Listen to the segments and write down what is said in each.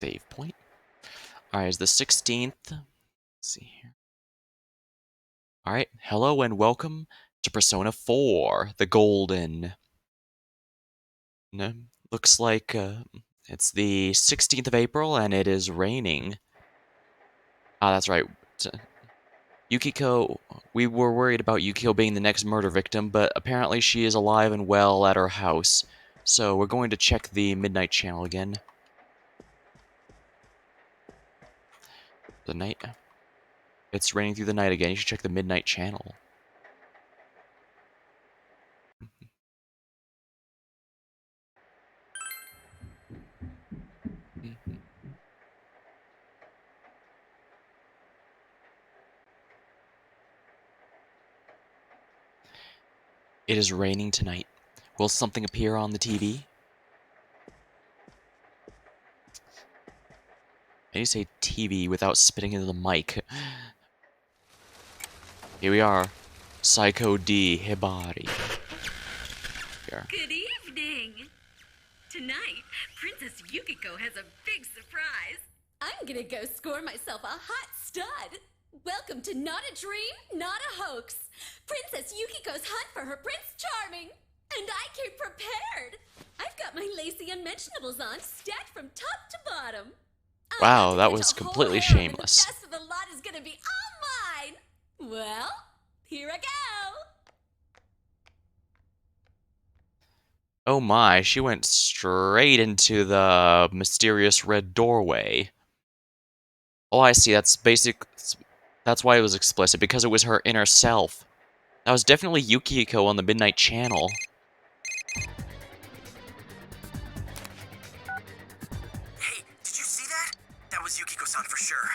Save point. Alright, it's the 16th. Let's see here. Alright, hello and welcome to Persona 4, the Golden. No, looks like it's the 16th of April and it is raining. Ah, that's right. Yukiko, we were worried about Yukiko being the next murder victim, but apparently she is alive and well at her house. So we're going to check the Midnight Channel again. The night. It's raining through the night again. You should check the Midnight Channel. It is raining tonight. Will something appear on the TV? I need to say TV without spitting into the mic. Here we are. Psycho D. Hibari. Here. Good evening! Tonight, Princess Yukiko has a big surprise. I'm gonna go score myself a hot stud. Welcome to Not a Dream, Not a Hoax. Princess Yukiko's hunt for her Prince Charming. And I came prepared. I've got my lacy unmentionables on, stacked from top to bottom. Wow, that was completely shameless. The best of the lot is gonna be all mine. Well, here I go. Oh my, she went straight into the mysterious red doorway. Oh, I see, that's why it was explicit, because it was her inner self. That was definitely Yukiko on the Midnight Channel. Hey, did you see that? That was Yukiko-san for sure.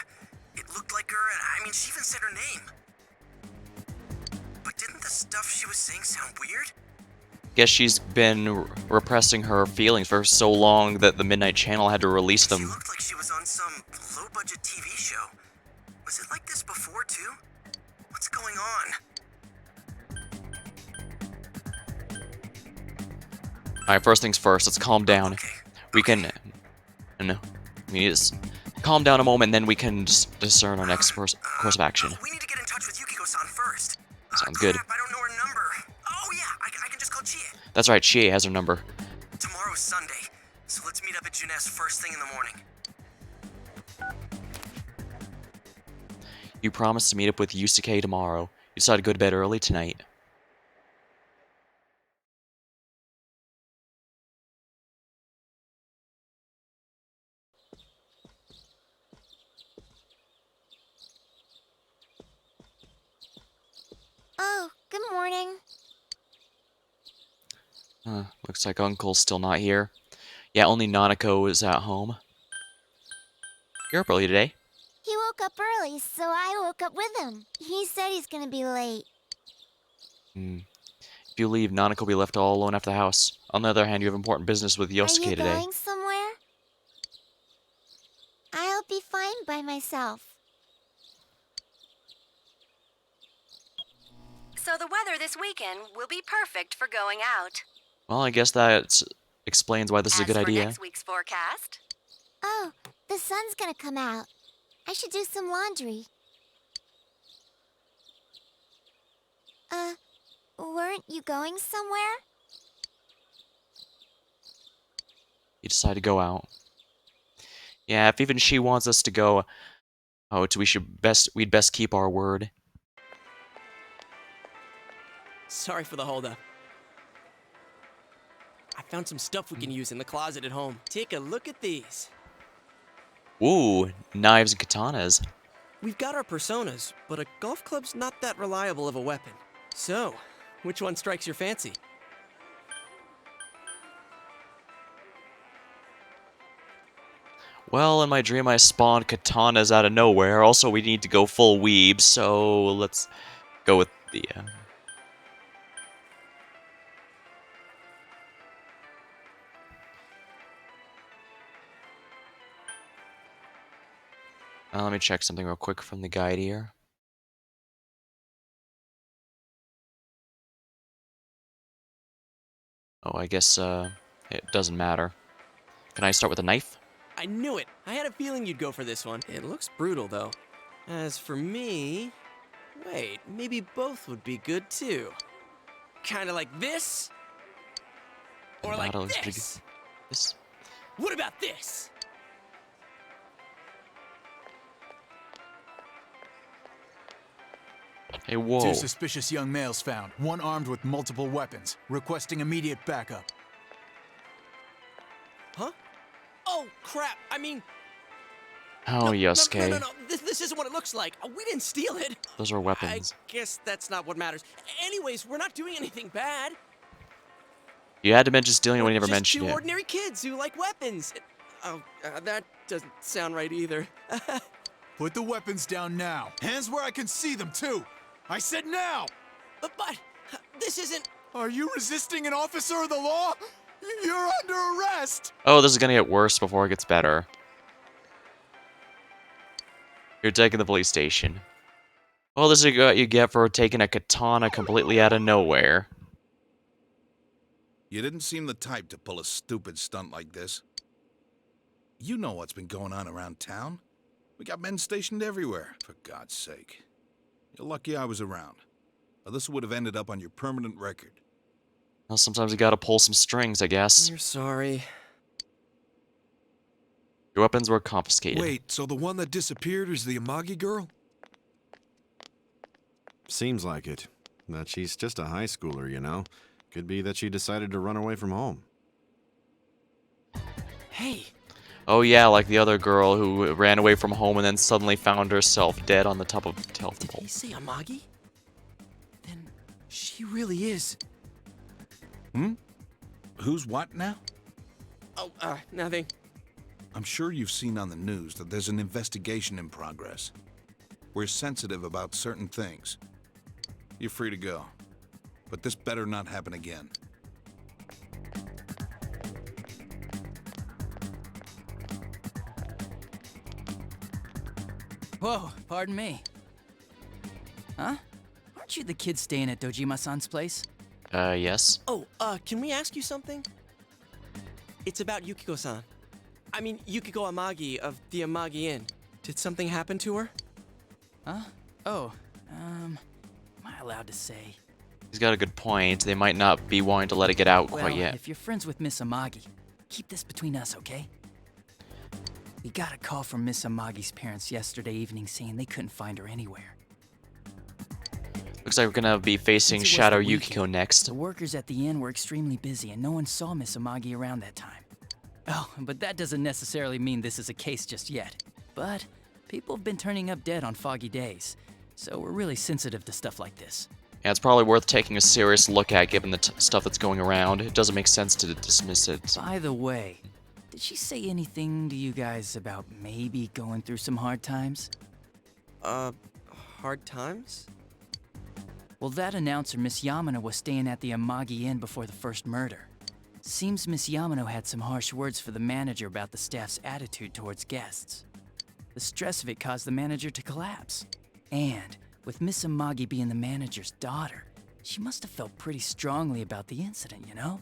It looked like her, and I mean, she even said her name. But didn't the stuff she was saying sound weird? Guess she's been repressing her feelings for so long that the Midnight Channel had to release them. She looked like she was on some low-budget TV show. Was it like this before, too? What's going on? Alright, first things first, let's calm down. Okay. We can... No. We need to calm down a moment, and then we can just discern our next course of action. We need to get in touch with Yukiko-san first. Sounds good. Crap, I don't know her number. Oh, yeah, I can just call Chie. That's right, Chie has her number. Tomorrow's Sunday, so let's meet up at Jeunesse first thing in the morning. You promised to meet up with Yusuke tomorrow. You decided to go to bed early tonight. Oh, good morning. Looks like Uncle's still not here. Yeah, only Nanako is at home. You're up early today. He woke up early, so I woke up with him. He said he's gonna be late. If you leave, Nanako will be left all alone after the house. On the other hand, you have important business with Yosuke Are you today. going somewhere? I'll be fine by myself. So the weather this weekend will be perfect for going out. Well, I guess that explains why this is a good idea. Next week's forecast, Oh, the sun's gonna come out. I should do some laundry. Weren't you going somewhere? You decide to go out. Yeah, if even she wants us to go out, we'd best keep our word. Sorry for the holdup. I found some stuff we can use in the closet at home. Take a look at these. Ooh, knives and katanas. We've got our personas, but a golf club's not that reliable of a weapon. So, which one strikes your fancy? Well, in my dream I spawned katanas out of nowhere. Also, we need to go full weeb, so let's go with the... let me check something real quick from the guide here. Oh, I guess it doesn't matter. Can I start with a knife? I knew it. I had a feeling you'd go for this one. It looks brutal, though. As for me... Wait, maybe both would be good, too. Kinda like this? Or like That looks pretty good. this? This. What about this? Hey, whoa. Two suspicious young males found, one armed with multiple weapons, requesting immediate backup. Huh? Oh, crap. I mean... Oh, Yosuke. No. This isn't what it looks like. We didn't steal it. Those are weapons. I guess that's not what matters. Anyways, we're not doing anything bad. You had to mention stealing it when you never Just mentioned two it. ordinary kids who like weapons. Oh, that doesn't sound right either. Put the weapons down now. Hands where I can see them, too. I said now! But this isn't... Are you resisting an officer of the law? You're under arrest! Oh, this is gonna get worse before it gets better. You're taking the police station. Well, this is what you get for taking a katana completely out of nowhere. You didn't seem the type to pull a stupid stunt like this. You know what's been going on around town. We got men stationed everywhere, for God's sake. You're lucky I was around, or this would have ended up on your permanent record. Well, sometimes you gotta pull some strings, I guess. You're sorry. Your weapons were confiscated. Wait, so the one that disappeared is the Amagi girl? Seems like it. That she's just a high schooler, you know. Could be that she decided to run away from home. Hey, Oh yeah, like the other girl who ran away from home and then suddenly found herself dead on the top of the telephone did pole. he say Amagi? Then she really is. Who's what now? Oh, nothing. I'm sure you've seen on the news that there's an investigation in progress. We're sensitive about certain things. You're free to go. But this better not happen again. Whoa, pardon me. Huh? Aren't you the kid staying at Dojima-san's place? Yes. Oh, can we ask you something? It's about Yukiko-san. I mean, Yukiko Amagi of the Amagi Inn. Did something happen to her? Huh? Oh, am I allowed to say? He's got a good point. They might not be wanting to let it get out Well, quite yet. if you're friends with Miss Amagi, keep this between us, okay? We got a call from Miss Amagi's parents yesterday evening saying they couldn't find her anywhere. Looks like we're gonna be facing Since it was Shadow the Yukiko weekend, next. The workers at the inn were extremely busy and no one saw Miss Amagi around that time. Oh, but that doesn't necessarily mean this is a case just yet. But people have been turning up dead on foggy days, so we're really sensitive to stuff like this. Yeah, it's probably worth taking a serious look at given the stuff that's going around. It doesn't make sense to dismiss it. By the way, did she say anything to you guys about maybe going through some hard times? Hard times? Well, that announcer, Miss Yamano, was staying at the Amagi Inn before the first murder. Seems Miss Yamano had some harsh words for the manager about the staff's attitude towards guests. The stress of it caused the manager to collapse. And, with Miss Amagi being the manager's daughter, she must have felt pretty strongly about the incident, you know?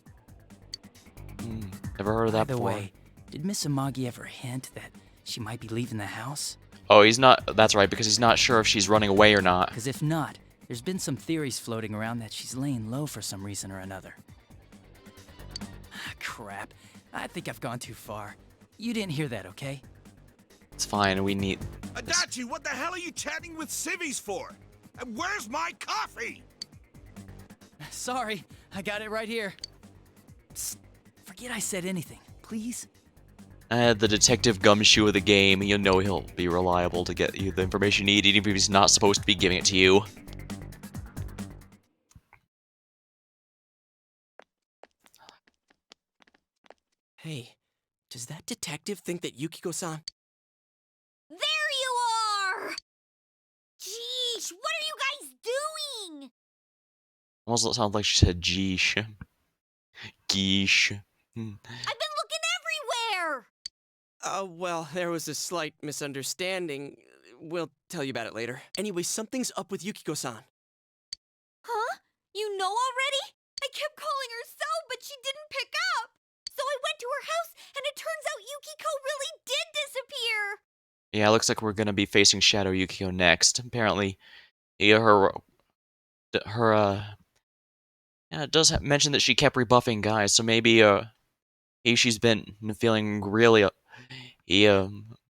Never heard of that By the before. way, did Miss Amagi ever hint that she might be leaving the house? Oh, he's not. That's right, because he's not sure if she's running away or not. Because if not, there's been some theories floating around that she's laying low for some reason or another. Crap. I think I've gone too far. You didn't hear that, okay? It's fine. We need. Adachi, what the hell are you chatting with civvies for? And where's my coffee? Sorry, I got it right here. Psst, forget I said anything, please. The detective gumshoe of the game. You know he'll be reliable to get you the information you need, even if he's not supposed to be giving it to you. Hey, does that detective think that Yukiko-san... There you are! Jeez, what are you guys doing? Almost sounds like she said geesh. Geesh. I've been looking everywhere! Well, there was a slight misunderstanding. We'll tell you about it later. Anyway, something's up with Yukiko-san. Huh? You know already? I kept calling her so, but she didn't pick up. So I went to her house, and it turns out Yukiko really did disappear. Yeah, it looks like we're gonna be facing Shadow Yukiko next. Apparently, yeah, her yeah, it does mention that she kept rebuffing guys, so maybe she's been feeling really yeah,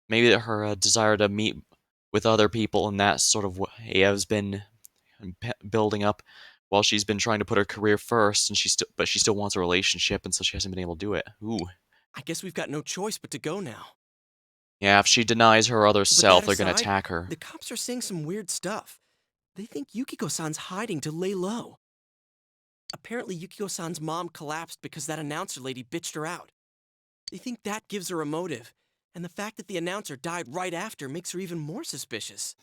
maybe that her desire to meet with other people and that sort of way has been building up while she's been trying to put her career first, and she still wants a relationship, and so she hasn't been able to do it. Ooh. I guess we've got no choice but to go now. Yeah, if she denies her other But that self, they're gonna aside, attack her. the cops are saying some weird stuff. They think Yukiko-san's hiding to lay low. Apparently, Yukiko-san's mom collapsed because that announcer lady bitched her out. They think that gives her a motive, and the fact that the announcer died right after makes her even more suspicious.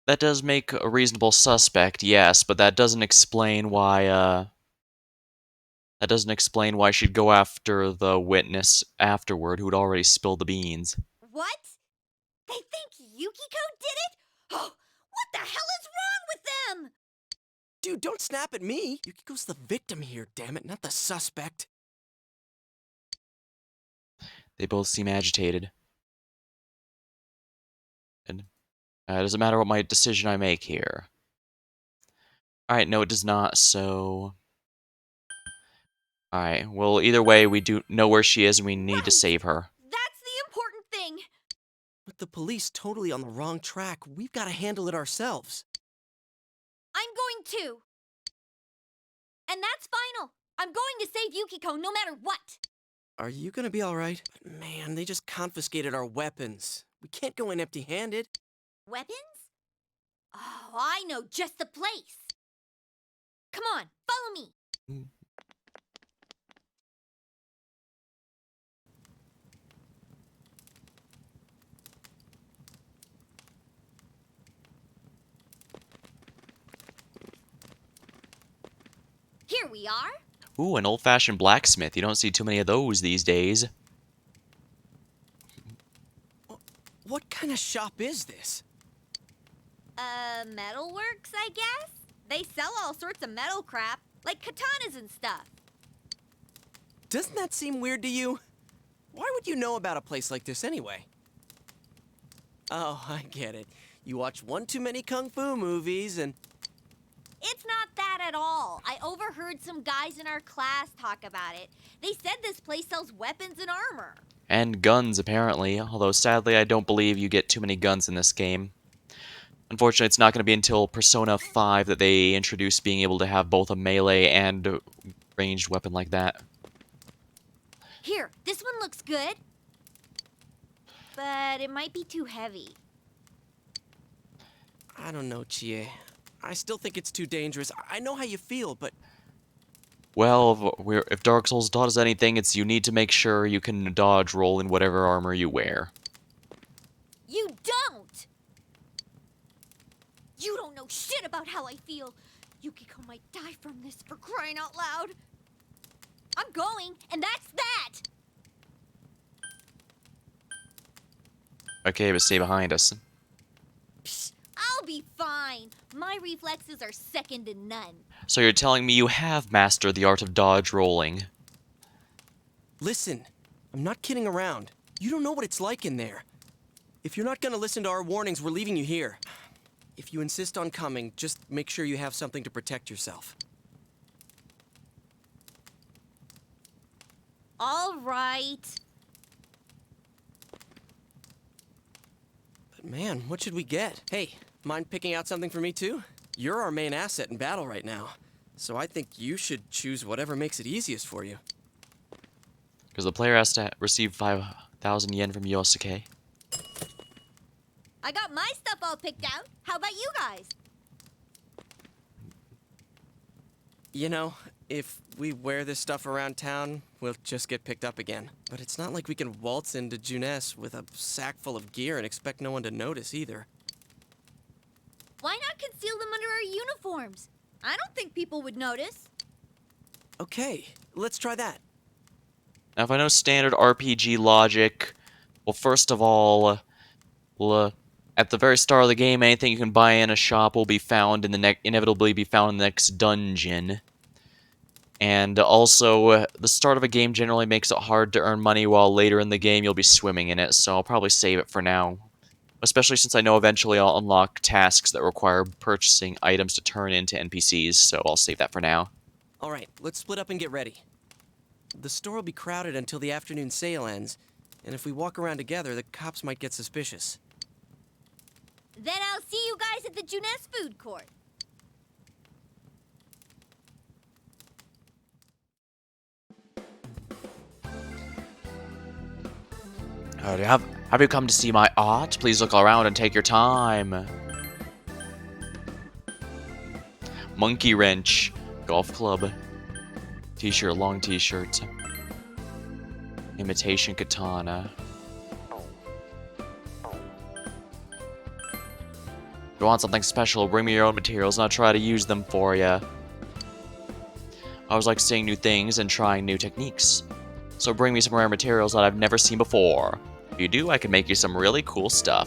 That does make a reasonable suspect, yes, but that doesn't explain why she'd go after the witness afterward who'd already spilled the beans. What? They think Yukiko did it? Oh, what the hell is wrong with them? Dude, don't snap at me! Yukiko's the victim here, damn it, not the suspect. They both seem agitated. And it doesn't matter what my decision I make here. Alright, no, it does not, so... Alright, well, either way, we do know where she is and we need to Right. save her. That's the important thing. With the police totally on the wrong track, we've got to handle it ourselves. I'm going to. And that's final. I'm going to save Yukiko no matter what. Are you gonna be alright? Man, they just confiscated our weapons. We can't go in empty-handed. Weapons? Oh, I know just the place. Come on, follow me. Here we are. Ooh, an old-fashioned blacksmith. You don't see too many of those these days. What kind of shop is this? Metalworks, I guess? They sell all sorts of metal crap, like katanas and stuff. Doesn't that seem weird to you? Why would you know about a place like this anyway? Oh, I get it. You watch one too many kung fu movies and... It's not that at all. I overheard some guys in our class talk about it. They said this place sells weapons and armor. And guns, apparently, although sadly I don't believe you get too many guns in this game. Unfortunately, it's not going to be until Persona 5 that they introduce being able to have both a melee and ranged weapon like that. Here, this one looks good. But it might be too heavy. I don't know, Chie. I still think it's too dangerous. I know how you feel, but... Well, if Dark Souls taught us anything, it's you need to make sure you can dodge roll in whatever armor you wear. You don't! You don't know shit about how I feel. Yukiko might die from this, for crying out loud. I'm going, and that's that! Okay, but stay behind us. Psh, I'll be fine. My reflexes are second to none. So you're telling me you have mastered the art of dodge rolling? Listen, I'm not kidding around. You don't know what it's like in there. If you're not gonna listen to our warnings, we're leaving you here. If you insist on coming, just make sure you have something to protect yourself. All right. But man, what should we get? Hey, mind picking out something for me too? You're our main asset in battle right now. So I think you should choose whatever makes it easiest for you. Because the player has to receive 5,000 yen from Yosuke. I got my stuff all picked out. How about you guys? You know, if we wear this stuff around town, we'll just get picked up again. But it's not like we can waltz into Junes with a sack full of gear and expect no one to notice either. Why not conceal them under our uniforms? I don't think people would notice. Okay, let's try that. Now, if I know standard RPG logic, well, first of all, at the very start of the game, anything you can buy in a shop will be found in the inevitably be found in the next dungeon. And also, the start of a game generally makes it hard to earn money, while later in the game you'll be swimming in it, so I'll probably save it for now. Especially since I know eventually I'll unlock tasks that require purchasing items to turn into NPCs, so I'll save that for now. Alright, let's split up and get ready. The store will be crowded until the afternoon sale ends, and if we walk around together, the cops might get suspicious. Then I'll see you guys at the Juness food court. Have you come to see my art? Please look around and take your time. Monkey wrench, golf club, t-shirt, long t-shirt, imitation katana. If you want something special, bring me your own materials and I'll try to use them for you. I always like seeing new things and trying new techniques. So bring me some rare materials that I've never seen before. If you do, I can make you some really cool stuff.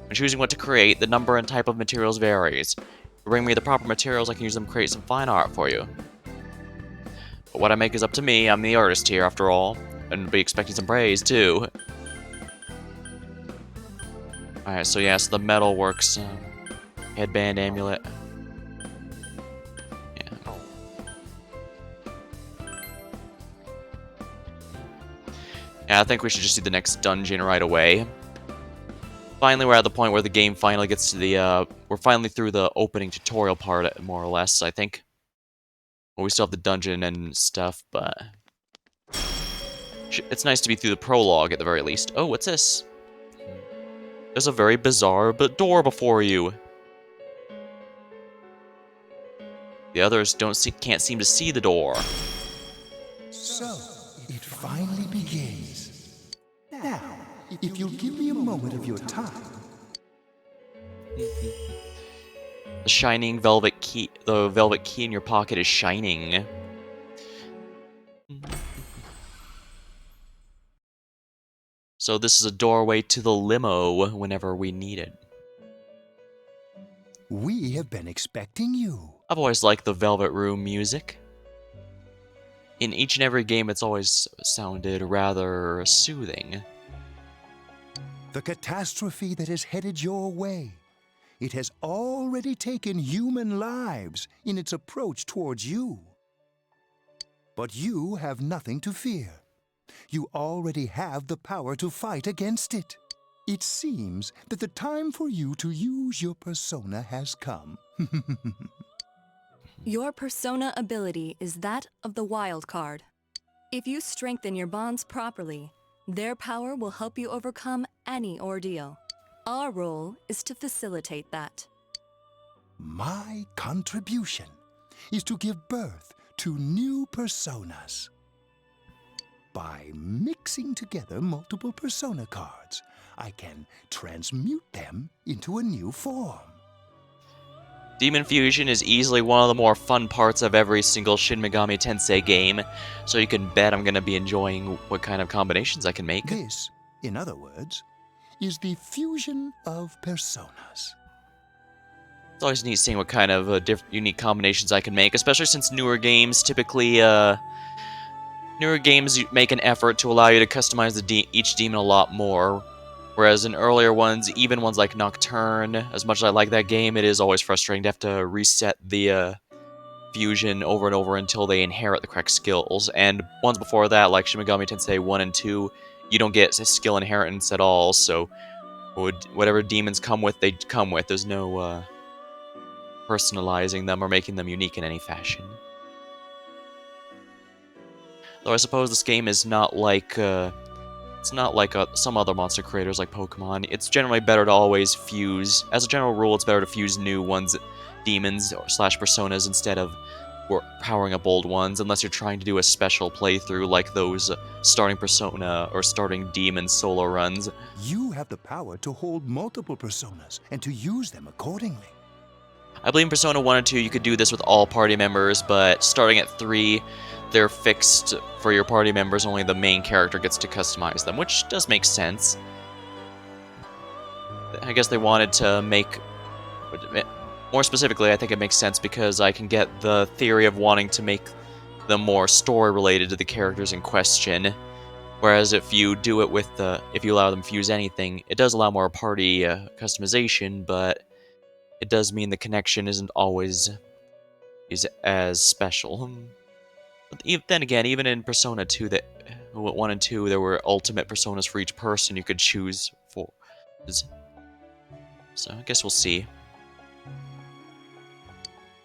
When choosing what to create, the number and type of materials varies. If you bring me the proper materials, I can use them to create some fine art for you. But what I make is up to me. I'm the artist here, after all. And be expecting some praise, too. Alright, so yeah, so the metal works. Headband, amulet. Yeah. Yeah, I think we should just do the next dungeon right away. Finally, we're at the point where the game finally gets to the, we're finally through the opening tutorial part, more or less, I think. Well, we still have the dungeon and stuff, but... it's nice to be through the prologue, at the very least. Oh, what's this? There's a very bizarre door before you. The others can't seem to see the door. So, it finally begins. Now, if you'll give me a moment of your time. The shining velvet key, the velvet key in your pocket is shining. So this is a doorway to the limo whenever we need it. We have been expecting you. I've always liked the Velvet Room music. In each and every game, it's always sounded rather soothing. The catastrophe that is headed your way. It has already taken human lives in its approach towards you. But you have nothing to fear. You already have the power to fight against it. It seems that the time for you to use your persona has come. Your persona ability is that of the wild card. If you strengthen your bonds properly, their power will help you overcome any ordeal. Our role is to facilitate that. My contribution is to give birth to new personas. By mixing together multiple persona cards, I can transmute them into a new form. Demon Fusion is easily one of the more fun parts of every single Shin Megami Tensei game, so you can bet I'm going to be enjoying what kind of combinations I can make. This, in other words, is the fusion of personas. It's always neat seeing what kind of unique combinations I can make, especially since newer games typically, newer games make an effort to allow you to customize each demon a lot more. Whereas in earlier ones, even ones like Nocturne, as much as I like that game, it is always frustrating to have to reset the fusion over and over until they inherit the correct skills. And ones before that, like Shin Megami Tensei 1 and 2, you don't get skill inheritance at all, so whatever demons come with, they come with. There's no personalizing them or making them unique in any fashion. Though I suppose this game is not like... it's not like some other monster creators like Pokemon. It's generally better to always fuse. As a general rule, it's better to fuse new ones, demons / personas instead of powering up old ones, unless you're trying to do a special playthrough like those starting Persona or starting Demon solo runs. You have the power to hold multiple personas and to use them accordingly. I believe in Persona 1 and 2 you could do this with all party members, but starting at 3, they're fixed for your party members, only the main character gets to customize them, which does make sense. I guess they wanted to make... more specifically, I think it makes sense because I can get the theory of wanting to make them more story related to the characters in question. Whereas if you do it with if you allow them to fuse anything, it does allow more party customization, but it does mean the connection isn't always is as special. But then again, even in Persona 2, 1 and 2, there were ultimate personas for each person you could choose for. So I guess we'll see.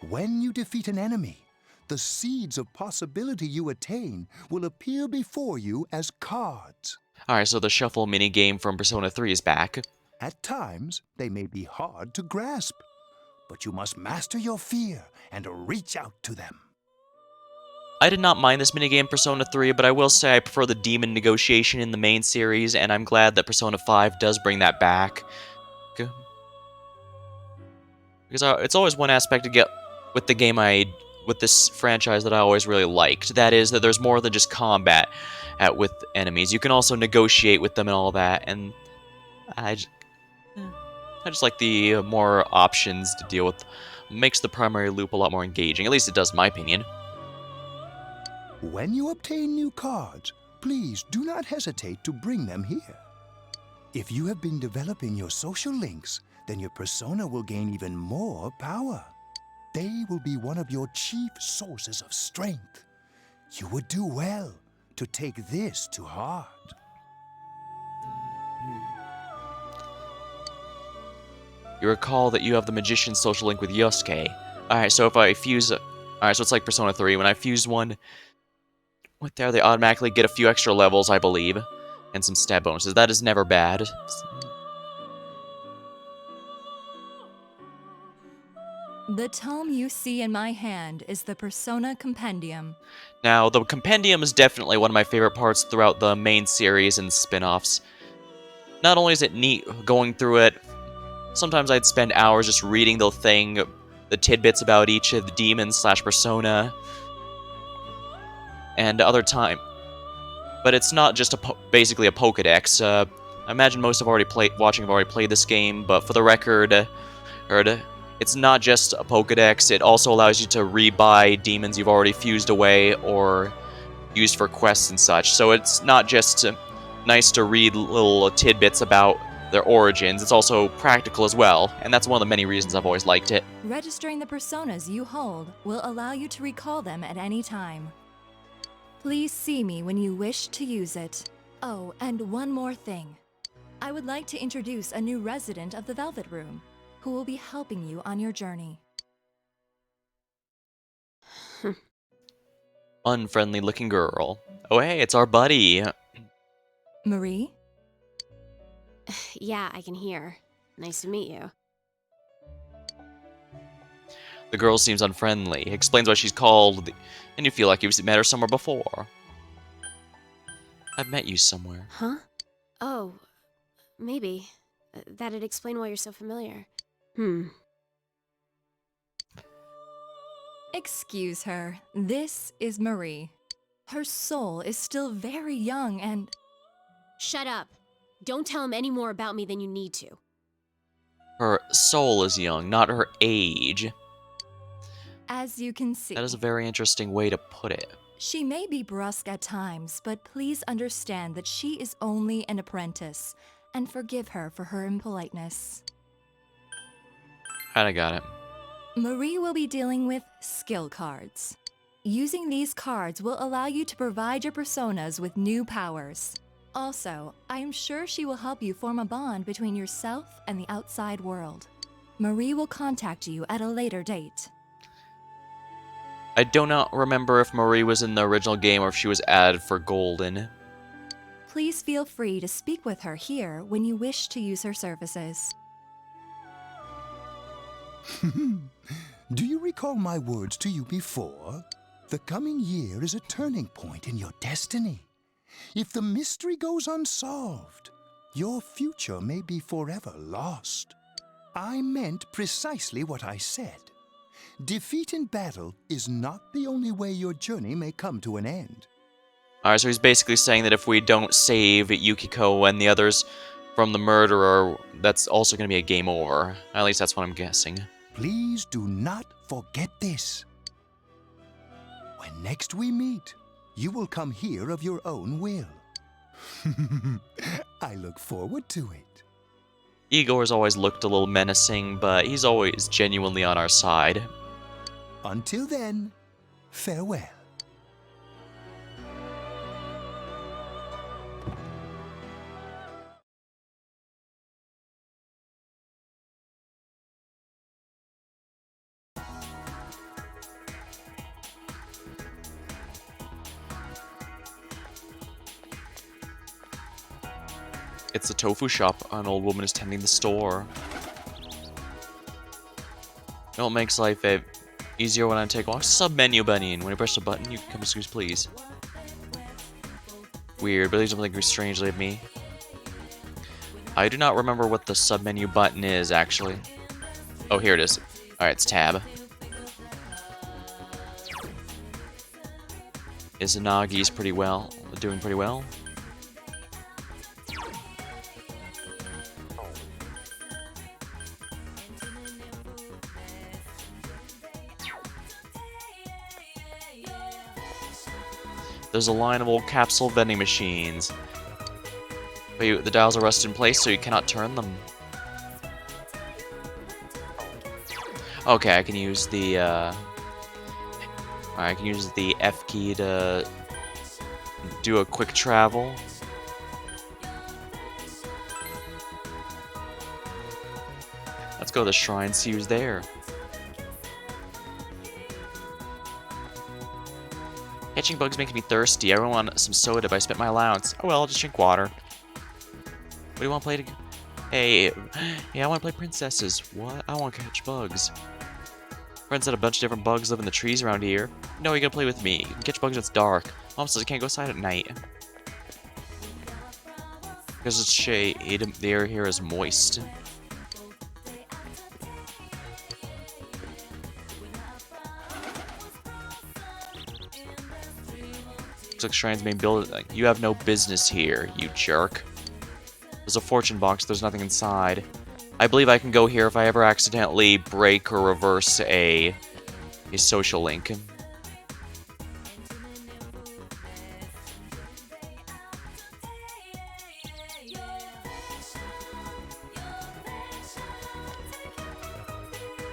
When you defeat an enemy, the seeds of possibility you attain will appear before you as cards. Alright, so the shuffle minigame from Persona 3 is back. At times, they may be hard to grasp, but you must master your fear and reach out to them. I did not mind this minigame Persona 3, but I will say I prefer the demon negotiation in the main series, and I'm glad that Persona 5 does bring that back. Because it's always one aspect to get with the game with this franchise that I always really liked. That is that there's more than just combat with enemies. You can also negotiate with them and all that, and I just like the more options to deal with. Makes the primary loop a lot more engaging. At least it does in my opinion. When you obtain new cards, please do not hesitate to bring them here. If you have been developing your social links, then your persona will gain even more power. They will be one of your chief sources of strength. You would do well to take this to heart. You recall that you have the Magician's social link with Yosuke. Alright, so if I fuse... Alright, so it's like Persona 3. When I fuse one with there, they automatically get a few extra levels, I believe. And some stat bonuses. That is never bad. The tome you see in my hand is the Persona Compendium. Now, the Compendium is definitely one of my favorite parts throughout the main series and spin-offs. Not only is it neat going through it, sometimes I'd spend hours just reading the thing, the tidbits about each of the demons / persona, and other time. But it's not just basically a Pokedex. I imagine most have already played this game, but for the record, it's not just a Pokedex. It also allows you to rebuy demons you've already fused away or used for quests and such. So it's not just nice to read little tidbits about their origins. It's also practical as well, and that's one of the many reasons I've always liked it. Registering the personas you hold will allow you to recall them at any time. Please see me when you wish to use it. Oh, and one more thing. I would like to introduce a new resident of the Velvet Room, who will be helping you on your journey. Unfriendly looking girl. Oh hey, it's our buddy. Marie? Yeah, I can hear. Nice to meet you. The girl seems unfriendly, explains why she's called, and you feel like you've met her somewhere before. I've met you somewhere. Huh? Oh, maybe. That'd explain why you're so familiar. Excuse her. This is Marie. Her soul is still very young and... Shut up. Don't tell him any more about me than you need to. Her soul is young, not her age. As you can see... That is a very interesting way to put it. She may be brusque at times, but please understand that she is only an apprentice, and forgive her for her impoliteness. Kinda got it. Marie will be dealing with skill cards. Using these cards will allow you to provide your personas with new powers. Also, I am sure she will help you form a bond between yourself and the outside world. Marie will contact you at a later date. I do not remember if Marie was in the original game or if she was added for Golden. Please feel free to speak with her here when you wish to use her services. Do you recall my words to you before? The coming year is a turning point in your destiny. If the mystery goes unsolved, your future may be forever lost. I meant precisely what I said. Defeat in battle is not the only way your journey may come to an end. Alright, so he's basically saying that if we don't save Yukiko and the others from the murderer, that's also going to be a game over. At least that's what I'm guessing. Please do not forget this. When next we meet, you will come here of your own will. I look forward to it. Igor's always looked a little menacing, but he's always genuinely on our side. Until then, farewell. It's the Tofu Shop. An old woman is tending the store. It makes life easier when I take walks. Sub-menu button. When you press the button, you can come to squeeze, please. Weird, but there's something strangely at me. I do not remember what the sub-menu button is, actually. Oh, here it is. Alright, it's tab. Izanagi's doing pretty well. There's a line of old capsule vending machines. But the dials are rusted in place, so you cannot turn them. Okay, I can use the I can use the F key to do a quick travel. Let's go to the shrine, see who's there. Catching bugs makes me thirsty. I really want some soda, but I spent my allowance. Oh well, I'll just drink water. What do you want to play? Hey, I want to play princesses. What? I want to catch bugs. Friends said a bunch of different bugs live in the trees around here. No, you gotta play with me. You can catch bugs when it's dark. Mom says I can't go outside at night. Because it's shade, the air here is moist. Looks like shrines may build it. You have no business here, you jerk. There's a fortune box, there's nothing inside. I believe I can go here if I ever accidentally break or reverse a social link.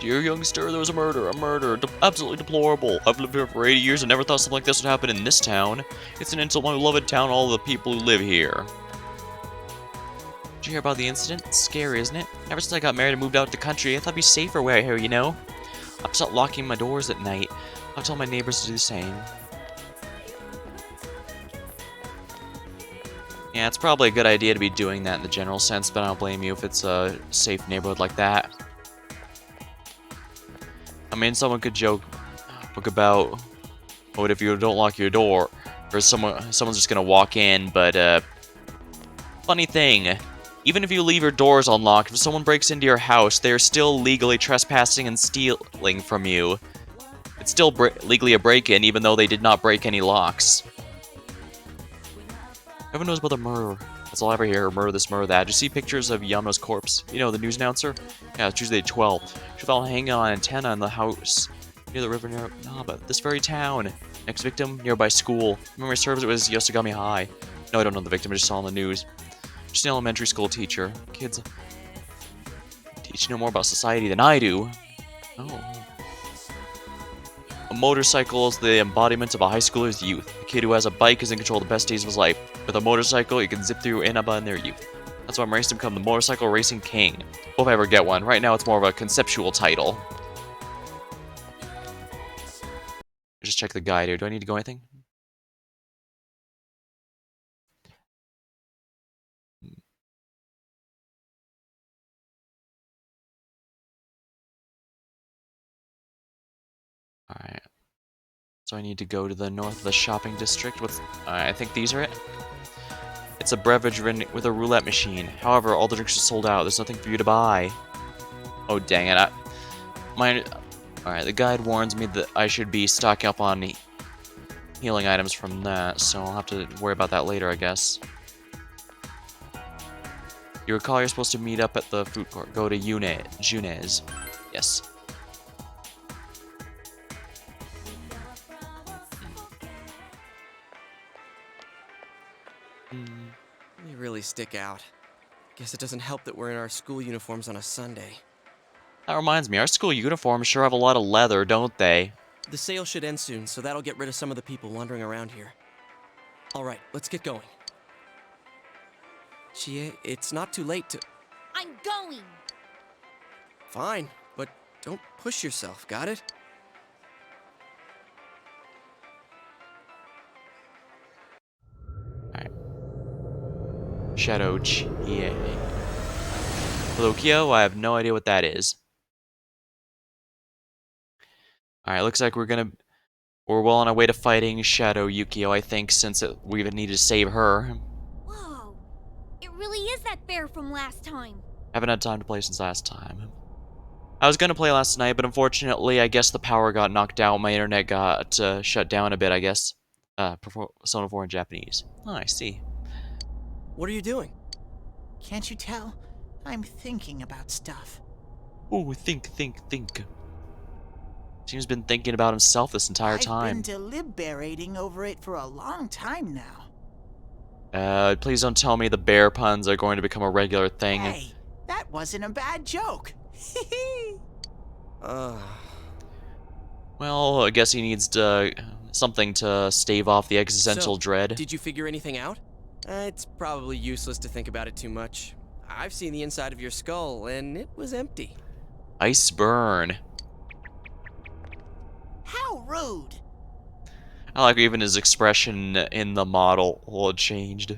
Dear youngster, there was a murder, absolutely deplorable. I've lived here for 80 years and never thought something like this would happen in this town. It's an insult to my beloved town, all the people who live here. Did you hear about the incident? It's scary, isn't it? Ever since I got married and moved out to the country, I thought I'd be safer where here, you know? I've stopped locking my doors at night. I'll tell my neighbors to do the same. Yeah, it's probably a good idea to be doing that in the general sense, but I don't blame you if it's a safe neighborhood like that. I mean, someone could joke about, what if you don't lock your door? Or someone's just gonna walk in, but, funny thing, even if you leave your doors unlocked, if someone breaks into your house, they are still legally trespassing and stealing from you. It's still legally a break-in, even though they did not break any locks. Everyone knows about the murder. That's all I ever hear, murder this, murder that. Did you see pictures of Yama's corpse? You know, the news announcer? Yeah, it's Tuesday 12. She found hanging on an antenna in the house near the river near Naba, this very town. Next victim, nearby school. Memory serves, it was Yosugami High. No, I don't know the victim, I just saw on the news. Just an elementary school teacher. Kids teach no more about society than I do. Oh. A motorcycle is the embodiment of a high schooler's youth. A kid who has a bike is in control of the best days of his life. With a motorcycle, you can zip through Inaba in their youth. That's why I'm racing to become the motorcycle racing king. Hope I ever get one. Right now, it's more of a conceptual title. Just check the guide here. Do I need to go anything? Alright. So I need to go to the north of the shopping district. I think these are it. It's a beverage with a roulette machine. However, all the drinks are sold out. There's nothing for you to buy. Oh, dang it. Alright, the guide warns me that I should be stocking up on healing items from that, so I'll have to worry about that later, I guess. You recall you're supposed to meet up at the food court. Go to Junes. Yes. stick out. Guess it doesn't help that we're in our school uniforms on a Sunday. That reminds me, our school uniforms sure have a lot of leather, don't they? The sale should end soon, so that'll get rid of some of the people wandering around here. Alright, let's get going. Chie, it's not too late to... I'm going. Fine, but don't push yourself, got it? Shadow Chie. Pinocchio, I have no idea what that is. Alright, looks like we're well on our way to fighting Shadow Yukio, I think, since we even need to save her. Whoa. It really is that bear from last time. Haven't had time to play since last time. I was gonna play last night, but unfortunately, I guess the power got knocked out. My internet got shut down a bit, I guess. Persona 4 in Japanese. Oh, I see. What are you doing? Can't you tell? I'm thinking about stuff. Ooh, think. Seems been thinking about himself this entire time. I've been deliberating over it for a long time now. Please don't tell me the bear puns are going to become a regular thing. Hey, that wasn't a bad joke. Well, I guess he needs something to stave off the existential dread. Did you figure anything out? It's probably useless to think about it too much. I've seen the inside of your skull, and it was empty. Ice burn. How rude. I like even his expression in the model changed.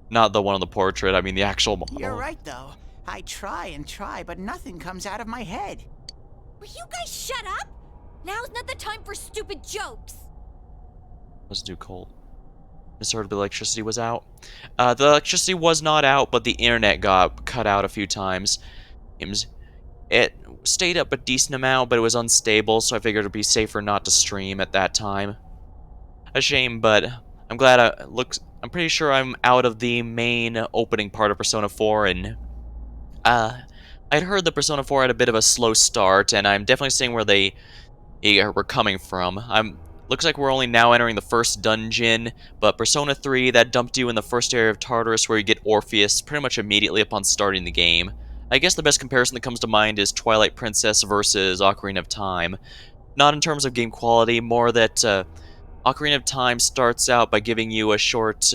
Not the one on the portrait, I mean the actual model. You're right, though. I try and try, but nothing comes out of my head. Will you guys shut up? Now's not the time for stupid jokes. It was too cold. Misheard the electricity was out. The electricity was not out, but the internet got cut out a few times. It stayed up a decent amount, but it was unstable, so I figured it'd be safer not to stream at that time. A shame, but I'm glad I'm pretty sure I'm out of the main opening part of Persona 4, and I'd heard that Persona 4 had a bit of a slow start, and I'm definitely seeing where they were coming from. Looks like we're only now entering the first dungeon, but Persona 3, that dumped you in the first area of Tartarus where you get Orpheus pretty much immediately upon starting the game. I guess the best comparison that comes to mind is Twilight Princess versus Ocarina of Time. Not in terms of game quality, more that Ocarina of Time starts out by giving you a short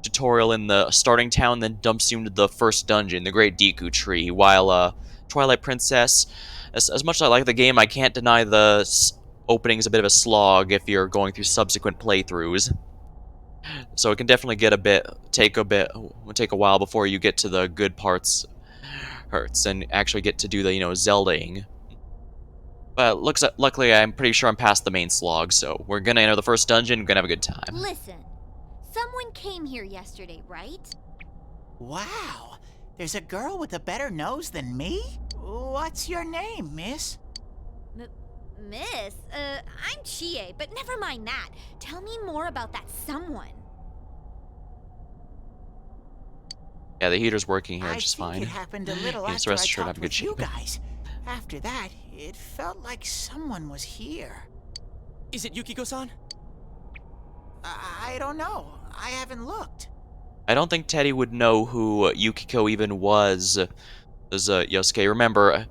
tutorial in the starting town, then dumps you into the first dungeon, the Great Deku Tree, while Twilight Princess, as much as I like the game, I can't deny the opening is a bit of a slog if you're going through subsequent playthroughs. So it can definitely take a while before you get to the good parts and actually get to do the, Zeldaing. But luckily I'm pretty sure I'm past the main slog, so we're gonna enter the first dungeon, we're gonna have a good time. Listen, someone came here yesterday, right? Wow, there's a girl with a better nose than me? What's your name, miss? Miss? I'm Chie, but never mind that. Tell me more about that someone. Yeah, the heater's working here just fine. It happened a little Yes, after rest I assured, talked have a good with you shape. guys. After that, it felt like someone was here. Is it Yukiko-san? I don't know. I haven't looked. I don't think Teddy would know who Yukiko even was. As Yosuke, remember,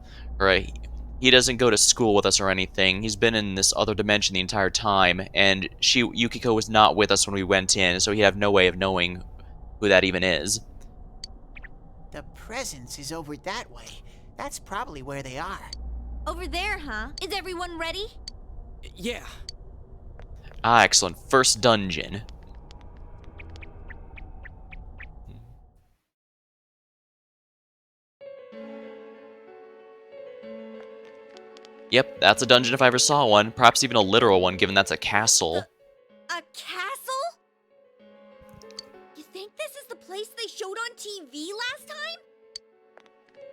he doesn't go to school with us or anything. He's been in this other dimension the entire time, and Yukiko was not with us when we went in, so he'd have no way of knowing who that even is. The presence is over that way. That's probably where they are. Over there, huh? Is everyone ready? Yeah. Ah, excellent. First dungeon. Yep, that's a dungeon if I ever saw one. Perhaps even a literal one, given that's a castle. A castle? You think this is the place they showed on TV last time?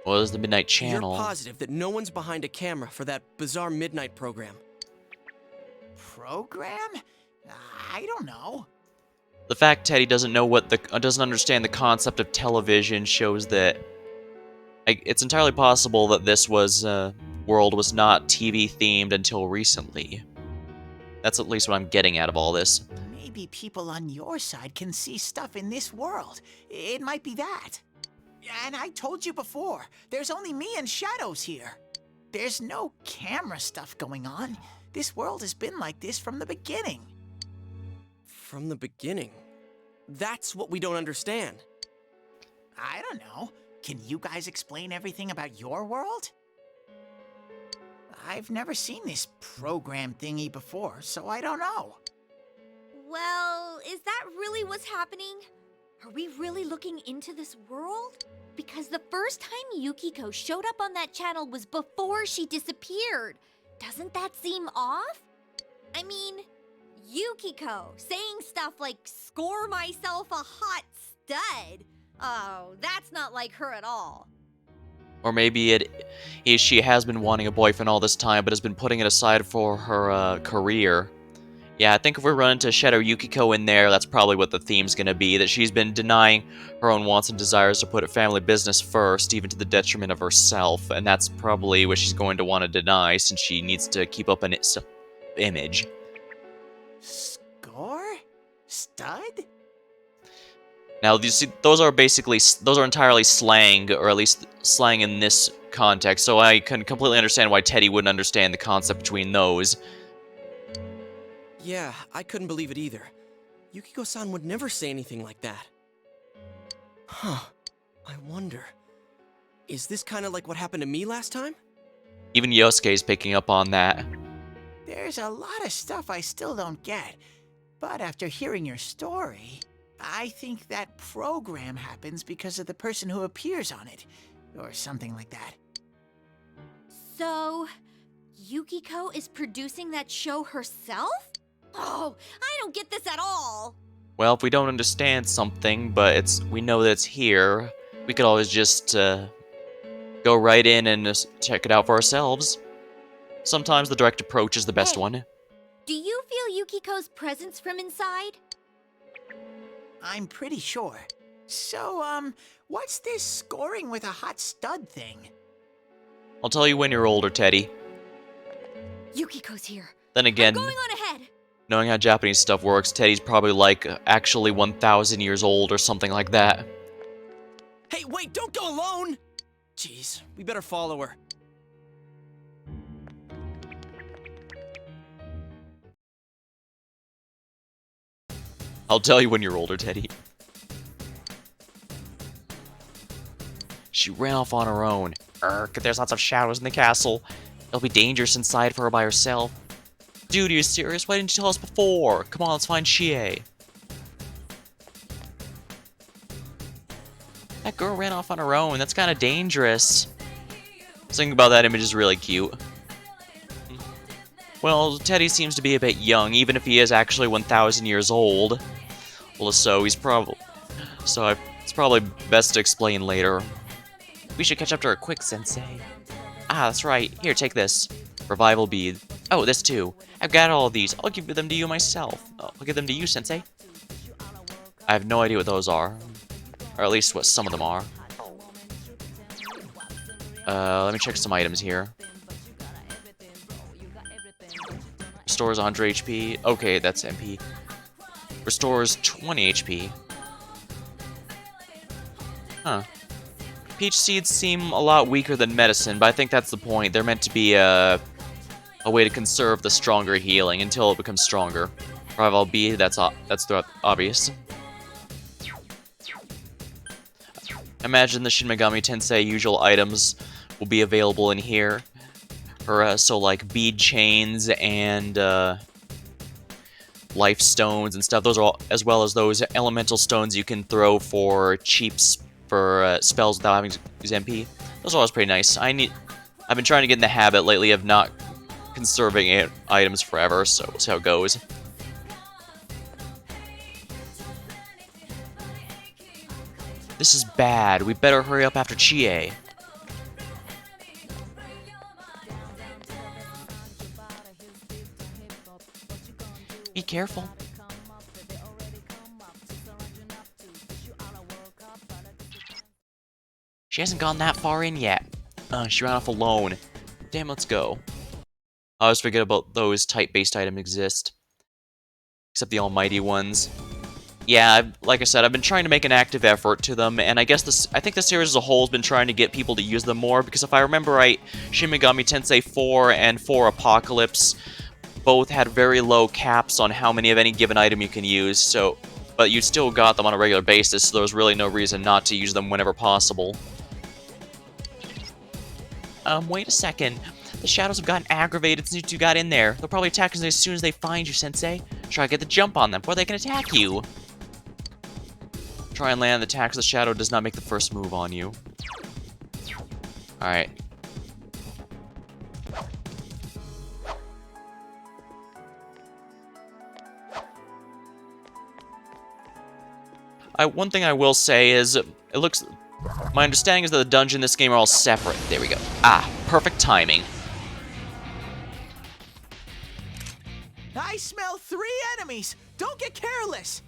What is the Midnight Channel? You're positive that no one's behind a camera for that bizarre midnight program? Program? I don't know. The fact Teddy doesn't understand the concept of television shows that it's entirely possible that this world was not TV themed until recently. That's at least what I'm getting out of all this. Maybe people on your side can see stuff in this world. It might be that. And I told you before, there's only me and Shadows here. There's no camera stuff going on. This world has been like this from the beginning. From the beginning? That's what we don't understand. I don't know. Can you guys explain everything about your world? I've never seen this program thingy before, so I don't know. Well, is that really what's happening? Are we really looking into this world? Because the first time Yukiko showed up on that channel was before she disappeared. Doesn't that seem off? I mean, Yukiko saying stuff like, "Score myself a hot stud." Oh, that's not like her at all. Or maybe she has been wanting a boyfriend all this time, but has been putting it aside for her career. Yeah, I think if we run into Shadow Yukiko in there, that's probably what the theme's gonna be, that she's been denying her own wants and desires to put her family business first, even to the detriment of herself, and that's probably what she's going to want to deny, since she needs to keep up an image. Score? Stud? Now, you see, those are entirely slang, or at least slang in this context, so I can completely understand why Teddy wouldn't understand the concept between those. Yeah, I couldn't believe it either. Yukiko-san would never say anything like that. Huh. I wonder... Is this kind of like what happened to me last time? Even Yosuke's picking up on that. There's a lot of stuff I still don't get, but after hearing your story, I think that program happens because of the person who appears on it, or something like that. So, Yukiko is producing that show herself? Oh, I don't get this at all. Well, if we don't understand something, but we know that it's here, we could always just go right in and just check it out for ourselves. Sometimes the direct approach is the best one. Do you feel Yukiko's presence from inside? I'm pretty sure. So, what's this scoring with a hot stud thing? I'll tell you when you're older, Teddy. Yukiko's here. Then again, I'm going on ahead. Knowing how Japanese stuff works, Teddy's probably like actually 1,000 years old or something like that. Hey, wait, don't go alone! Jeez, we better follow her. I'll tell you when you're older, Teddy. She ran off on her own. There's lots of shadows in the castle. It'll be dangerous inside for her by herself. Dude, are you serious? Why didn't you tell us before? Come on, let's find Chie. That girl ran off on her own. That's kind of dangerous. Something about that image is really cute. Well, Teddy seems to be a bit young, even if he is actually 1,000 years old. Well, so it's probably best to explain later. We should catch up to her quick, Sensei. Ah, that's right. Here, take this. Revival bead. Oh, this too. I've got all of these. I'll give them to you myself. I'll give them to you, Sensei. I have no idea what those are. Or at least what some of them are. Let me check some items here. Restores 100 HP. Okay, that's MP. Restores 20 HP. Huh. Peach seeds seem a lot weaker than medicine, but I think that's the point. They're meant to be a way to conserve the stronger healing until it becomes stronger. Revival B, that's obvious. Imagine the Shin Megami Tensei usual items will be available in here. So like bead chains and life stones and stuff. Those are all, as well as those elemental stones you can throw for spells without having to use MP. Those are always pretty nice. I've been trying to get in the habit lately of not conserving items forever, so we'll see how it goes. This is bad. We better hurry up after Chie. Be careful. She hasn't gone that far in yet. She ran off alone. Damn, let's go. I always forget about those type-based items exist. except the almighty ones. Yeah, like I said, I've been trying to make an active effort to them, and I think the series as a whole has been trying to get people to use them more, because if I remember right, Shin Megami Tensei 4 and 4 Apocalypse both had very low caps on how many of any given item you can use, but you still got them on a regular basis, so there was really no reason not to use them whenever possible. Wait a second. The shadows have gotten aggravated since you two got in there. They'll probably attack us as soon as they find you, Sensei. Try to get the jump on them before they can attack you. Try and land the attack so the shadow does not make the first move on you. Alright. One thing I will say is, my understanding is that the dungeons in this game are all separate. There we go. Ah, perfect timing. I smell 3 enemies! Don't get careless!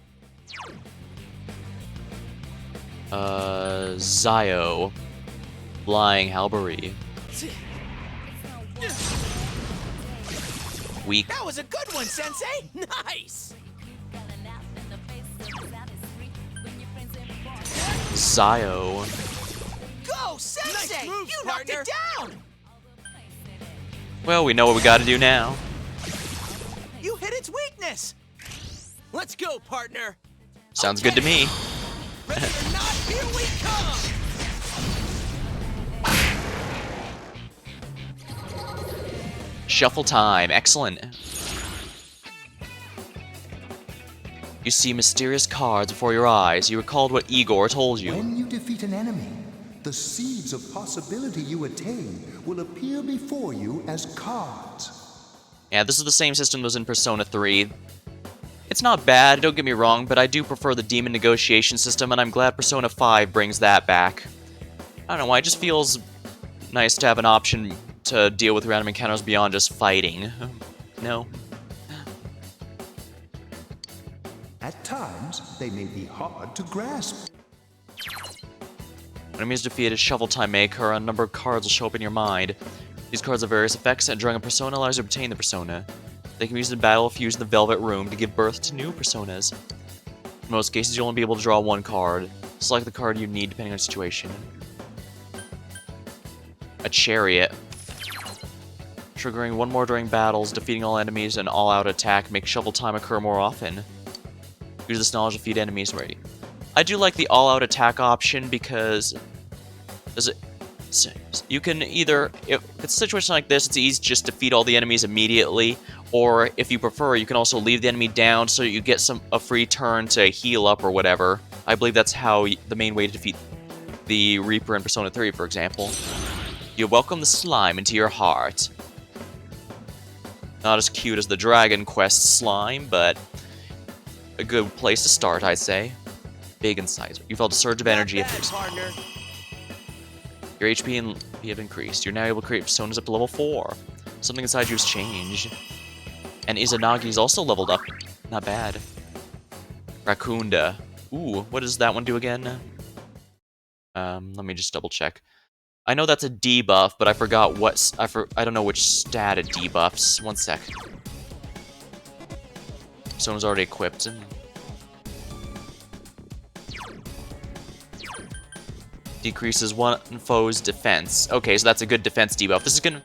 Zio. Flying Halberry. Weak. That was a good one, Sensei! Nice! Zio. Go, Sensei! Nice move, you partner. knocked it down! Well, we know what we gotta do now. You hit its weakness! Let's go, partner. Sounds good to me. Ready or not, here we come! Shuffle time. Excellent. You see mysterious cards before your eyes. You recalled what Igor told you. When you defeat an enemy, the seeds of possibility you attain will appear before you as cards. Yeah, this is the same system that was in Persona 3. It's not bad, don't get me wrong, but I do prefer the demon negotiation system, and I'm glad Persona 5 brings that back. I don't know why, it just feels nice to have an option to deal with random encounters beyond just fighting. No. At times, they may be hard to grasp. When enemies defeated, shuffle time may occur, and a number of cards will show up in your mind. These cards have various effects, and drawing a persona allows you to obtain the persona. They can be used in battle if used in the Velvet Room to give birth to new personas. In most cases, you'll only be able to draw one card. Select the card you need depending on the situation. A Chariot. Triggering one more during battles, defeating all enemies, and all-out attack make shuffle time occur more often. Use this knowledge to defeat enemies ready. I do like the all-out attack option because you can either, if it's a situation like this, it's easy to just defeat all the enemies immediately, or if you prefer, you can also leave the enemy down so you get a free turn to heal up or whatever. I believe that's how the main way to defeat the Reaper in Persona 3, for example. You welcome the slime into your heart. Not as cute as the Dragon Quest slime, but a good place to start, I'd say. Big in size. You felt a surge of energy. Partner. Your HP and BP have increased. You're now able to create personas up to level 4. Something inside you has changed. And Izanagi is also leveled up. Not bad. Rakunda. Ooh, what does that one do again? Let me just double check. I know that's a debuff, but I forgot what... I don't know which stat it debuffs. One sec. Persona's already equipped. Decreases one foe's defense. Okay, so that's a good defense debuff. This is gonna...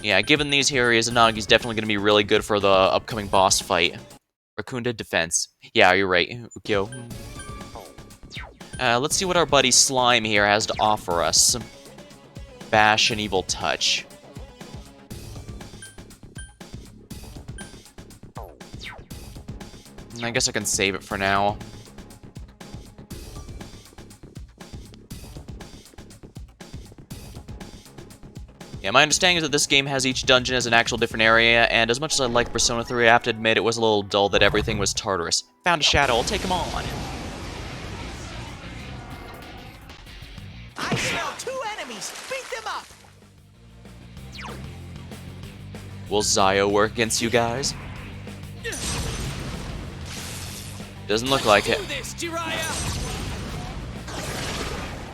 Yeah, given these here, Izanagi's definitely gonna be really good for the upcoming boss fight. Rakunda defense. Yeah, you're right, Ukyo. Let's see what our buddy Slime here has to offer us. Bash and Evil Touch. I guess I can save it for now. Yeah, my understanding is that this game has each dungeon as an actual different area, and as much as I like Persona 3, I have to admit it was a little dull that everything was Tartarus. Found a shadow, I'll take him on. I smell 2 enemies! Beat them up! Will Zio work against you guys? Doesn't look like it. Do this, Jiraiya!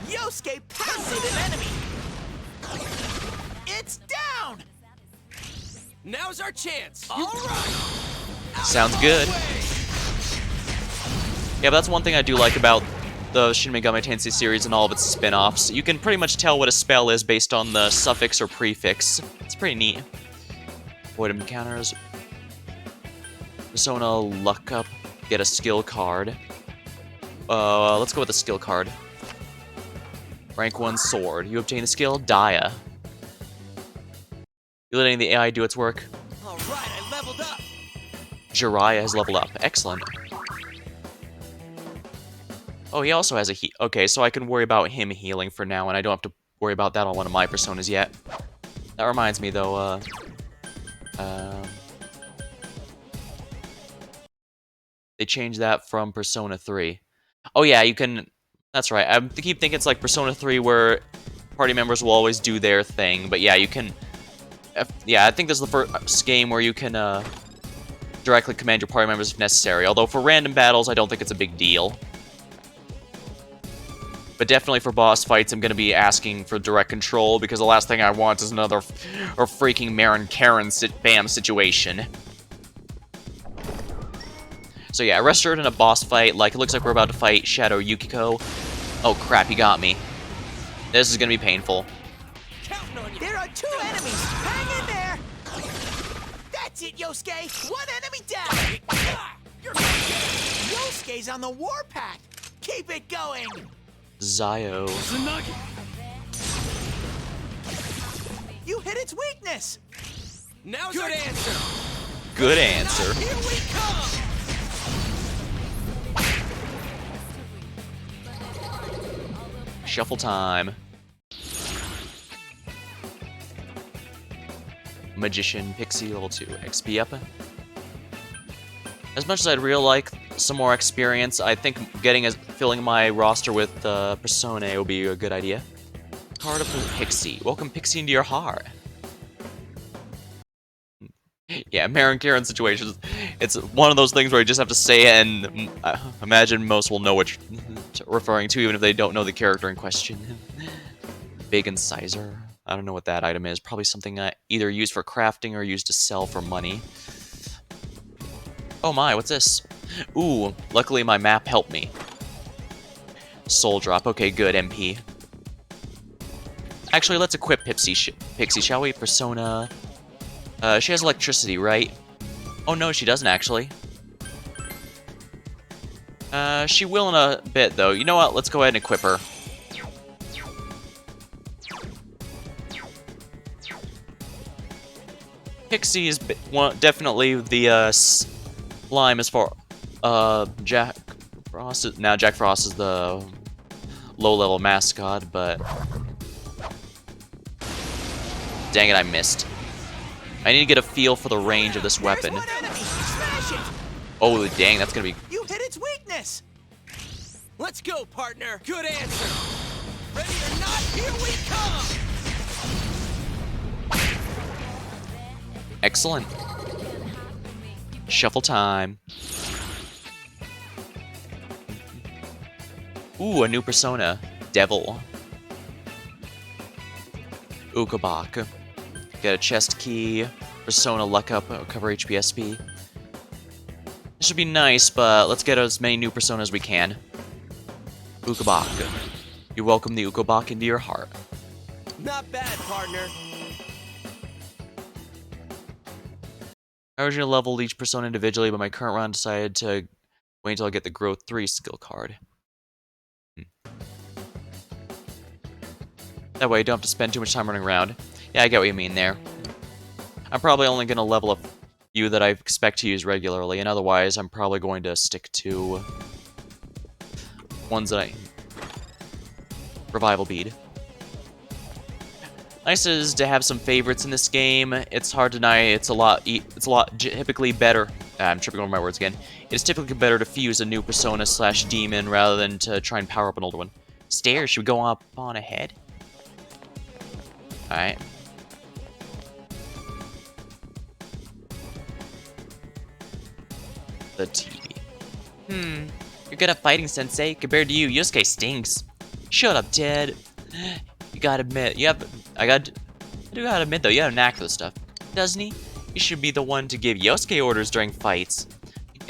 Yosuke pounded an enemy! It's down! Now's our chance. All right. Sounds good. Yeah, but that's one thing I do like about the Shin Megami Tensei series and all of its spin-offs. You can pretty much tell what a spell is based on the suffix or prefix. It's pretty neat. Avoid encounters. Persona luck up. Get a skill card. Let's go with the skill card. Rank 1 sword. You obtain the skill Dia. You letting the AI do its work. All right, I leveled up. Jiraiya has leveled up. Excellent. Oh, he also has a heal. Okay, so I can worry about him healing for now, and I don't have to worry about that on one of my personas yet. That reminds me, though, they changed that from Persona 3. Oh, yeah, you can... That's right. I keep thinking it's like Persona 3 where party members will always do their thing, but yeah, you can... Yeah, I think this is the first game where you can, directly command your party members if necessary, although for random battles, I don't think it's a big deal. But definitely for boss fights, I'm going to be asking for direct control, because the last thing I want is another freaking Marin Karen bam situation. So yeah, rest assured in a boss fight, like it looks like we're about to fight Shadow Yukiko. Oh crap, he got me. This is going to be painful. There are 2 enemies! Hang in there! That's it, Yosuke! 1 enemy down! Yosuke's on the warpath! Keep it going! Zio. You hit its weakness! Now's our answer! Good answer. Here we come! Shuffle time. Magician, Pixie, level 2. XP up. As much as I'd really like some more experience, I think filling my roster with Personae will be a good idea. Card of Pixie. Welcome Pixie into your heart. Yeah, Marin Karen situations. It's one of those things where you just have to say it, and I imagine most will know what you're referring to, even if they don't know the character in question. Big Incisor. I don't know what that item is. Probably something either used for crafting or used to sell for money. Oh my, what's this? Ooh, luckily my map helped me. Soul drop. Okay, good, MP. Actually, let's equip Pixie, shall we? Persona... she has electricity, right? Oh no, she doesn't actually. She will in a bit, though. You know what? Let's go ahead and equip her. Pixie is definitely the slime as far Jack Frost. Now Jack Frost is the low-level mascot, but dang it, I missed. I need to get a feel for the range of this weapon. Oh dang, that's gonna be. You hit its weakness. Let's go, partner. Good answer. Ready or not, here we come. Excellent. Shuffle time. Ooh, a new persona. Devil. Ukabak. Get a chest key. Persona luck up. Cover HP SP. This should be nice, but let's get as many new personas as we can. Ukabak. You welcome the Ukabak into your heart. Not bad, partner. I originally leveled each persona individually, but my current round decided to wait until I get the Growth 3 skill card. That way I don't have to spend too much time running around. Yeah, I get what you mean there. I'm probably only going to level a few that I expect to use regularly, and otherwise I'm probably going to stick to ones that I... Revival Bead. Nice is to have some favorites in this game. It's hard to deny it's a lot typically better. I'm tripping over my words again. It's typically better to fuse a new persona / demon rather than to try and power up an older one. Stairs, should we go up on ahead? Alright. The TV. You're good at fighting, Sensei. Compared to you, Yosuke stinks. Shut up, Ted. You gotta admit, I do gotta admit though, you have a knack for this stuff. Doesn't he? You should be the one to give Yosuke orders during fights.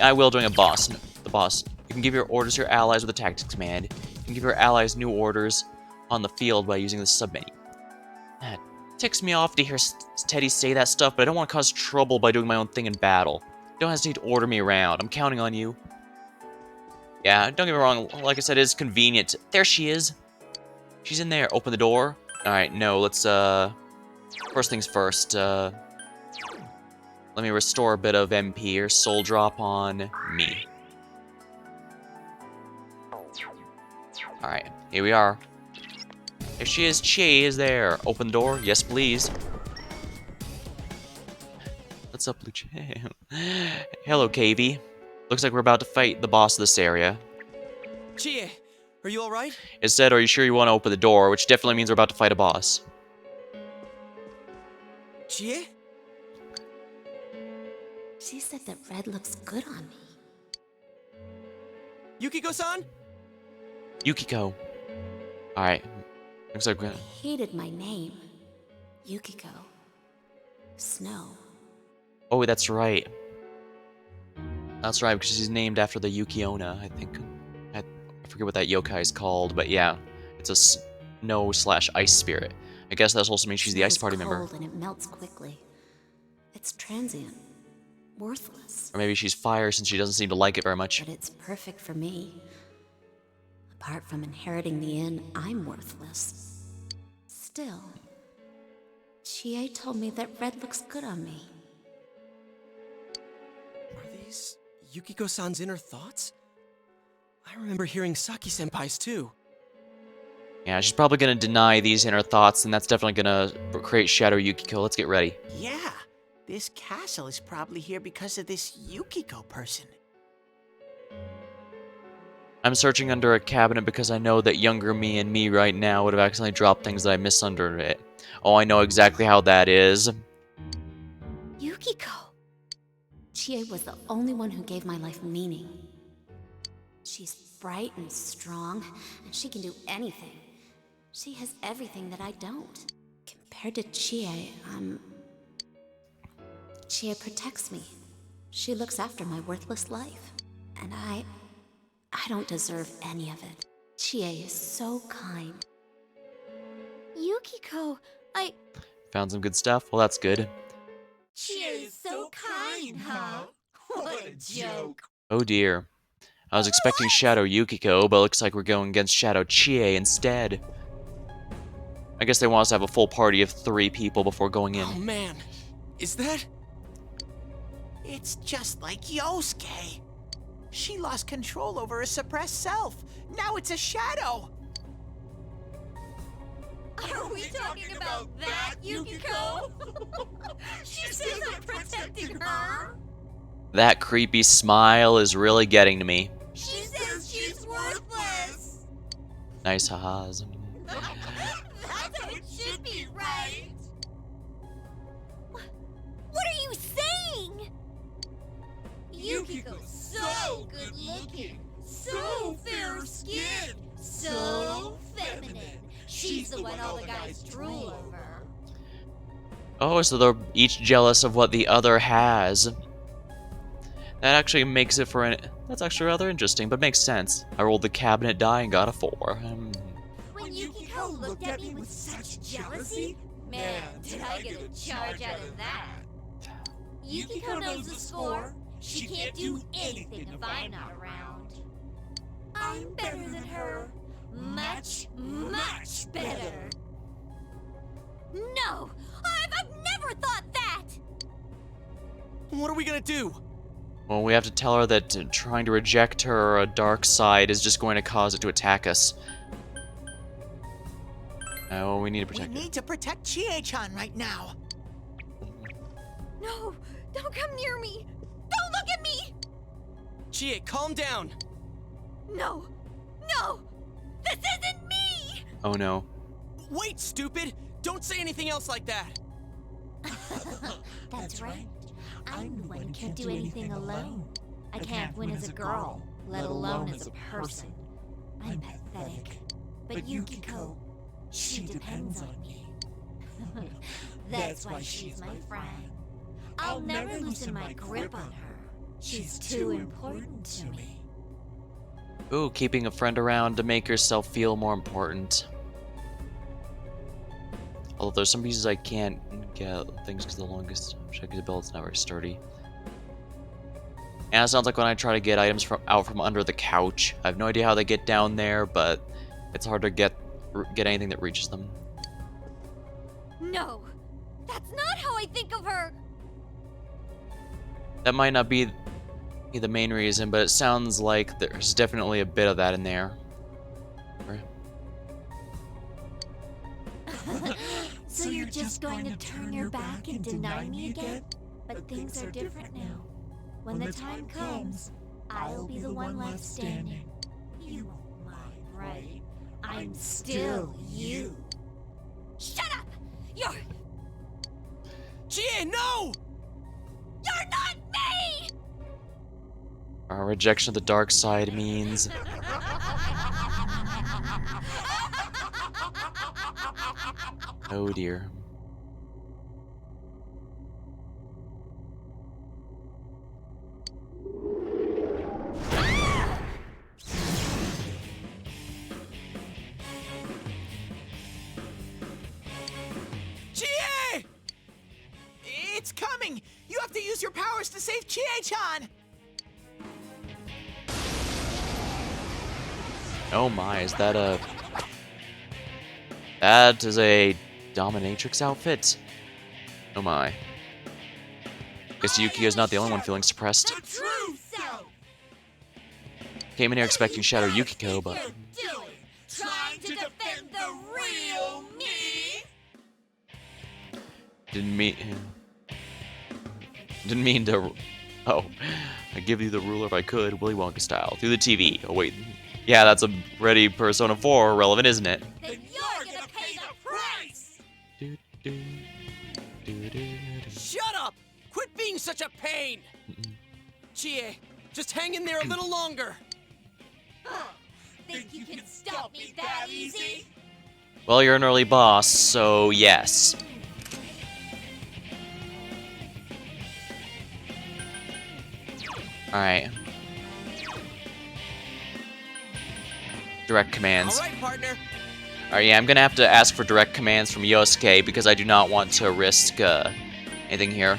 I will during the boss. You can give your orders to your allies with the tactics command. You can give your allies new orders on the field by using the submenu. It ticks me off to hear Teddy say that stuff, but I don't want to cause trouble by doing my own thing in battle. Don't hesitate to order me around. I'm counting on you. Yeah, don't get me wrong. Like I said, it is convenient. There she is. She's in there. Open the door. Alright, no, let's, first things first, let me restore a bit of MP or soul drop on me. Alright, here we are. There she is. Chi is there. Open the door. Yes, please. What's up, Luce? Hello, KV. Looks like we're about to fight the boss of this area. Chie, are you alright? It said, are you sure you want to open the door? Which definitely means we're about to fight a boss. Chie? She said that red looks good on me. Yukiko-san? Yukiko. Alright. Looks like we're I hated my name. Yukiko. Snow. Oh, that's right. That's right, because she's named after the Yuki-onna, I think. I forget what that yokai is called, but yeah. It's a snow/ice spirit. I guess that also means she's the ice party member. Cold and it melts quickly. It's transient. Worthless. Or maybe she's fire since she doesn't seem to like it very much. But it's perfect for me. Apart from inheriting the inn, I'm worthless. Still, Chie told me that red looks good on me. Are these Yukiko-san's inner thoughts? I remember hearing Saki-senpai's too. Yeah, she's probably gonna deny these inner thoughts, and that's definitely gonna create Shadow Yukiko. Let's get ready. Yeah, this castle is probably here because of this Yukiko person. I'm searching under a cabinet because I know that younger me and me right now would have accidentally dropped things that I missed under it. Oh, I know exactly how that is. Yukiko! Chie was the only one who gave my life meaning. She's bright and strong, and she can do anything. She has everything that I don't. Compared to Chie, Chie protects me. She looks after my worthless life. And I don't deserve any of it. Chie is so kind. Yukiko, Found some good stuff? Well, that's good. Chie is so kind, huh? What a joke. Oh dear. I was expecting Shadow Yukiko, but looks like we're going against Shadow Chie instead. I guess they want us to have a full party of 3 people before going in. Oh man, is that? It's just like Yosuke. She lost control over her suppressed self. Now it's a shadow. Are we talking about that, Yukiko? She says I'm protecting her. That creepy smile is really getting to me. She says she's worthless. Nice ha-has. That's how it should be, right? What are you saying? Yukiko's so good looking, so fair skinned, so feminine. She's the one all the guys drool over. Oh, so they're each jealous of what the other has. That actually makes it for an... That's actually rather interesting, but makes sense. I rolled the cabinet die and got a 4. When Yukiko looked at me with such jealousy, man, did I get a charge out of that. Yukiko knows the score. She can't do anything if I'm not around. I'm better than her. Much, much better. No! I've never thought that! What are we gonna do? Well, we have to tell her that trying to reject her dark side is just going to cause it to attack us. Oh, we need to protect her. We need to protect Chie-chan right now. No! Don't come near me! Don't look at me! Chie, calm down! No! No! This isn't me! Oh no. Wait, stupid! Don't say anything else like that! That's right. I'm the one who can't do anything alone. I can't win as a girl, let alone as a person. I'm pathetic. But Yukiko, she depends on me. That's why she's my friend. I'll never loosen my grip on her. She's too important to me. Ooh, keeping a friend around to make yourself feel more important. Although there's some pieces I can't get things because the longest check the belt's not very sturdy. And it sounds like when I try to get items out from under the couch, I have no idea how they get down there, but it's hard to get anything that reaches them. No, that's not how I think of her. That might not be the main reason, but it sounds like there's definitely a bit of that in there. Right? So you're just going to turn your back and deny me again? But things are different now. When the time comes, I'll be the one left standing. You won't mind, right? I'm still you. Shut up! You're... Chie, no! You're not me! Our rejection of the dark side means... Oh dear. Chie! It's coming! You have to use your powers to save Chie-chan! Oh my, is that a... That is a dominatrix outfit? Oh my. Guess Yukiko's not the only one feeling suppressed. Came in here expecting Shadow Yukiko, but... Trying to defend the real me? Didn't mean to... Oh. I'd give you the ruler if I could, Willy Wonka style. Through the TV. Oh wait. Yeah, that's a ready Persona 4 relevant, isn't it? Then you're gonna pay the price! Shut up! Quit being such a pain! Chie, just hang in there a little longer. Think you can stop me that easy? Well, you're an early boss, so yes. Alright. Direct commands. All right, partner. Alright, yeah, I'm gonna have to ask for direct commands from Yosuke because I do not want to risk anything here.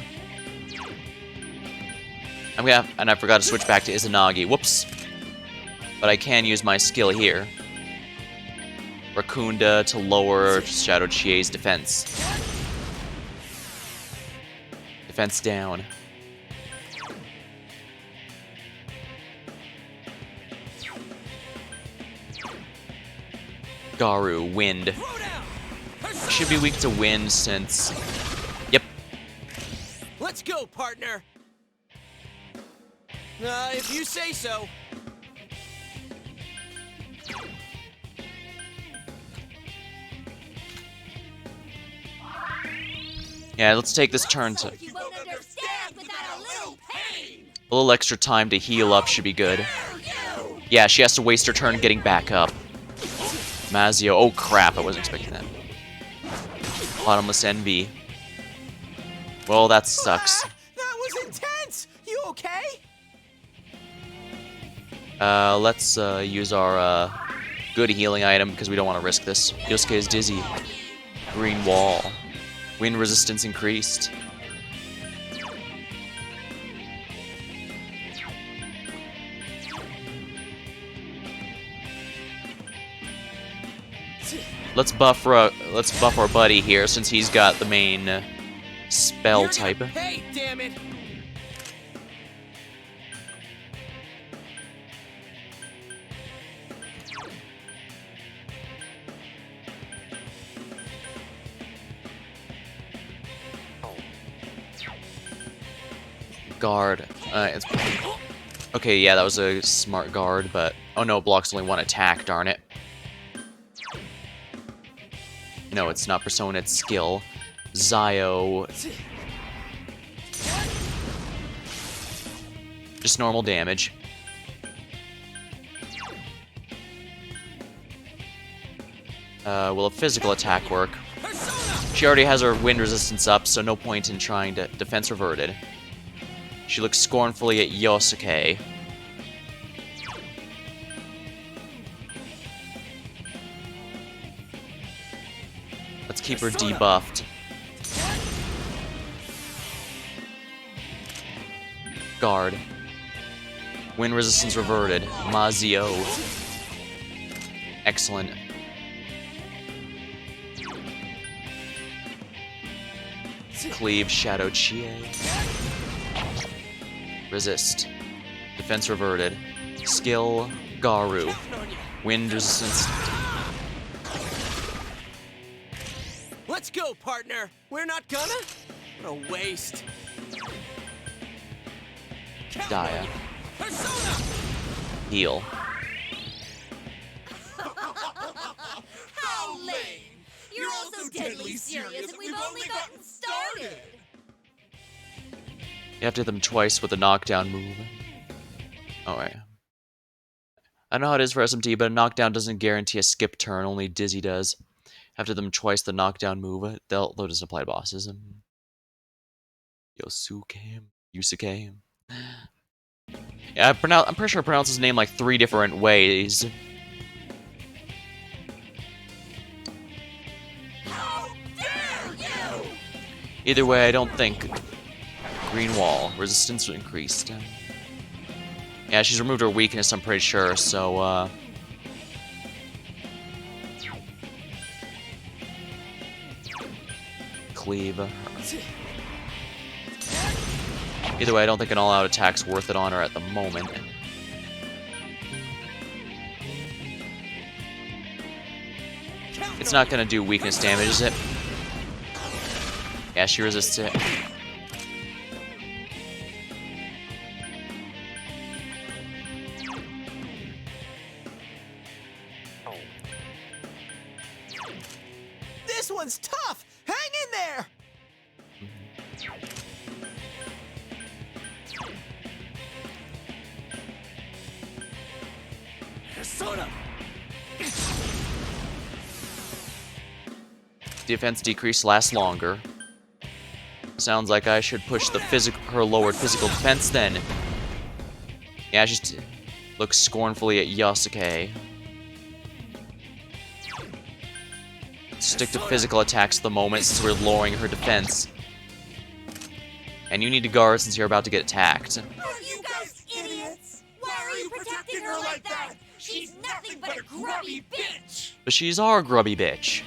And I forgot to switch back to Izanagi. Whoops. But I can use my skill here. Rakunda to lower Shadow Chie's defense. Defense down. Garu, wind. Should be weak to wind since... Yep. Let's go, partner. If you say so. Yeah, let's take this turn to... You won't understand without a little pain! A little extra time to heal up should be good. Yeah, she has to waste her turn getting back up. Mazio, oh crap, I wasn't expecting that. Bottomless Envy. Well, that sucks. That was intense! You okay? Let's use our good healing item because we don't want to risk this. Yosuke is dizzy. Green wall. Wind resistance increased. Let's buff our buddy here since he's got the main spell type. Hey, damn it! Guard. Okay, yeah, that was a smart guard, but oh no, it blocks only one attack. Darn it. No, it's not Persona, it's skill. Zio. Just normal damage. Will a physical attack work? She already has her wind resistance up, so no point in trying to defense reverted. She looks scornfully at Yosuke. Let's keep her debuffed. Guard. Wind resistance reverted. Mazio. Excellent. Cleave, Shadow Chie. Resist. Defense reverted. Skill, Garu. Wind resistance. Let's go, partner. We're not gonna? What a waste. Dia. Heal. How lame! You're all so deadly serious and we've only gotten started! You have to hit them twice with a knockdown move. Alright. I know how it is for SMT, but a knockdown doesn't guarantee a skip turn, only Dizzy does. Have to hit them twice the knockdown move. They'll just apply to bosses. Yusuke. Yeah, I'm pretty sure I pronounced his name like 3 different ways. How dare you! Either way, I don't think green wall resistance increased. Yeah, she's removed her weakness, I'm pretty sure, so cleave. Either way, I don't think an all-out attack's worth it on her at the moment. It's not gonna do weakness damage, is it? Yeah, she resists it. This one's tough! Hang in there! Defense decrease lasts longer. Sounds like I should push the her lowered physical defense then. Yeah, she just looks scornfully at Yasuke. Stick to physical attacks at the moment since we're lowering her defense. And you need to guard since you're about to get attacked. Are you guys idiots? Why are you protecting her like that? She's nothing but a grubby bitch! But she's our grubby bitch.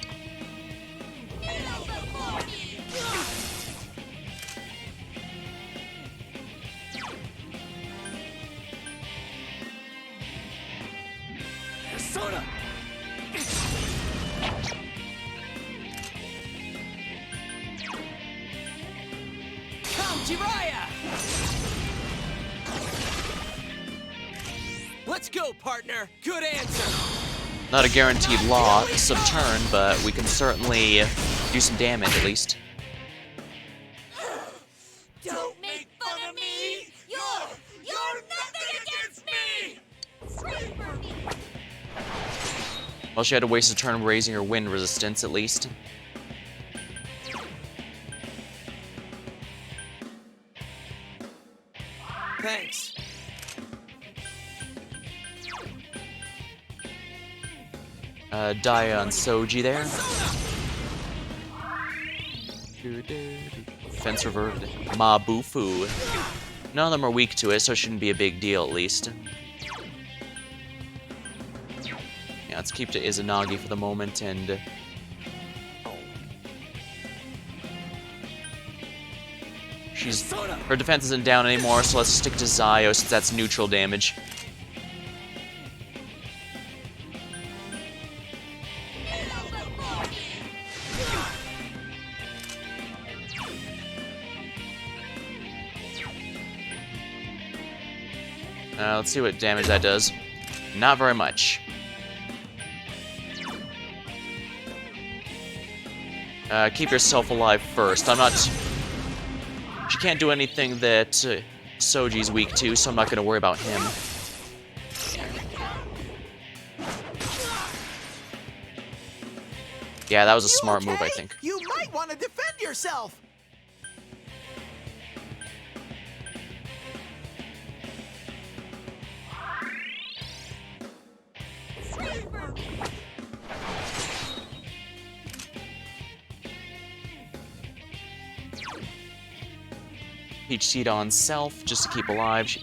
Let's go, partner. Good answer. Not a guaranteed loss of turn, but we can certainly do some damage at least. Don't make fun of me! You're nothing against me! Scream for me! Well, she had to waste a turn raising her wind resistance at least. Thanks. Dia and Soji there. Fence reverted. Mabufu. None of them are weak to it, so it shouldn't be a big deal at least. Yeah, let's keep to Izanagi for the moment and... her defense isn't down anymore, so let's stick to Zayo since that's neutral damage. Let's see what damage that does. Not very much. Keep yourself alive first. I'm not... She can't do anything that Soji's weak to, so I'm not going to worry about him. Yeah, that was a You smart okay? move, I think. You might want to defend yourself. Peach seed on self just to keep alive. She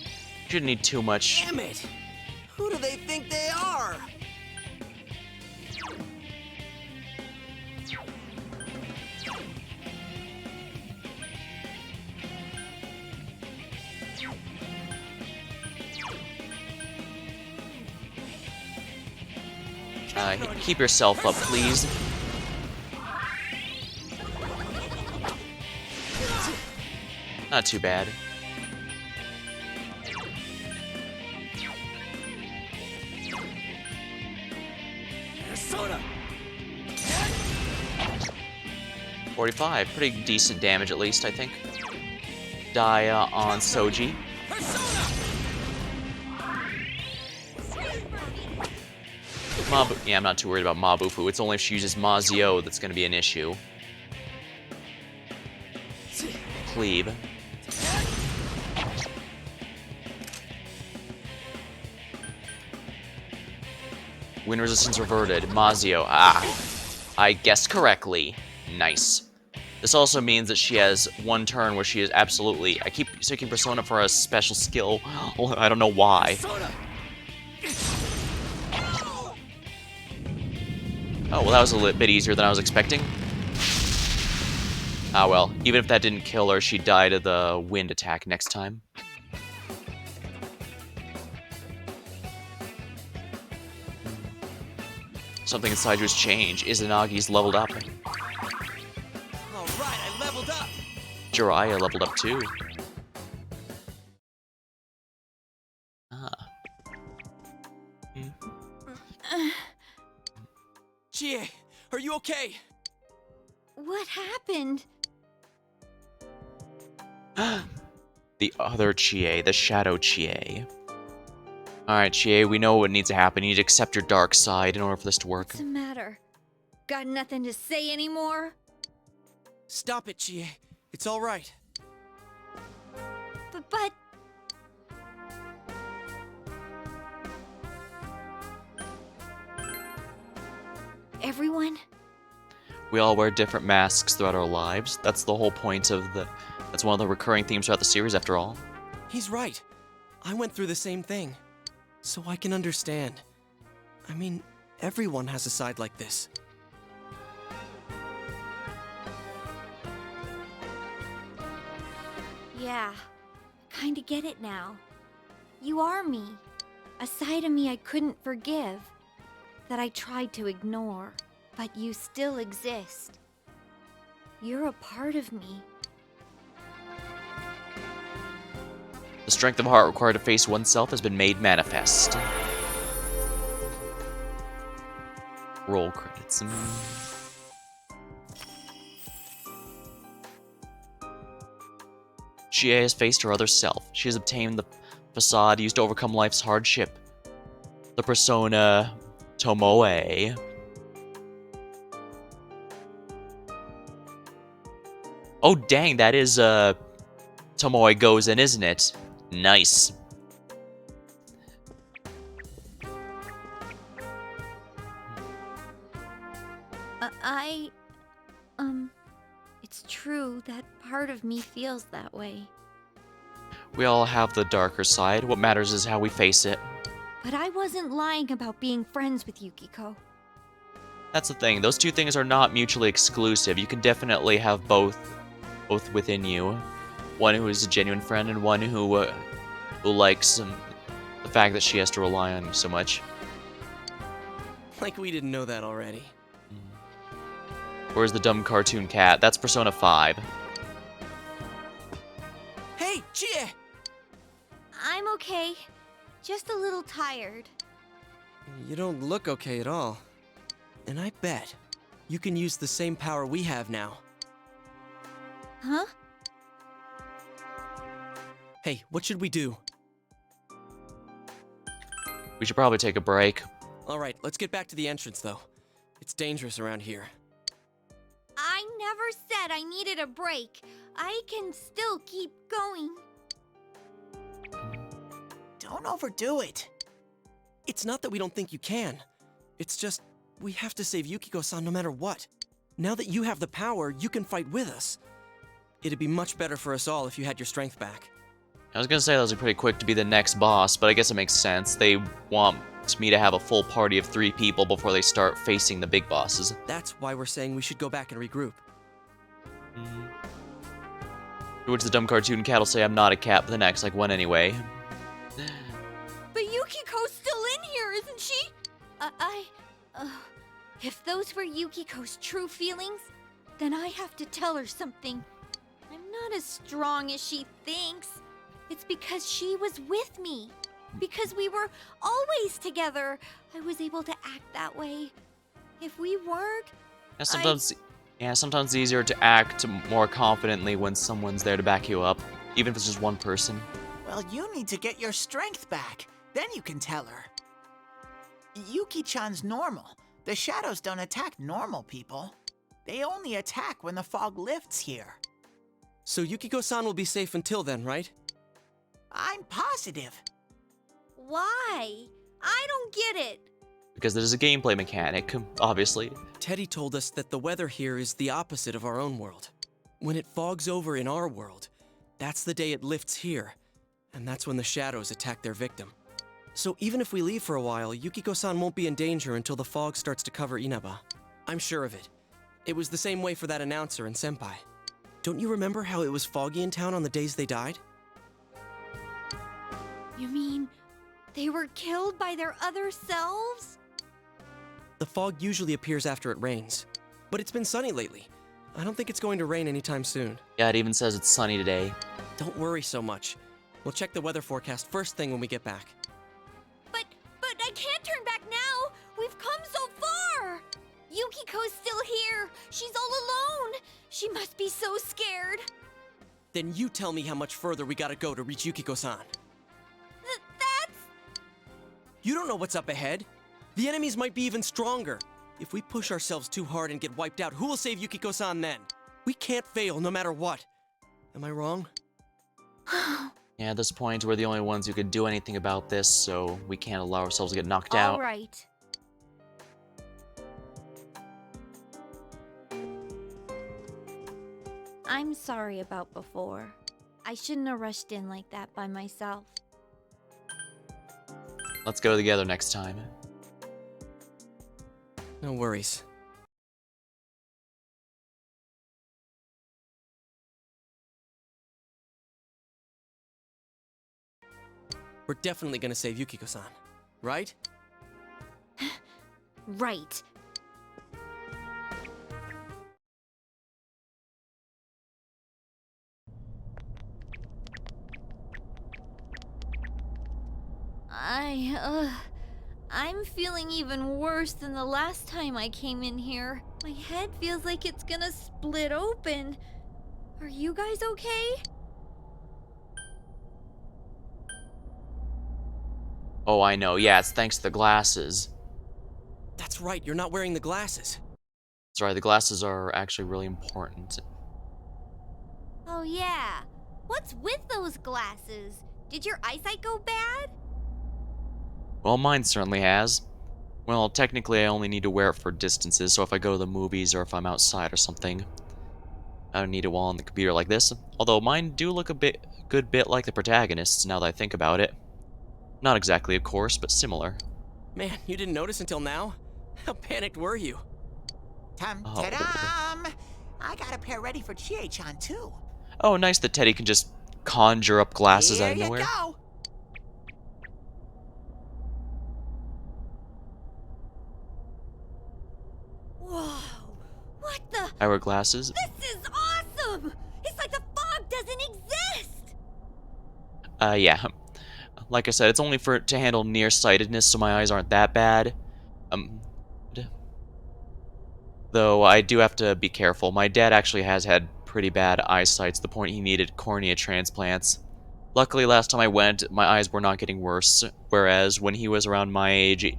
shouldn't need too much. Damn it! Who do they think they are? Keep yourself up, please. Not too bad. Soda. 45, pretty decent damage at least, I think. Die on Soji. Yeah, I'm not too worried about Mabufu. It's only if she uses Mazio that's going to be an issue. Cleave. Wind resistance reverted. Mazio. Ah. I guessed correctly. Nice. This also means that she has one turn where she is absolutely... I keep taking Persona for a special skill. I don't know why. Oh, well, that was a little bit easier than I was expecting. Ah, well. Even if that didn't kill her, she'd die to the wind attack next time. Something inside you has changed. Izanagi's leveled up. Alright, I leveled up! Jiraiya leveled up too. Ah. Chie, are you okay? What happened? The other Chie, the Shadow Chie. Alright, Chie, we know what needs to happen. You need to accept your dark side in order for this to work. What's the matter? Got nothing to say anymore? Stop it, Chie. It's alright. But... Everyone? We all wear different masks throughout our lives. That's the whole point of the... That's one of the recurring themes throughout the series, after all. He's right. I went through the same thing. So I can understand. I mean, everyone has a side like this. Yeah, kinda get it now. You are me. A side of me I couldn't forgive. That I tried to ignore. But you still exist. You're a part of me. The strength of heart required to face oneself has been made manifest. Roll credits. Chie has faced her other self. She has obtained the facade used to overcome life's hardship. The persona Tomoe. Oh dang, that is Tomoe goes in, isn't it? Nice. It's true that part of me feels that way. We all have the darker side. What matters is how we face it. But I wasn't lying about being friends with Yukiko. That's the thing. Those two things are not mutually exclusive. You can definitely have both within you. One who is a genuine friend and one who likes the fact that she has to rely on you so much. Like we didn't know that already. Where's the dumb cartoon cat? That's Persona 5. Hey, Chie! I'm okay. Just a little tired. You don't look okay at all. And I bet you can use the same power we have now. Huh? Hey, what should we do? We should probably take a break. Alright, let's get back to the entrance, though. It's dangerous around here. never said I needed a break. I can still keep going. Don't overdo it. It's not that we don't think you can. It's just, we have to save Yukiko-san no matter what. Now that you have the power, you can fight with us. It'd be much better for us all if you had your strength back. I was gonna say that was pretty quick to be the next boss, but I guess it makes sense. They want me to have a full party of 3 people before they start facing the big bosses. That's why we're saying we should go back and regroup. To which the dumb cartoon cat will say, I'm not a cat, but the next, like, when anyway? But Yukiko's still in here, isn't she? If those were Yukiko's true feelings, then I have to tell her something. I'm not as strong as she thinks. It's because she was with me. Because we were always together, I was able to act that way. If we weren't, Sometimes it's easier to act more confidently when someone's there to back you up, even if it's just one person. Well, you need to get your strength back. Then you can tell her. Yuki-chan's normal. The shadows don't attack normal people. They only attack when the fog lifts here. So Yukiko-san will be safe until then, right? I'm positive. Why? I don't get it. Because there's a gameplay mechanic, obviously. Teddy told us that the weather here is the opposite of our own world. When it fogs over in our world, that's the day it lifts here, and that's when the shadows attack their victim. So even if we leave for a while, Yukiko-san won't be in danger until the fog starts to cover Inaba. I'm sure of it. It was the same way for that announcer and Senpai. Don't you remember how it was foggy in town on the days they died? You mean they were killed by their other selves? The fog usually appears after it rains, but it's been sunny lately. I don't think it's going to rain anytime soon. Yeah, it even says it's sunny today. Don't worry so much. We'll check the weather forecast first thing when we get back. But I can't turn back now. We've come so far. Yukiko's still here. She's all alone. She must be so scared. Then you tell me how much further we gotta go to reach Yukiko-san. That's... You don't know what's up ahead. The enemies might be even stronger. If we push ourselves too hard and get wiped out, who will save Yukiko-san then? We can't fail no matter what. Am I wrong? Yeah, at this point, we're the only ones who could do anything about this, so we can't allow ourselves to get knocked out. All right. I'm sorry about before. I shouldn't have rushed in like that by myself. Let's go together next time. No worries. We're definitely gonna save Yukiko-san, right? Right. I'm feeling even worse than the last time I came in here. My head feels like it's gonna split open. Are you guys okay? Oh, I know. Yeah, it's thanks to the glasses. That's right, you're not wearing the glasses. That's right, the glasses are actually really important. Oh yeah. What's with those glasses? Did your eyesight go bad? Well, mine certainly has. Well, technically I only need to wear it for distances, so if I go to the movies or if I'm outside or something, I don't need it while on the computer like this. Although mine do look a good bit like the protagonists now that I think about it. Not exactly, of course, but similar. Man, you didn't notice until now? How panicked were you? Ta-dam! I got a pair ready for Chie-chan, too. Oh, nice that Teddy can just conjure up glasses out of Here nowhere. you go. Whoa. What the? I wear glasses. This is awesome! It's like the fog doesn't exist! Yeah. Like I said, it's only to handle nearsightedness, so my eyes aren't that bad. Though I do have to be careful. My dad actually has had pretty bad eyesight to the point he needed cornea transplants. Luckily, last time I went, my eyes were not getting worse, whereas when he was around my age,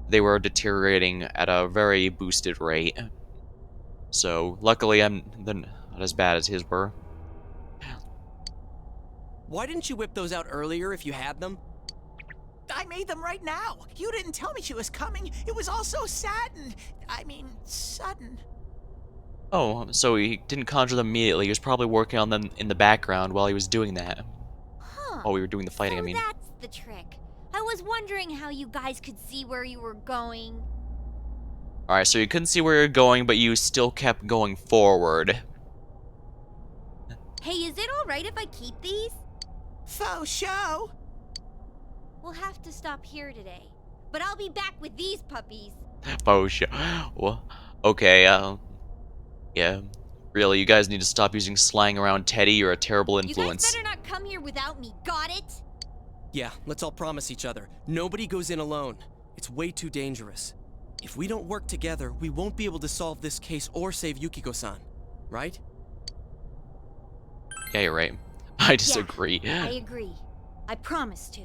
they were deteriorating at a very boosted rate. So luckily I'm not as bad as his were. Why didn't you whip those out earlier if you had them? I made them right now. You didn't tell me she was coming. It was all so sudden. Oh, so he didn't conjure them immediately. He was probably working on them in the background while he was doing that. Huh. While we were doing the fighting, So I mean. that's the trick. I was wondering how you guys could see where you were going. Alright, so you couldn't see where you're going, but you still kept going forward. Hey, is it alright if I keep these? Faux show. We'll have to stop here today. But I'll be back with these puppies. Oh, shit. Well, okay, yeah. Really, you guys need to stop using slang around Teddy. You're a terrible influence. You guys better not come here without me, got it? Yeah, let's all promise each other. Nobody goes in alone. It's way too dangerous. If we don't work together, we won't be able to solve this case or save Yukiko-san. Right? Yeah, you're right. I disagree. Yeah, I agree. I promise to.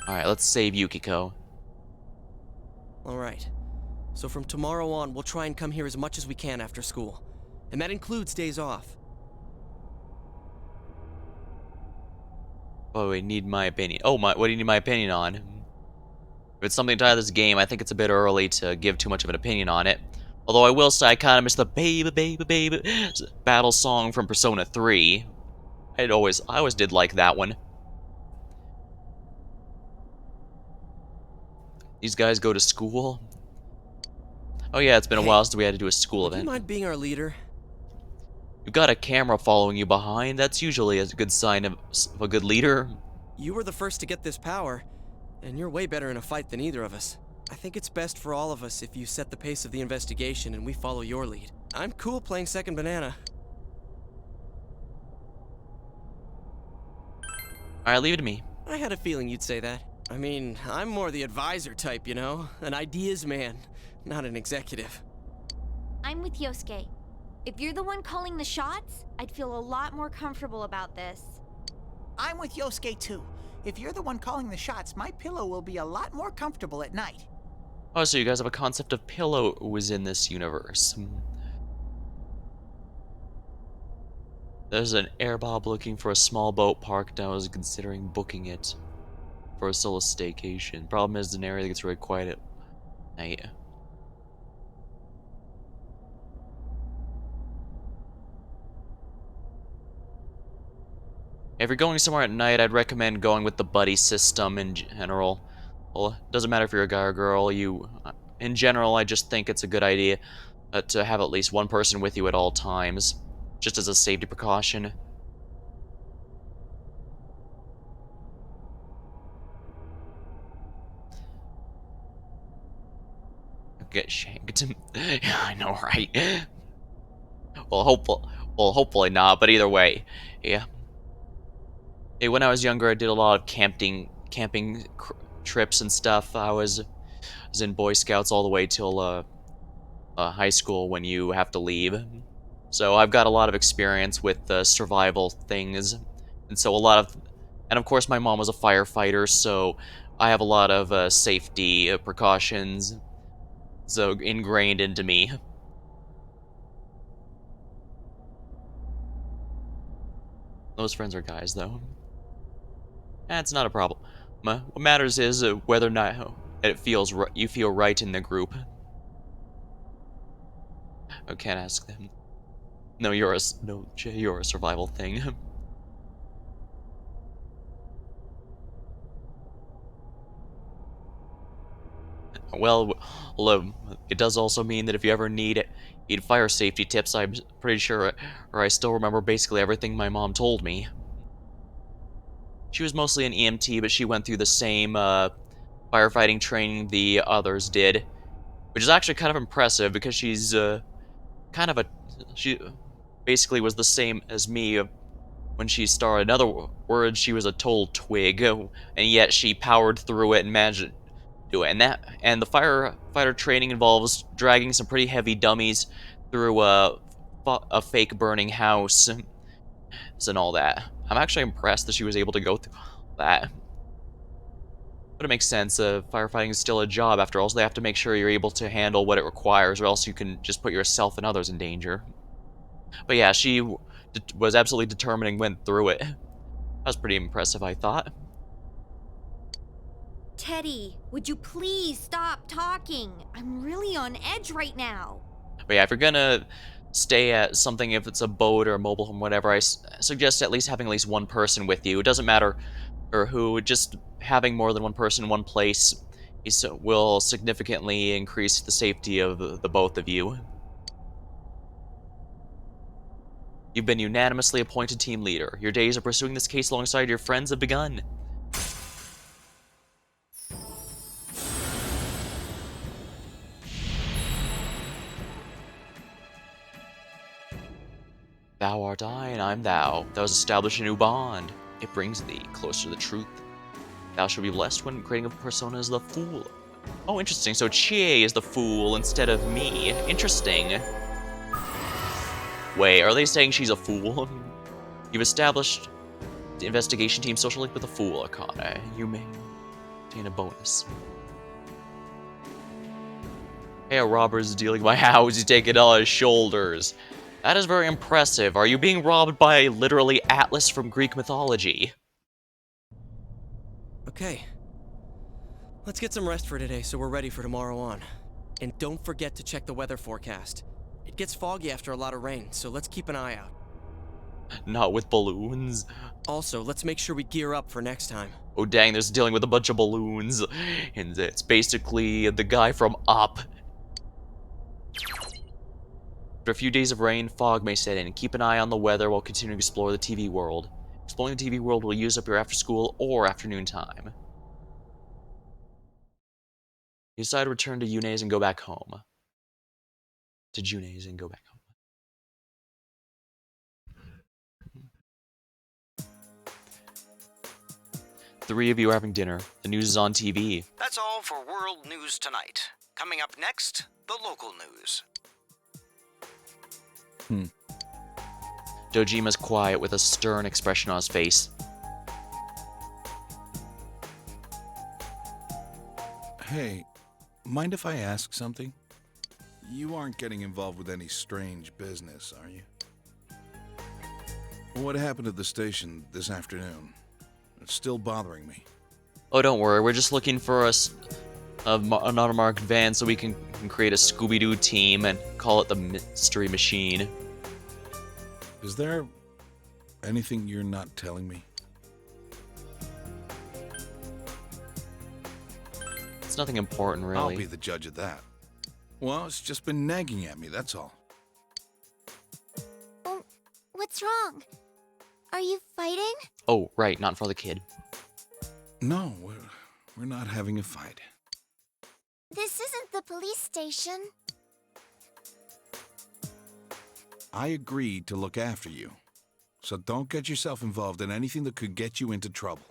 Alright, let's save Yukiko. Alright. So from tomorrow on, we'll try and come here as much as we can after school. And that includes days off. Oh, we need my opinion. Oh, what do you need my opinion on? If it's something tied to this game, I think it's a bit early to give too much of an opinion on it. Although I will say I kind of miss the baby, baby, baby battle song from Persona 3. I always did like that one. These guys go to school. Oh yeah, it's been a while since we had to do a school Would event. you mind being our leader? You've got a camera following you behind. That's usually a good sign of a good leader. You were the first to get this power, and you're way better in a fight than either of us. I think it's best for all of us if you set the pace of the investigation and we follow your lead. I'm cool playing second banana. Alright, leave it to me. I had a feeling you'd say that. I mean, I'm more the advisor type, you know? An ideas man, not an executive. I'm with Yosuke. If you're the one calling the shots, I'd feel a lot more comfortable about this. I'm with Yosuke too. If you're the one calling the shots, my pillow will be a lot more comfortable at night. Oh, so you guys have a concept of pillows in this universe. There's an airbob looking for a small boat parked. I was considering booking it for a solo staycation. Problem is, it's an area that gets really quiet at night. If you're going somewhere at night, I'd recommend going with the buddy system in general. Well, it doesn't matter if you're a guy or girl. In general, I just think it's a good idea to have at least one person with you at all times, just as a safety precaution. Get shanked. Yeah, I know, right? Hopefully not. But either way, yeah. Hey, when I was younger, I did a lot of camping trips and stuff. I was in Boy Scouts all the way till high school when you have to leave. So I've got a lot of experience with survival things, and so and of course my mom was a firefighter, so I have a lot of safety precautions, so ingrained into me. Those friends are guys, though. That's not a problem. What matters is whether or not you feel right in the group. I can't ask them. No, you're a survival thing. Well, it does also mean that if you ever need fire safety tips, I'm pretty sure, or I still remember basically everything my mom told me. She was mostly an EMT, but she went through the same firefighting training the others did, which is actually kind of impressive because she's she basically was the same as me when she started. In other words, she was a total twig, and yet she powered through it and managed to do it. And the firefighter training involves dragging some pretty heavy dummies through a fake burning house and all that. I'm actually impressed that she was able to go through that. But it makes sense. Firefighting is still a job after all, so they have to make sure you're able to handle what it requires, or else you can just put yourself and others in danger. But yeah, she was absolutely determined and went through it. That was pretty impressive, I thought. Teddy, would you please stop talking? I'm really on edge right now. But yeah, if you're gonna stay at something, if it's a boat or a mobile home, whatever, I suggest at least having at least one person with you. It doesn't matter or who, just having more than one person in one place will significantly increase the safety of the both of you. You've been unanimously appointed team leader. Your days of pursuing this case alongside your friends have begun. Thou art I, and I am thou. Thou hast established a new bond. It brings thee closer to the truth. Thou shalt be blessed when creating a persona as the fool. Oh, interesting. So Chie is the fool instead of me. Interesting. Wait, are they saying she's a fool? You've established the investigation team social link with a fool, Akane. You may obtain a bonus. Hey, a robber's stealing my house. He's taking it on his shoulders. That is very impressive. Are you being robbed by literally Atlas from Greek mythology? Okay. Let's get some rest for today so we're ready for tomorrow on. And don't forget to check the weather forecast. It gets foggy after a lot of rain, so let's keep an eye out. Not with balloons. Also, let's make sure we gear up for next time. Oh dang, there's dealing with a bunch of balloons. And it's basically the guy from Up. After a few days of rain, fog may set in. Keep an eye on the weather while continuing to explore the TV world. Exploring the TV world will use up your after-school or afternoon time. You decide to return to Yune's and go back home. To June's and go back home. Three of you are having dinner. The news is on TV. That's all for World News Tonight. Coming up next, the local news. Dojima's quiet with a stern expression on his face. Hey, mind if I ask something? You aren't getting involved with any strange business, are you? What happened at the station this afternoon? It's still bothering me. Oh, don't worry. We're just looking for an unmarked van so we can create a Scooby-Doo team and call it the Mystery Machine. Is there anything you're not telling me? It's nothing important, really. I'll be the judge of that. Well, it's just been nagging at me, that's all. What's wrong? Are you fighting? Oh, right. Not for the kid. No, we're not having a fight. This isn't the police station. I agreed to look after you. So don't get yourself involved in anything that could get you into trouble.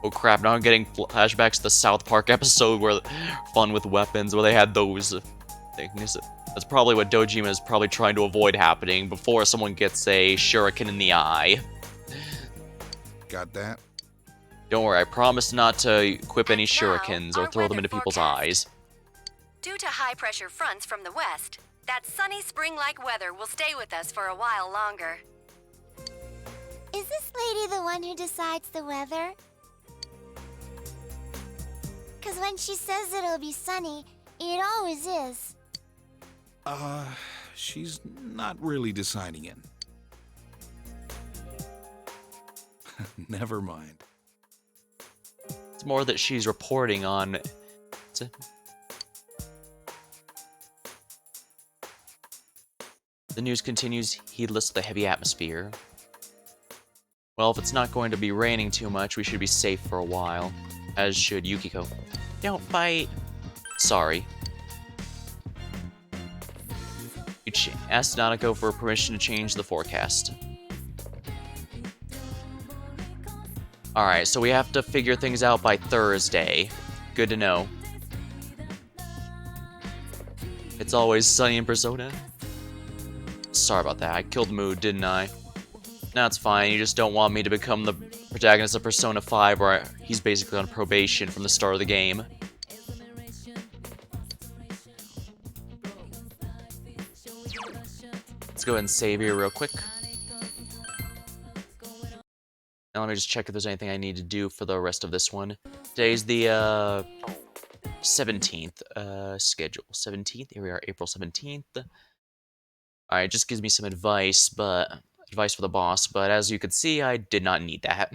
Oh crap, now I'm getting flashbacks to the South Park episode where Fun with Weapons, where they had those things. That's probably what Dojima is probably trying to avoid happening before someone gets a shuriken in the eye. Got that? Don't worry, I promise not to equip any And now, shurikens or our throw them weather into people's forecast. eyes. Due to high-pressure fronts from the west, that sunny spring-like weather will stay with us for a while longer. Is this lady the one who decides the weather? Because when she says it'll be sunny, it always is. She's not really deciding it. Never mind. It's more that she's reporting on... The news continues, heedless of the heavy atmosphere. Well, if it's not going to be raining too much, we should be safe for a while. As should Yukiko. Don't fight! Sorry. You asked Nanako for permission to change the forecast. Alright, so we have to figure things out by Thursday. Good to know. It's always sunny in Persona. Sorry about that. I killed the mood, didn't I? That's fine. You just don't want me to become the protagonist of Persona 5, where he's basically on probation from the start of the game. Let's go ahead and save here real quick. Now let me just check if there's anything I need to do for the rest of this one. Today's the 17th schedule. 17th, here we are, April 17th. Alright, just gives me some advice, but advice for the boss, but as you can see, I did not need that.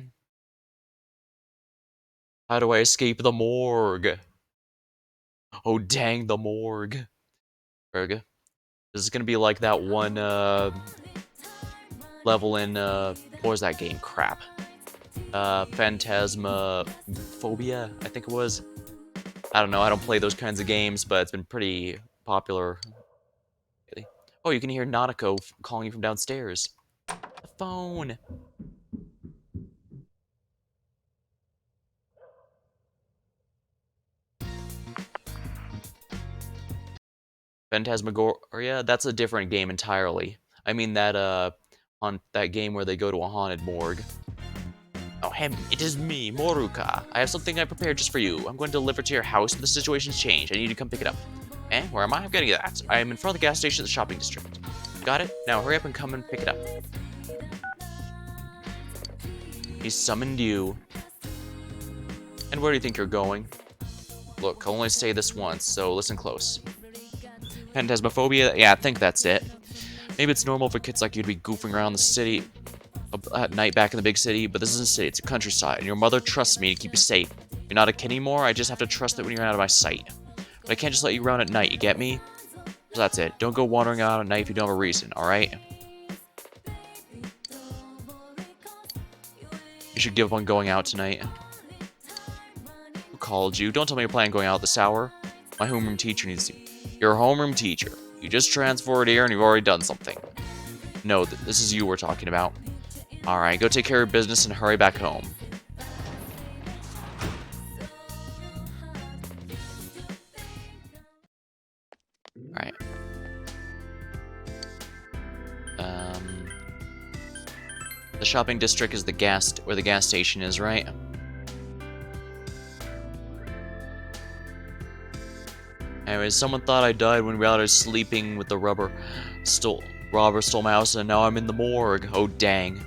How do I escape the morgue? Oh dang, the morgue. This is gonna be like that one level in what was that game? Crap. Phantasmaphobia, I think it was. I don't know, I don't play those kinds of games, but it's been pretty popular. Oh, you can hear Nautico calling you from downstairs. The phone. Phantasmagoria, that's a different game entirely. I mean that on that game where they go to a haunted morgue. Oh, Hem, it is me, Moruka. I have something I prepared just for you. I'm going to deliver to your house, but the situation's changed. I need you to come pick it up. Eh? Where am I? I'm getting that. I am in front of the gas station at the shopping district. Got it? Now hurry up and come and pick it up. He summoned you. And where do you think you're going? Look, I'll only say this once, so listen close. Phantasmaphobia? Yeah, I think that's it. Maybe it's normal for kids like you to be goofing around the city at night back in the big city, but this isn't a city, it's a countryside, and your mother trusts me to keep you safe. You're not a kid anymore, I just have to trust that when you're out of my sight. But I can't just let you around at night, you get me? So that's it. Don't go wandering out at night if you don't have a reason, alright? You should give up on going out tonight. Who called you? Don't tell me you're planning on going out this hour. My homeroom teacher needs you. You're a homeroom teacher. You just transferred here and you've already done something. No, this is you we're talking about. Alright, go take care of your business and hurry back home. Alright. The shopping district is where the gas station is, right? Anyways, someone thought I died when we were sleeping with the robber stole my house and now I'm in the morgue. Oh dang.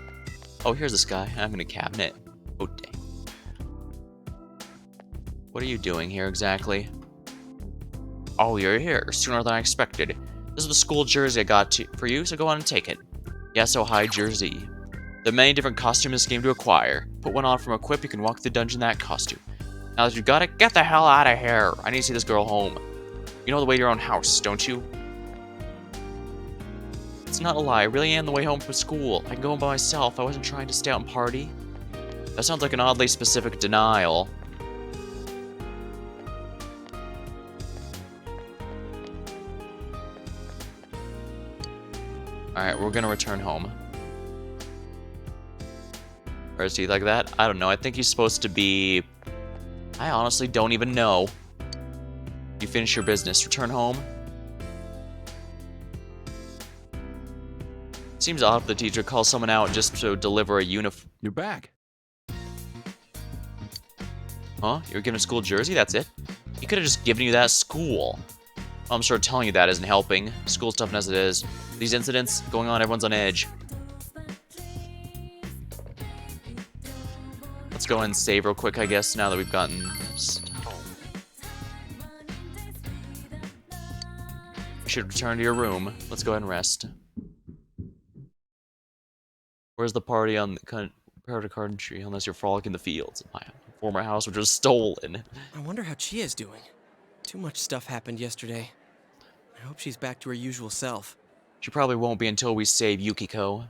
Oh, here's this guy. I'm in a cabinet. Oh dang. What are you doing here exactly? Oh, you're here. Sooner than I expected. This is the school jersey I got for you, so go on and take it. Yes, oh hi, jersey. There are many different costumes in this game to acquire. Put one on from Equip, you can walk the dungeon in that costume. Now that you've got it, get the hell out of here. I need to see this girl home. You know the way to your own house, don't you? It's not a lie. I really am the way home from school. I can go home by myself. I wasn't trying to stay out and party. That sounds like an oddly specific denial. Alright, we're gonna return home. Or is he like that? I don't know. I think he's supposed to be... I honestly don't even know. You finish your business. Return home. Seems odd if the teacher calls someone out just to deliver a uniform. You're back. Huh? You're given a school jersey? That's it? He could have just given you that at school. I'm sure telling you that isn't helping. School's tough as it is. These incidents going on, everyone's on edge. Let's go and save real quick, I guess, now that we've gotten... You should return to your room. Let's go ahead and rest. Where's the party on the country unless you're frolicking the fields? My former house, which was stolen. I wonder how Chia's doing. Too much stuff happened yesterday. I hope she's back to her usual self. She probably won't be until we save Yukiko.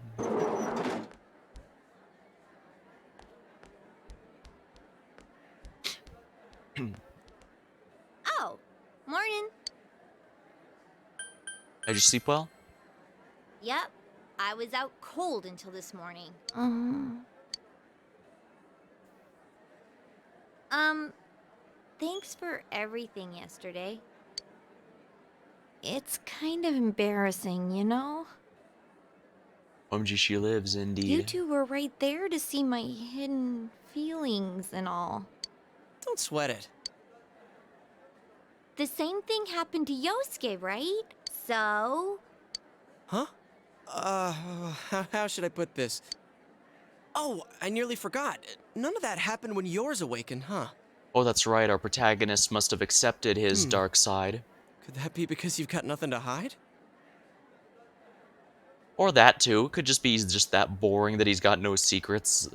Oh, morning. Did you sleep well? Yep, I was out cold until this morning. Thanks for everything yesterday. It's kind of embarrassing, you know? OMG, she lives, You indeed. two were right there to see my hidden feelings and all. Don't sweat it. The same thing happened to Yosuke, right? So? Huh? How should I put this? Oh, I nearly forgot. None of that happened when yours awakened, huh? Oh, that's right, our protagonist must have accepted his dark side. Could that be because you've got nothing to hide? Or that too. Could just be he's just that boring that he's got no secrets.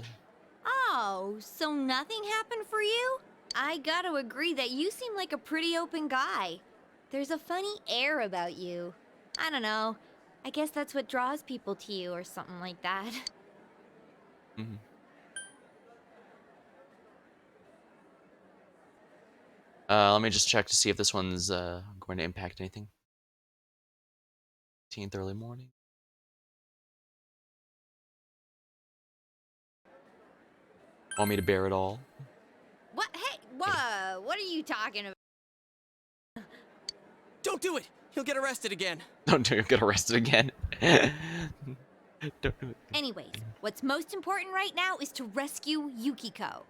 Oh, so nothing happened for you? I gotta agree that you seem like a pretty open guy. There's a funny air about you. I don't know. I guess that's what draws people to you or something like that. Mhm. Let me just check to see if this one's going to impact anything. 18th early morning. Want me to bear it all? What? Hey, whoa, what are you talking about? Don't do it! He'll get arrested again. Don't get arrested again. Don't do it. Anyways, what's most important right now is to rescue Yukiko.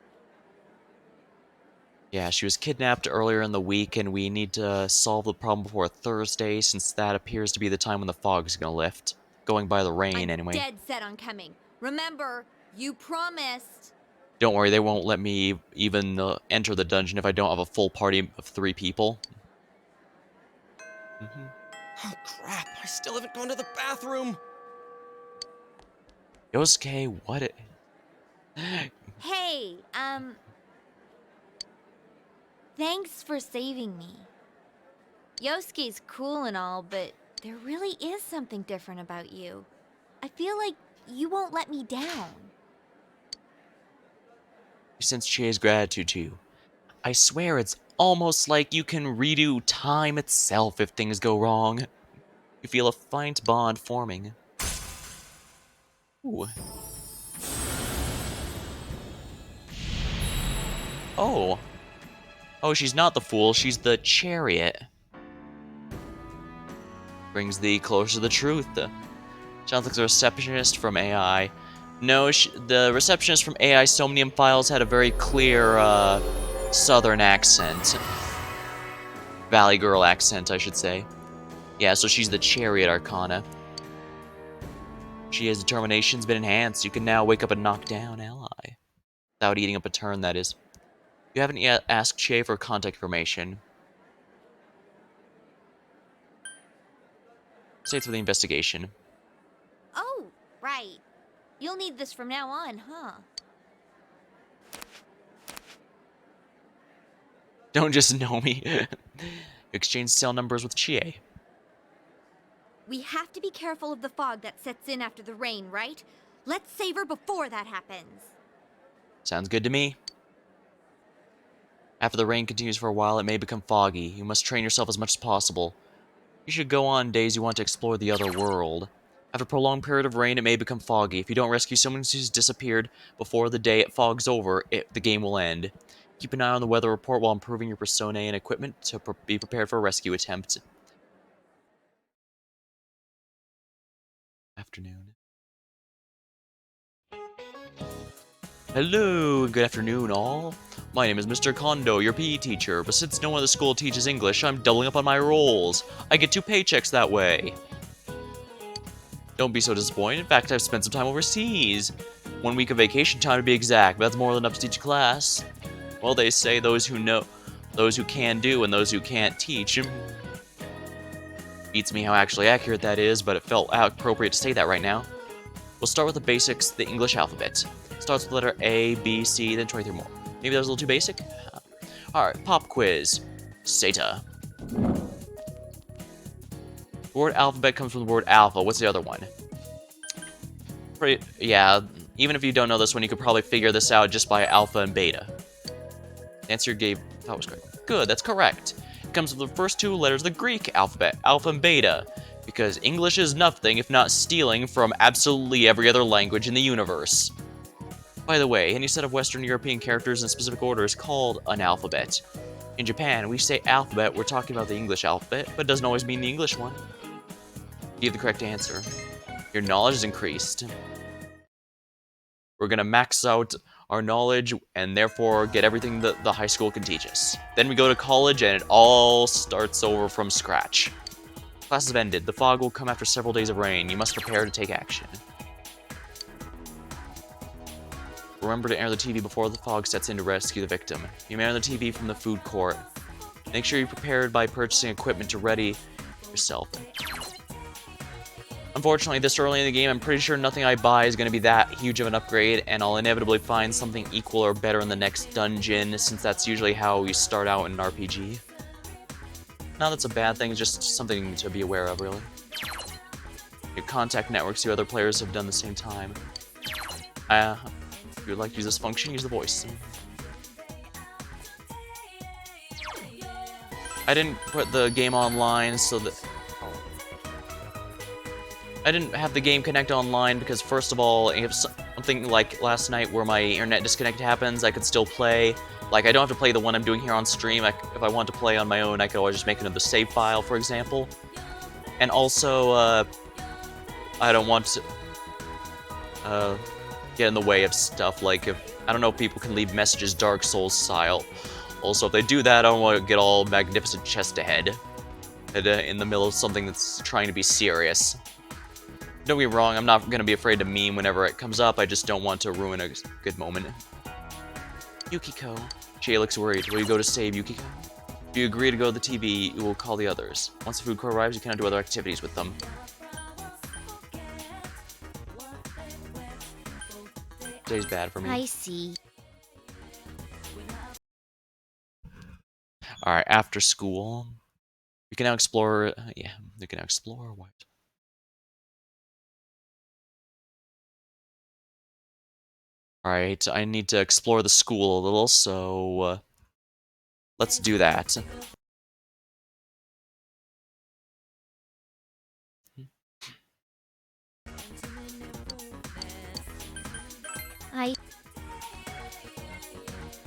Yeah, she was kidnapped earlier in the week, and we need to solve the problem before Thursday, since that appears to be the time when the fog's gonna lift. Going by the rain, I'm anyway. dead set on coming. Remember, you promised. Don't worry, they won't let me even enter the dungeon if I don't have a full party of 3 people. Oh, crap. I still haven't gone to the bathroom. Yosuke, what it... Hey, thanks for saving me. Yosuke's cool and all, but there really is something different about you. I feel like you won't let me down. Since Chie's gratitude to you. I swear it's almost like you can redo time itself if things go wrong. You feel a faint bond forming. Ooh. Oh. Oh, she's not the fool, she's the chariot. Brings thee closer to the truth. Sounds like the receptionist from AI. No, the receptionist from AI Somnium Files had a very clear, southern accent. Valley Girl accent, I should say. Yeah, so she's the Chariot Arcana. She has determination's been enhanced. You can now wake up a knockdown ally. Without eating up a turn, that is. You haven't yet asked Che for contact information. States for the investigation. Oh, right. You'll need this from now on, huh? Don't just know me. Exchange cell numbers with Chie. We have to be careful of the fog that sets in after the rain, right? Let's save her before that happens. Sounds good to me. After the rain continues for a while, it may become foggy. You must train yourself as much as possible. You should go on days you want to explore the other world. After a prolonged period of rain, it may become foggy. If you don't rescue someone who's disappeared before the day it fogs over, the game will end. Keep an eye on the weather report while improving your personae and equipment to be prepared for a rescue attempt. Afternoon. Hello, good afternoon, all. My name is Mr. Kondo, your PE teacher, but since no one at the school teaches English, I'm doubling up on my roles. I get 2 paychecks that way. Don't be so disappointed. In fact, I've spent some time overseas. 1 week of vacation time to be exact, but that's more than enough to teach a class. Well, they say those who know, those who can do, and those who can't teach. Beats me how actually accurate that is, but it felt appropriate to say that right now. We'll start with the basics, the English alphabet. Starts with the letter A, B, C, then 23 more. Maybe that was a little too basic? Alright, pop quiz. Seta. The word alphabet comes from the word alpha. What's the other one? Yeah, even if you don't know this one, you could probably figure this out just by alpha and beta. The answer you gave, I thought was correct. Good, that's correct. It comes from the first 2 letters of the Greek alphabet, alpha and beta, because English is nothing if not stealing from absolutely every other language in the universe. By the way, any set of Western European characters in a specific order is called an alphabet. In Japan, we say alphabet, we're talking about the English alphabet, but it doesn't always mean the English one. Give the correct answer. Your knowledge is increased. We're gonna max out our knowledge and therefore get everything that the high school can teach us. Then we go to college and it all starts over from scratch. Classes have ended. The fog will come after several days of rain. You must prepare to take action. Remember to air the TV before the fog sets in to rescue the victim. You may air the TV from the food court. Make sure you're prepared by purchasing equipment to ready yourself. Unfortunately, this early in the game, I'm pretty sure nothing I buy is going to be that huge of an upgrade, and I'll inevitably find something equal or better in the next dungeon, since that's usually how we start out in an RPG. Not that's a bad thing, just something to be aware of, really. Your contact networks, the other players have done the same time. If you would like to use this function, use the voice. I didn't put the game online so that... I didn't have the game connect online because, first of all, if something like last night where my internet disconnect happens, I could still play. Like, I don't have to play the one I'm doing here on stream. If I want to play on my own, I could always just make another save file, for example. And also, I don't want to get in the way of stuff. Like, if I don't know if people can leave messages Dark Souls style. Also, if they do that, I don't want to get all magnificent chest ahead in the middle of something that's trying to be serious. Don't get me wrong, I'm not going to be afraid to meme whenever it comes up, I just don't want to ruin a good moment. Yukiko. Jay looks worried. Will you go to save Yukiko? If you agree to go to the TV, you will call the others. Once the food court arrives, you cannot do other activities with them. Today's bad for me. I see. Alright, after school. We can now explore... yeah, we can now explore what? Alright, I need to explore the school a little, so let's do that.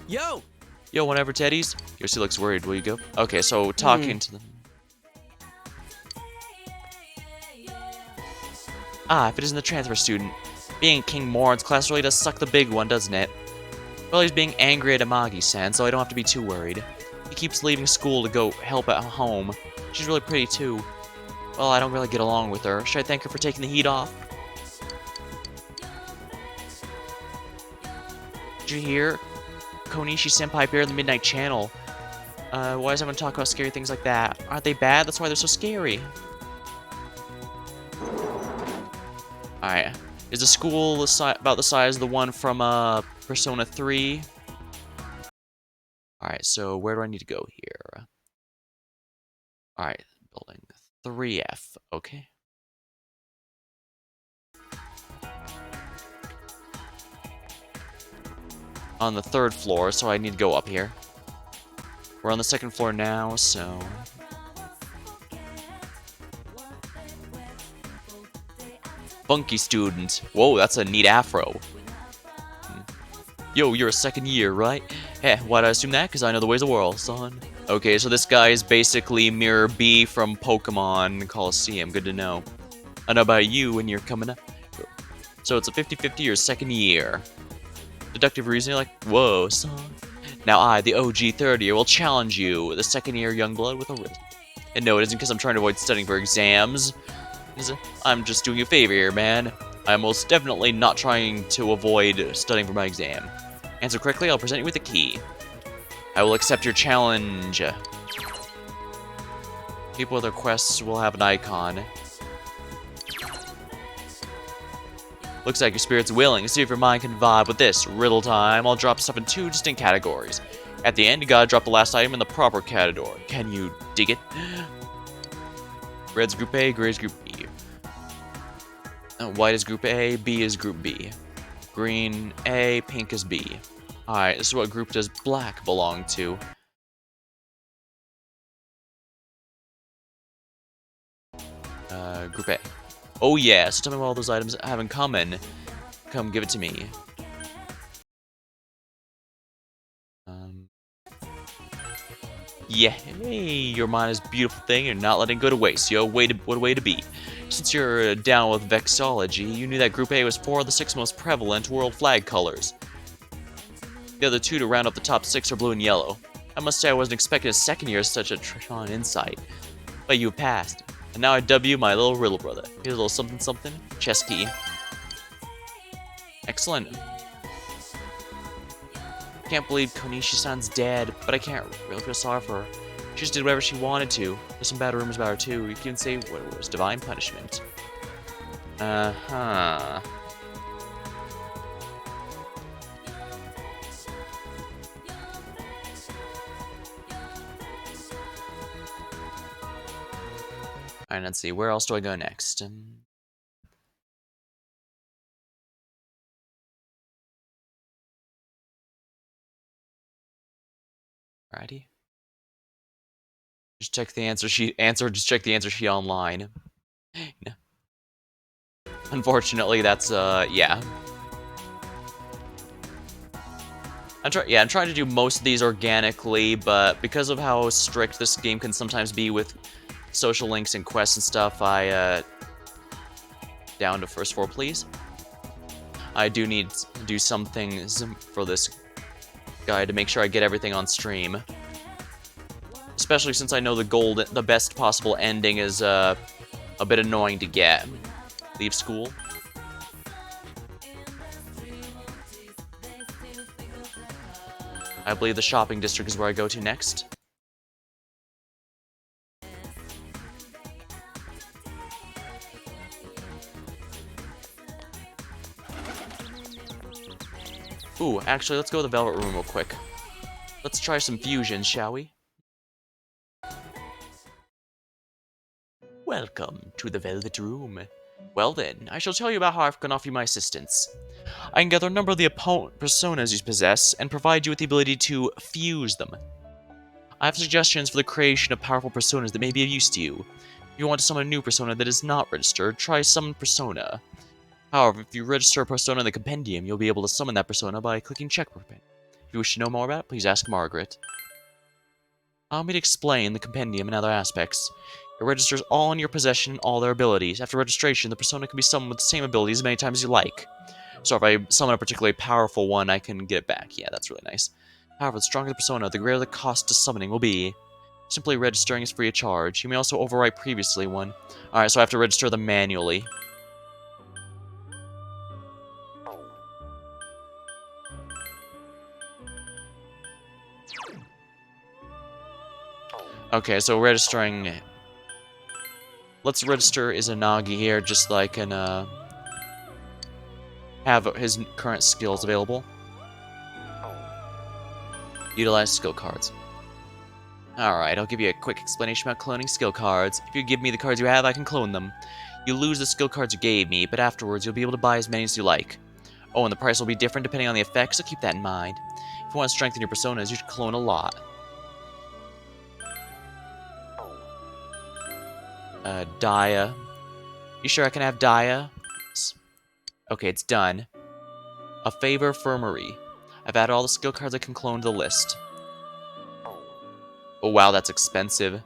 Yo! Yo, whatever, Teddies. Yoshi looks worried. Will you go? Okay, so talking to them. Ah, if it isn't the transfer student. Being King Morin's class really does suck the big one, doesn't it? Well, he's being angry at Amagi-san, so I don't have to be too worried. He keeps leaving school to go help at home. She's really pretty, too. Well, I don't really get along with her. Should I thank her for taking the heat off? Did you hear? Konishi-senpai appeared in the Midnight Channel. Why does everyone talk about scary things like that? Aren't they bad? That's why they're so scary. Alright. Is the school about the size of the one from Persona 3? Alright, so where do I need to go here? Alright, building 3F. Okay. On the 3rd floor, so I need to go up here. We're on the 2nd floor now, so... Funky student. Whoa, that's a neat afro. Yo, you're a 2nd year, right? Heh, why'd I assume that? Because I know the ways of the world, son. Okay, so this guy is basically Mirror B from Pokemon Coliseum. Good to know. I know about you when you're coming up. So it's a 50-50 your 2nd year. Deductive reasoning, like, whoa, son. Now I, the OG 3rd year, will challenge you, the 2nd year Youngblood, with a risk. And no, it isn't because I'm trying to avoid studying for exams. I'm just doing you a favor here, man. I'm most definitely not trying to avoid studying for my exam. Answer correctly, I'll present you with a key. I will accept your challenge. People with their quests will have an icon. Looks like your spirit's willing. See if your mind can vibe with this. Riddle time. I'll drop stuff in 2 distinct categories. At the end, you gotta drop the last item in the proper category. Can you dig it? Red's Group A, Gray's Group B. White is Group A, B is Group B. Green A, pink is B. Alright, this is what group does black belong to. Group A. Oh yeah, so tell me what all those items have in common. Come give it to me. Yeah, hey, your mind is a beautiful thing, and not letting it go to waste. Yo, what a way to be. Since you're down with vexology, you knew that Group A was 4 of the 6 most prevalent world flag colors. The other 2 to round up the top 6 are blue and yellow. I must say I wasn't expecting a second year such a Tron insight. But you passed. And now I dub you my little riddle brother. Here's a little something something. Chess key. Excellent. Can't believe Konishi-san's dead, but I can't really feel sorry for her. She just did whatever she wanted to. There's some bad rumors about her too. You can even say what it was divine punishment. Uh-huh. Alright, let's see. Where else do I go next? Alrighty. Just check the answer sheet. Just check the answer sheet online. No. Unfortunately, that's, yeah. I'm trying to do most of these organically, but because of how strict this game can sometimes be with social links and quests and stuff, down to first 4, please. I do need to do some things for this guy to make sure I get everything on stream. Especially since I know the best possible ending is, a bit annoying to get. Leave school. I believe the shopping district is where I go to next. Ooh, actually, let's go to the Velvet Room real quick. Let's try some fusions, shall we? Welcome to the Velvet Room. Well then, I shall tell you about how I can offer you my assistance. I can gather a number of the opponent personas you possess and provide you with the ability to fuse them. I have suggestions for the creation of powerful personas that may be of use to you. If you want to summon a new persona that is not registered, try Summon Persona. However, if you register a persona in the Compendium, you'll be able to summon that persona by clicking Check Perpend. If you wish to know more about it, please ask Margaret. Allow me to explain the Compendium and other aspects. It registers all in your possession and all their abilities. After registration, the persona can be summoned with the same abilities as many times as you like. So if I summon a particularly powerful one, I can get it back. Yeah, that's really nice. However, the stronger the persona, the greater the cost to summoning will be. Simply registering is free of charge. You may also overwrite previously one. Alright, so I have to register them manually. Okay, so registering... Let's register Izanagi here, just so I can, have his current skills available. Utilize skill cards. Alright, I'll give you a quick explanation about cloning skill cards. If you give me the cards you have, I can clone them. You lose the skill cards you gave me, but afterwards you'll be able to buy as many as you like. Oh, and the price will be different depending on the effects, so keep that in mind. If you want to strengthen your personas, you should clone a lot. Dia. You sure I can have Dia? Okay, it's done. A favor for Marie. I've added all the skill cards I can clone to the list. Oh wow, that's expensive.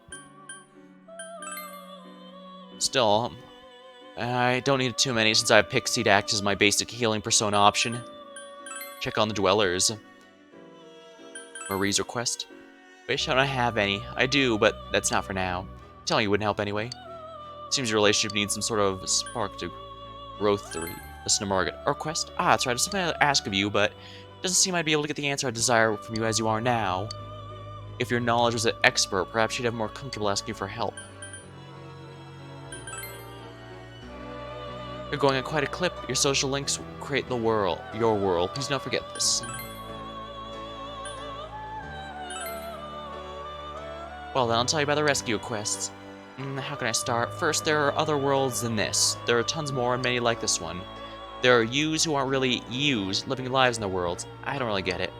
Still, I don't need too many since I have Pixie to act as my basic healing persona option. Check on the dwellers. Marie's request. Wish I don't have any. I do, but that's not for now. Telling you wouldn't help anyway. Seems your relationship needs some sort of spark to growth to listen to Margaret. A request? Ah, that's right. It's something I'd ask of you, but it doesn't seem I'd be able to get the answer I desire from you as you are now. If your knowledge was an expert, perhaps you'd have more comfortable asking for help. You're going at quite a clip. Your social links create the world, your world. Please don't forget this. Well then, I'll tell you about the rescue quests. How can I start? First, there are other worlds than this. There are tons more and many like this one. There are yous who aren't really yous, living lives in the worlds. I don't really get it.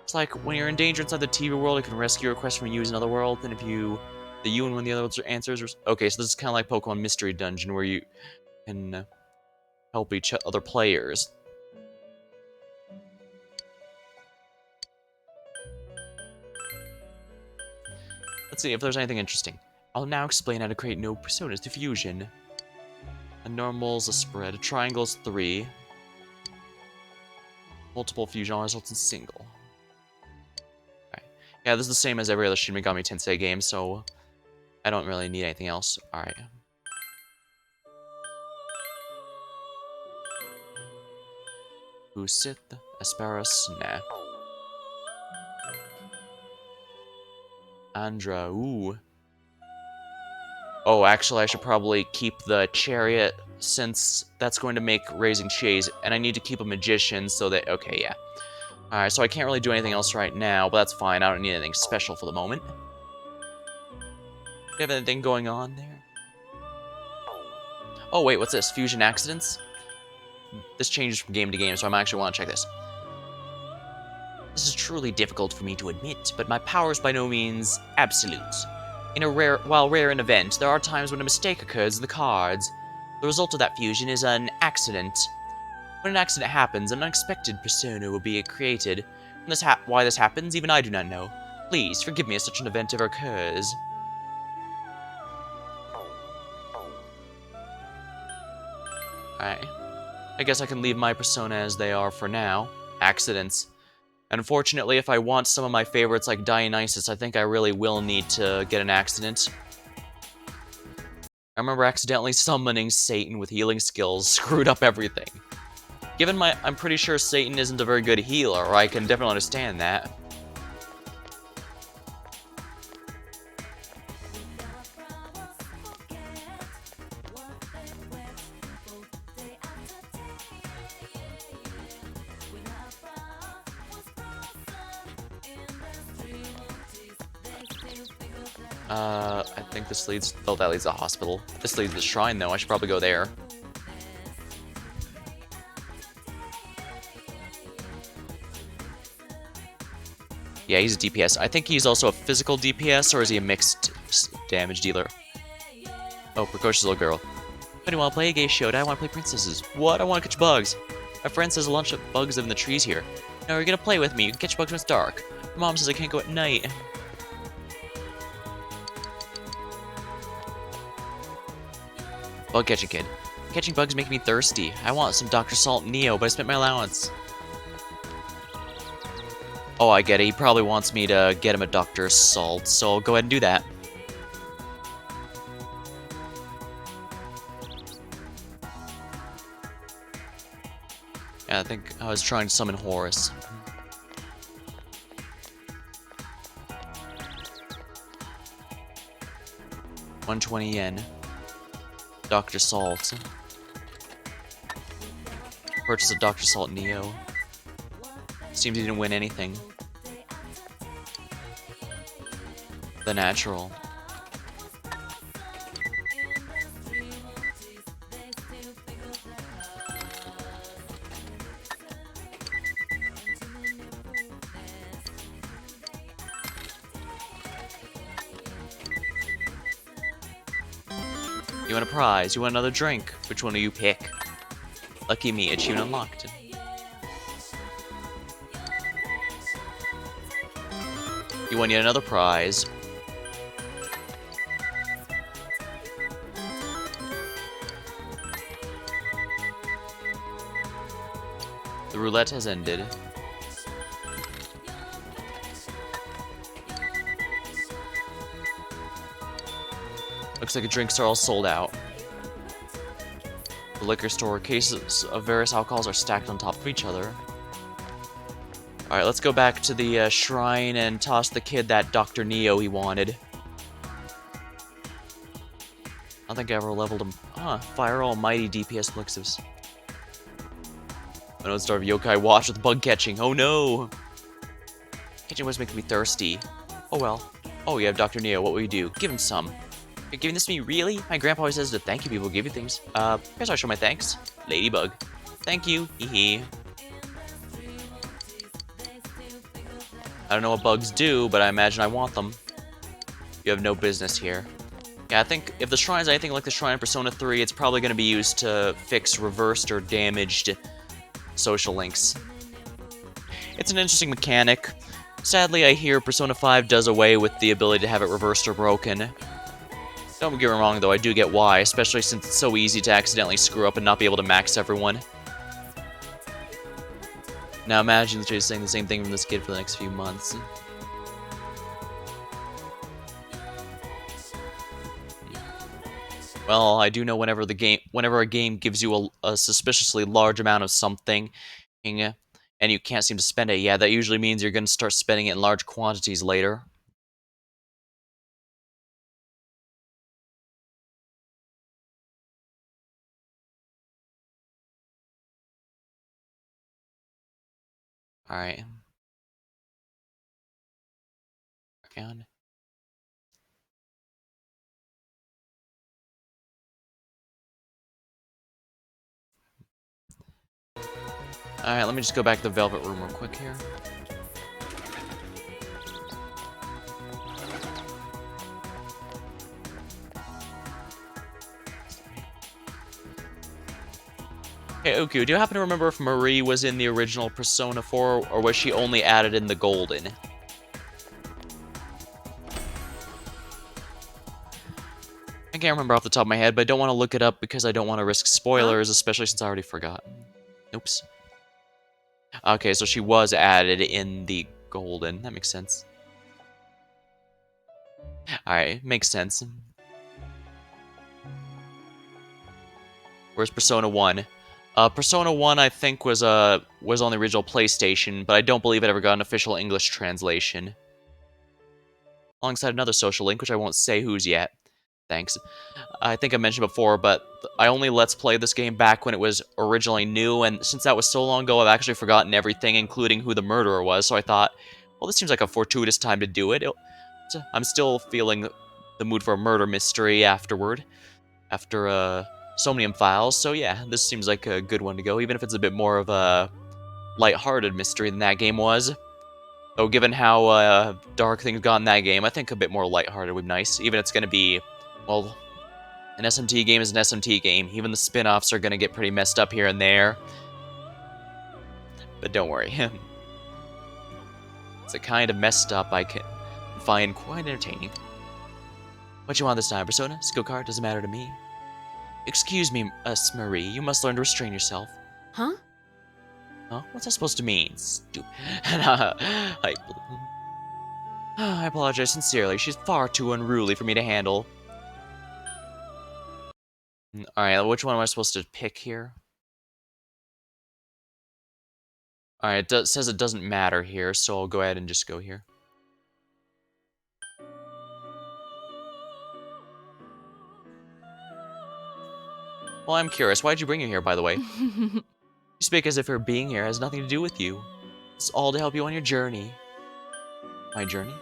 It's like, when you're in danger inside the TV world, you can rescue requests from yous in other worlds, and if you... the you and one of the other answers... Okay, so this is kind of like Pokemon Mystery Dungeon, where you can help other players. Let's see if there's anything interesting. I'll now explain how to create no personas to fusion. A normal's a spread, a triangle's 3. Multiple fusion results in single. Okay. Yeah, this is the same as every other Shin Megami Tensei game, so I don't really need anything else. Alright. Usith, Asparus, nah. Andra, ooh. Oh, actually, I should probably keep the chariot, since that's going to make Raising Chase, and I need to keep a magician so that... Okay, yeah. Alright, so I can't really do anything else right now, but that's fine. I don't need anything special for the moment. Do you have anything going on there? Oh, wait, what's this? Fusion accidents? This changes from game to game, so I might actually want to check this. This is truly difficult for me to admit, but my power is by no means absolute. While rare in event, there are times when a mistake occurs in the cards. The result of that fusion is an accident. When an accident happens, an unexpected persona will be created. Why this happens, even I do not know. Please, forgive me if such an event ever occurs. Alright. I guess I can leave my persona as they are for now. Accidents. Unfortunately, if I want some of my favorites like Dionysus, I think I really will need to get an accident. I remember accidentally summoning Satan with healing skills, screwed up everything. Given I'm pretty sure Satan isn't a very good healer, I can definitely understand that. I think this leads... Oh, that leads to the hospital. This leads to the shrine, though. I should probably go there. Yeah, he's a DPS. I think he's also a physical DPS, or is he a mixed damage dealer? Oh, precocious little girl. When do you want to play a gay show? I want to play princesses. What? I want to catch bugs. My friend says a bunch of bugs live in the trees here. No, you're gonna play with me. You can catch bugs when it's dark. My mom says I can't go at night. Bug catching kid. Catching bugs make me thirsty. I want some Dr. Salt Neo, but I spent my allowance. Oh, I get it. He probably wants me to get him a Dr. Salt, so I'll go ahead and do that. Yeah, I think I was trying to summon Horus. $120. Dr. Salt. Purchase a Dr. Salt Neo. Seems he didn't win anything. The natural. You want a prize? You want another drink? Which one do you pick? Lucky me, achievement unlocked. You want yet another prize. The roulette has ended. Looks like the drinks are all sold out. The liquor store cases of various alcohols are stacked on top of each other. Alright, let's go back to the shrine and toss the kid that Dr. Neo he wanted. I don't think I ever leveled him. Fire almighty DPS elixirs. I know it's of Yokai Watch with bug catching. Oh no! Catching was making me thirsty. Oh well. Oh, you have Dr. Neo. What will you do? Give him some. You're giving this to me? Really? My grandpa always says to thank you people give you things. Here's how I show my thanks. Ladybug. Thank you. Hee. I don't know what bugs do, but I imagine I want them. You have no business here. Yeah, I think if the shrine is anything like the shrine in Persona 3, it's probably going to be used to fix reversed or damaged social links. It's an interesting mechanic. Sadly, I hear Persona 5 does away with the ability to have it reversed or broken. Don't get me wrong, though, I do get why, especially since it's so easy to accidentally screw up and not be able to max everyone. Now imagine just saying the same thing from this kid for the next few months. Well, I do know whenever a game gives you a suspiciously large amount of something, and you can't seem to spend it, yeah, that usually means you're going to start spending it in large quantities later. Alright. On. Alright, let me just go back to the Velvet Room real quick here. Hey, Uku, do you happen to remember if Marie was in the original Persona 4, or was she only added in the Golden? I can't remember off the top of my head, but I don't want to look it up because I don't want to risk spoilers, especially since I already forgot. Oops. Okay, so she was added in the Golden. That makes sense. Alright, makes sense. Where's Persona 1? Persona 1, I think, was on the original PlayStation, but I don't believe it ever got an official English translation. Alongside another social link, which I won't say whose yet. Thanks. I think I mentioned before, but I only Let's Play this game back when it was originally new, and since that was so long ago, I've actually forgotten everything, including who the murderer was, so I thought, well, this seems like a fortuitous time to do it. I'm still feeling the mood for a murder mystery afterward, after Somnium Files, so yeah, this seems like a good one to go, even if it's a bit more of a light-hearted mystery than that game was. Though given how dark things got in that game, I think a bit more lighthearted would be nice, even if it's going to be, well, an SMT game is an SMT game. Even the spin-offs are going to get pretty messed up here and there. But don't worry. It's a kind of messed up I can find quite entertaining. What you want this time, Persona? Skill card doesn't matter to me. Excuse me, Marie. You must learn to restrain yourself. Huh? Huh? What's that supposed to mean? I apologize sincerely. She's far too unruly for me to handle. Alright, which one am I supposed to pick here? Alright, it says it doesn't matter here, so I'll go ahead and just go here. Well, I'm curious. Why'd you bring her here, by the way? You speak as if her being here has nothing to do with you. It's all to help you on your journey. My journey?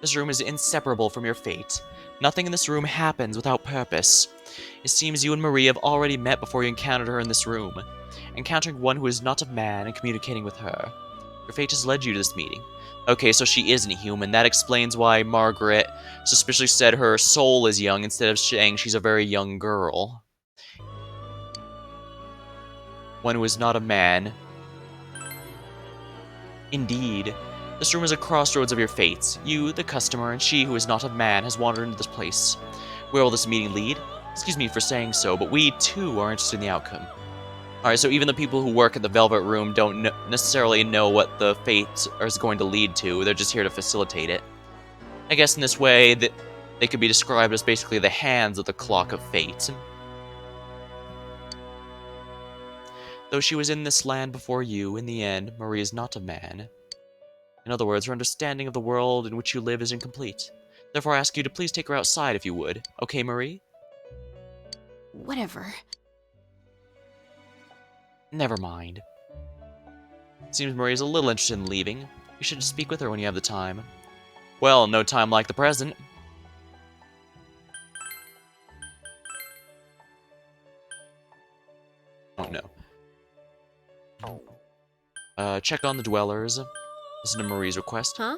This room is inseparable from your fate. Nothing in this room happens without purpose. It seems you and Marie have already met before you encountered her in this room. Encountering one who is not a man and communicating with her. Your fate has led you to this meeting. Okay, so she isn't human. That explains why Margaret suspiciously said her soul is young instead of saying she's a very young girl. One who is not a man. Indeed. This room is a crossroads of your fates. You, the customer, and she who is not a man has wandered into this place. Where will this meeting lead? Excuse me for saying so, but we, too, are interested in the outcome. Alright, so even the people who work at the Velvet Room don't necessarily know what the fate is going to lead to. They're just here to facilitate it. I guess in this way, they could be described as basically the hands of the clock of fate. Though she was in this land before you, in the end, Marie is not a man. In other words, her understanding of the world in which you live is incomplete. Therefore, I ask you to please take her outside if you would. Okay, Marie? Whatever. Never mind. Seems Marie is a little interested in leaving. You should speak with her when you have the time. Well, no time like the present. Oh no. Check on the dwellers. Listen to Marie's request. Huh?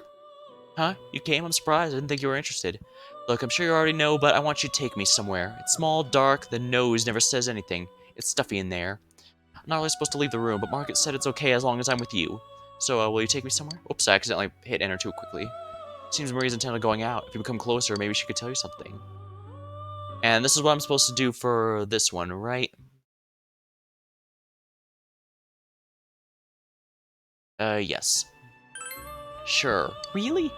Huh? You came? I'm surprised. I didn't think you were interested. Look, I'm sure you already know, but I want you to take me somewhere. It's small, dark, the nose never says anything. It's stuffy in there. I'm not really supposed to leave the room, but Margaret said it's okay as long as I'm with you. So, will you take me somewhere? Oops, I accidentally hit enter too quickly. Seems Marie's intent on going out. If you become closer, maybe she could tell you something. And this is what I'm supposed to do for this one, right? Yes. Sure. Really?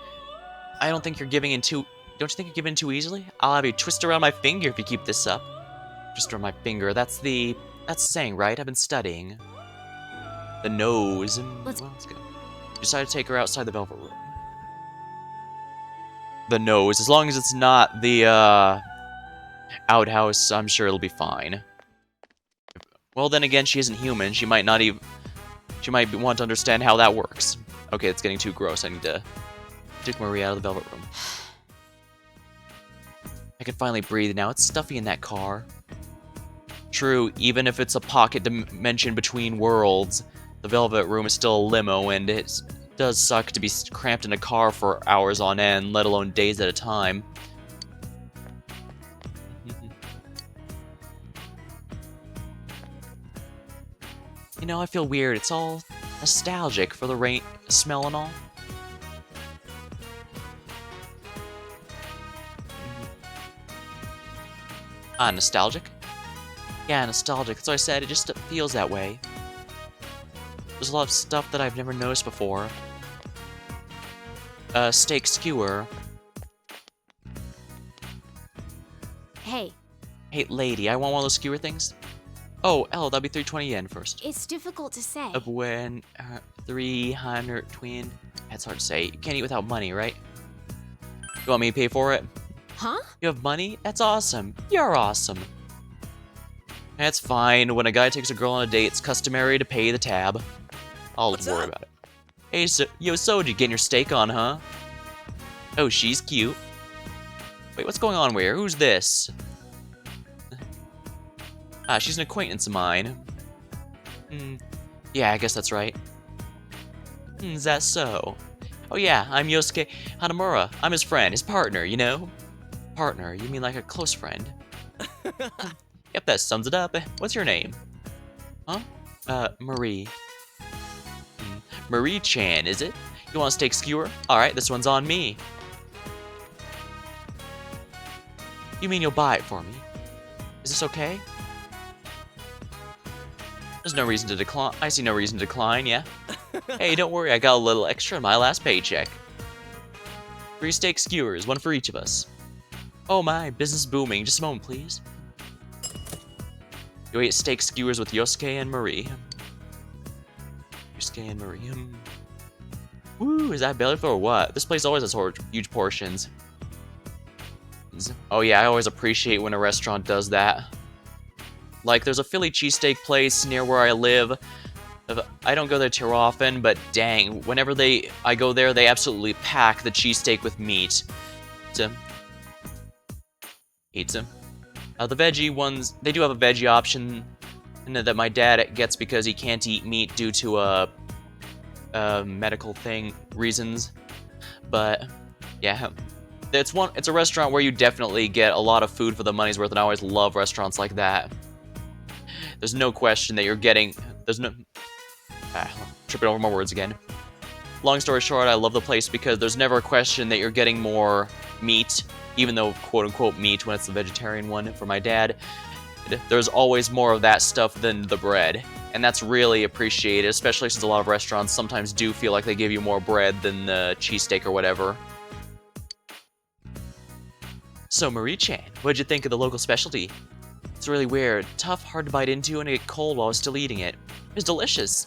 I don't think you're giving in too... Don't you think you're giving in too easily? I'll have you twist around my finger if you keep this up. Twist around my finger. That's the saying, right? I've been studying. The nose. Let's go. Decide to take her outside the velvet room. The nose. As long as it's not the, outhouse, I'm sure it'll be fine. Well, then again, she isn't human. She might not even... She might want to understand how that works. Okay, it's getting too gross. I need to take Marie out of the velvet room. I can finally breathe now. It's stuffy in that car. True, even if it's a pocket dimension between worlds, the velvet room is still a limo, and it does suck to be cramped in a car for hours on end, let alone days at a time. You know, I feel weird. It's all nostalgic for the rain smell and all. Nostalgic? Yeah, nostalgic. That's what I said. It just feels that way. There's a lot of stuff that I've never noticed before. Steak skewer. Hey. Hey, lady, I want one of those skewer things. Oh, Ella, that'll be 320 yen first. It's difficult to say. When 300 twin. That's hard to say. You can't eat without money, right? You want me to pay for it? Huh? You have money? That's awesome. You're awesome. That's fine. When a guy takes a girl on a date, it's customary to pay the tab. I'll worry about it. Hey, yo, Soji, getting your steak on, huh? Oh, she's cute. Wait, what's going on here? Who's this? She's an acquaintance of mine. Yeah, I guess that's right. Is that so? Oh yeah, I'm Yosuke Hanamura. I'm his friend, his partner, you know? Partner, you mean like a close friend? Yep, that sums it up. What's your name? Huh? Marie. Marie-chan, is it? You want a steak skewer? Alright, this one's on me. You mean you'll buy it for me? Is this okay? There's no reason to decline. I see no reason to decline, yeah? Hey, don't worry, I got a little extra in my last paycheck. 3 steak skewers, one for each of us. Oh my, business booming. Just a moment, please. You ate steak skewers with Yosuke and Marie. Yosuke and Marie. Woo, is that belly full or what? This place always has huge portions. Oh yeah, I always appreciate when a restaurant does that. Like, there's a Philly cheesesteak place near where I live. I don't go there too often, but dang, whenever I go there, they absolutely pack the cheesesteak with meat. Eats them. The veggie ones, they do have a veggie option that my dad gets because he can't eat meat due to medical reasons. But yeah, it's a restaurant where you definitely get a lot of food for the money's worth, and I always love restaurants like that. There's no question that you're getting. Tripping over my words again. Long story short, I love the place because there's never a question that you're getting more meat, even though quote-unquote meat when it's the vegetarian one for my dad. There's always more of that stuff than the bread, and that's really appreciated, especially since a lot of restaurants sometimes do feel like they give you more bread than the cheesesteak or whatever. So Marie-chan, what'd you think of the local specialty? It's really weird, tough, hard to bite into, and it get cold while I was still eating it. It was delicious.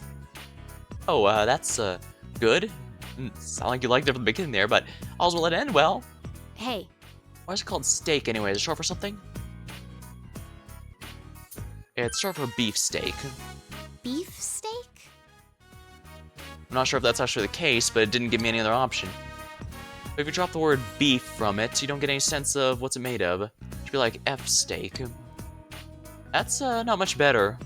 Oh, that's, good. Sound like you liked it from the beginning there, but all's will it end well. Hey. Why is it called steak anyway? Is it short for something? Yeah, it's short for beef steak. Beef steak? I'm not sure if that's actually the case, but it didn't give me any other option. But if you drop the word beef from it, you don't get any sense of what's it made of. It should be like F steak. That's, not much better.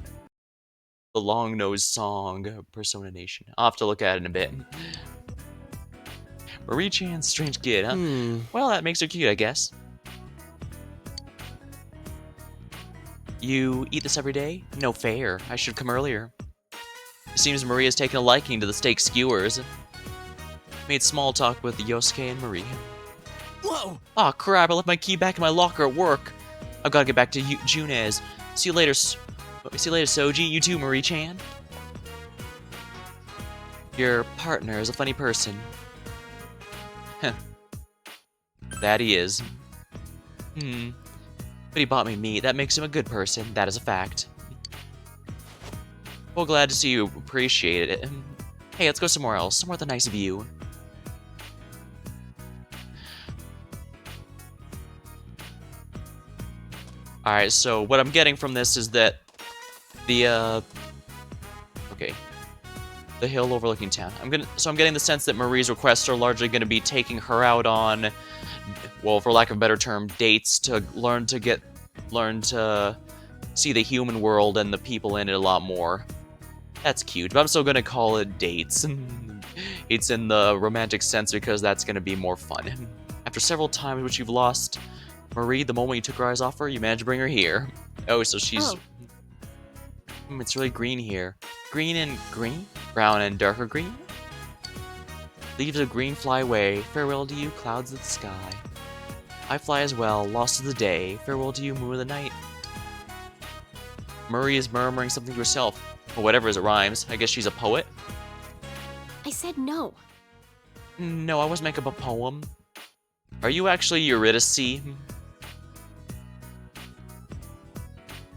The long-nosed song, Persona Nation. I'll have to look at it in a bit. Marie-chan's strange kid, huh? Well, that makes her cute, I guess. You eat this every day? No fair. I should come earlier. Seems Marie has taken a liking to the steak skewers. Made small talk with Yosuke and Marie. Whoa! Aw, crap, I left my key back in my locker at work. I've gotta get back to Junez. See you later, Soji. You too, Marie-chan. Your partner is a funny person. Heh. That he is. But he bought me meat. That makes him a good person. That is a fact. Well, glad to see you appreciated it. Hey, let's go somewhere else. Somewhere with a nice view. Alright, so what I'm getting from this is that the, okay. The hill overlooking town. I'm getting the sense that Marie's requests are largely gonna be taking her out on, well, for lack of a better term, dates to learn to see the human world and the people in it a lot more. That's cute, but I'm still gonna call it dates. It's in the romantic sense because that's gonna be more fun. After several times which you've lost Marie, the moment you took her eyes off her, you managed to bring her here. Oh, so she's... it's really green here. Green and green? Brown and darker green? Leaves of green fly away. Farewell to you, clouds of the sky. I fly as well, lost of the day. Farewell to you, moon of the night. Marie is murmuring something to herself. Or whatever as it rhymes. I guess she's a poet? I said no. No, I wasn't making up a poem. Are you actually Eurydice?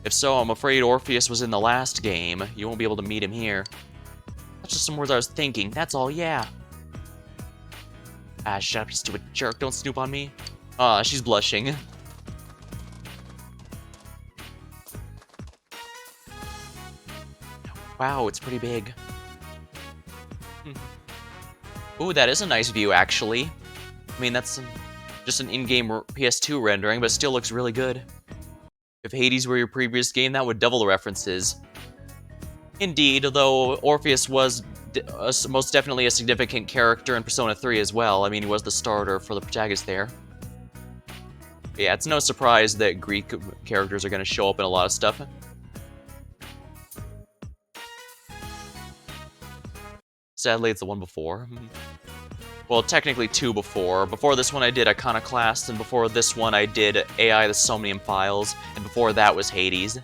If so, I'm afraid Orpheus was in the last game. You won't be able to meet him here. That's just some words I was thinking. That's all, yeah. Ah, shut up, you stupid jerk. Don't snoop on me. Ah, she's blushing. Wow, it's pretty big. Ooh, that is a nice view, actually. I mean, that's just an in-game PS2 rendering, but it still looks really good. If Hades were your previous game, that would double the references. Indeed, though Orpheus was most definitely a significant character in Persona 3 as well. I mean, he was the starter for the protagonist there. But yeah, it's no surprise that Greek characters are going to show up in a lot of stuff. Sadly, it's the one before. Well, technically two before. Before this one I did Iconoclast, and before this one I did AI the Somnium Files, and before that was Hades.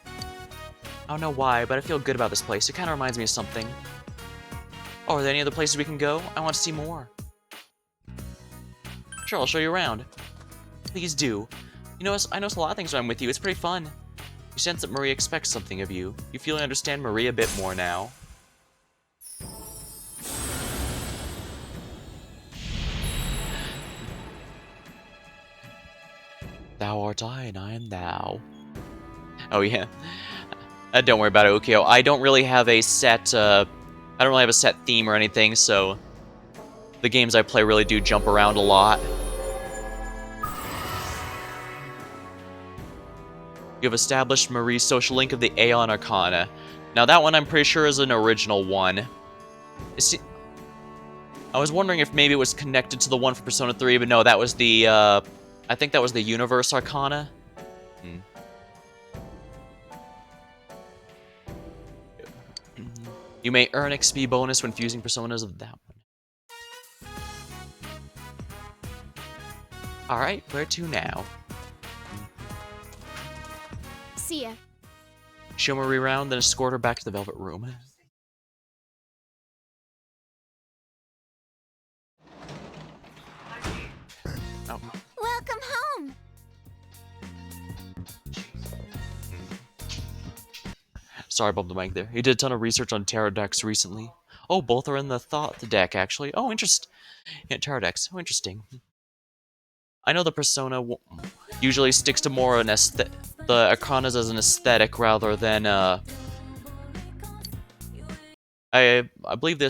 I don't know why, but I feel good about this place. It kind of reminds me of something. Oh, are there any other places we can go? I want to see more. Sure, I'll show you around. Please do. You know, I notice a lot of things when I'm with you. It's pretty fun. You sense that Marie expects something of you. You feel and understand Marie a bit more now. Thou art I, and I am thou. Oh yeah. Don't worry about it, Ukyo. I don't really have a set, I don't really have a set theme or anything, so the games I play really do jump around a lot. You have established Marie's social link of the Aeon Arcana. Now that one I'm pretty sure is an original one. I was wondering if maybe it was connected to the one for Persona 3, but no, that was the, I think that was the Universe Arcana. You may earn XP bonus when fusing personas of that one. Alright, where to now? See ya. Show Marie around, then escort her back to the Velvet Room. Oh. Welcome home! Sorry about the mic there. He did a ton of research on tarot decks recently. Oh, both are in the Thought deck, actually. Oh, interesting. Yeah, tarot decks. Oh, interesting. I know the Persona usually sticks to more an the Arcanas as an aesthetic rather than, I believe the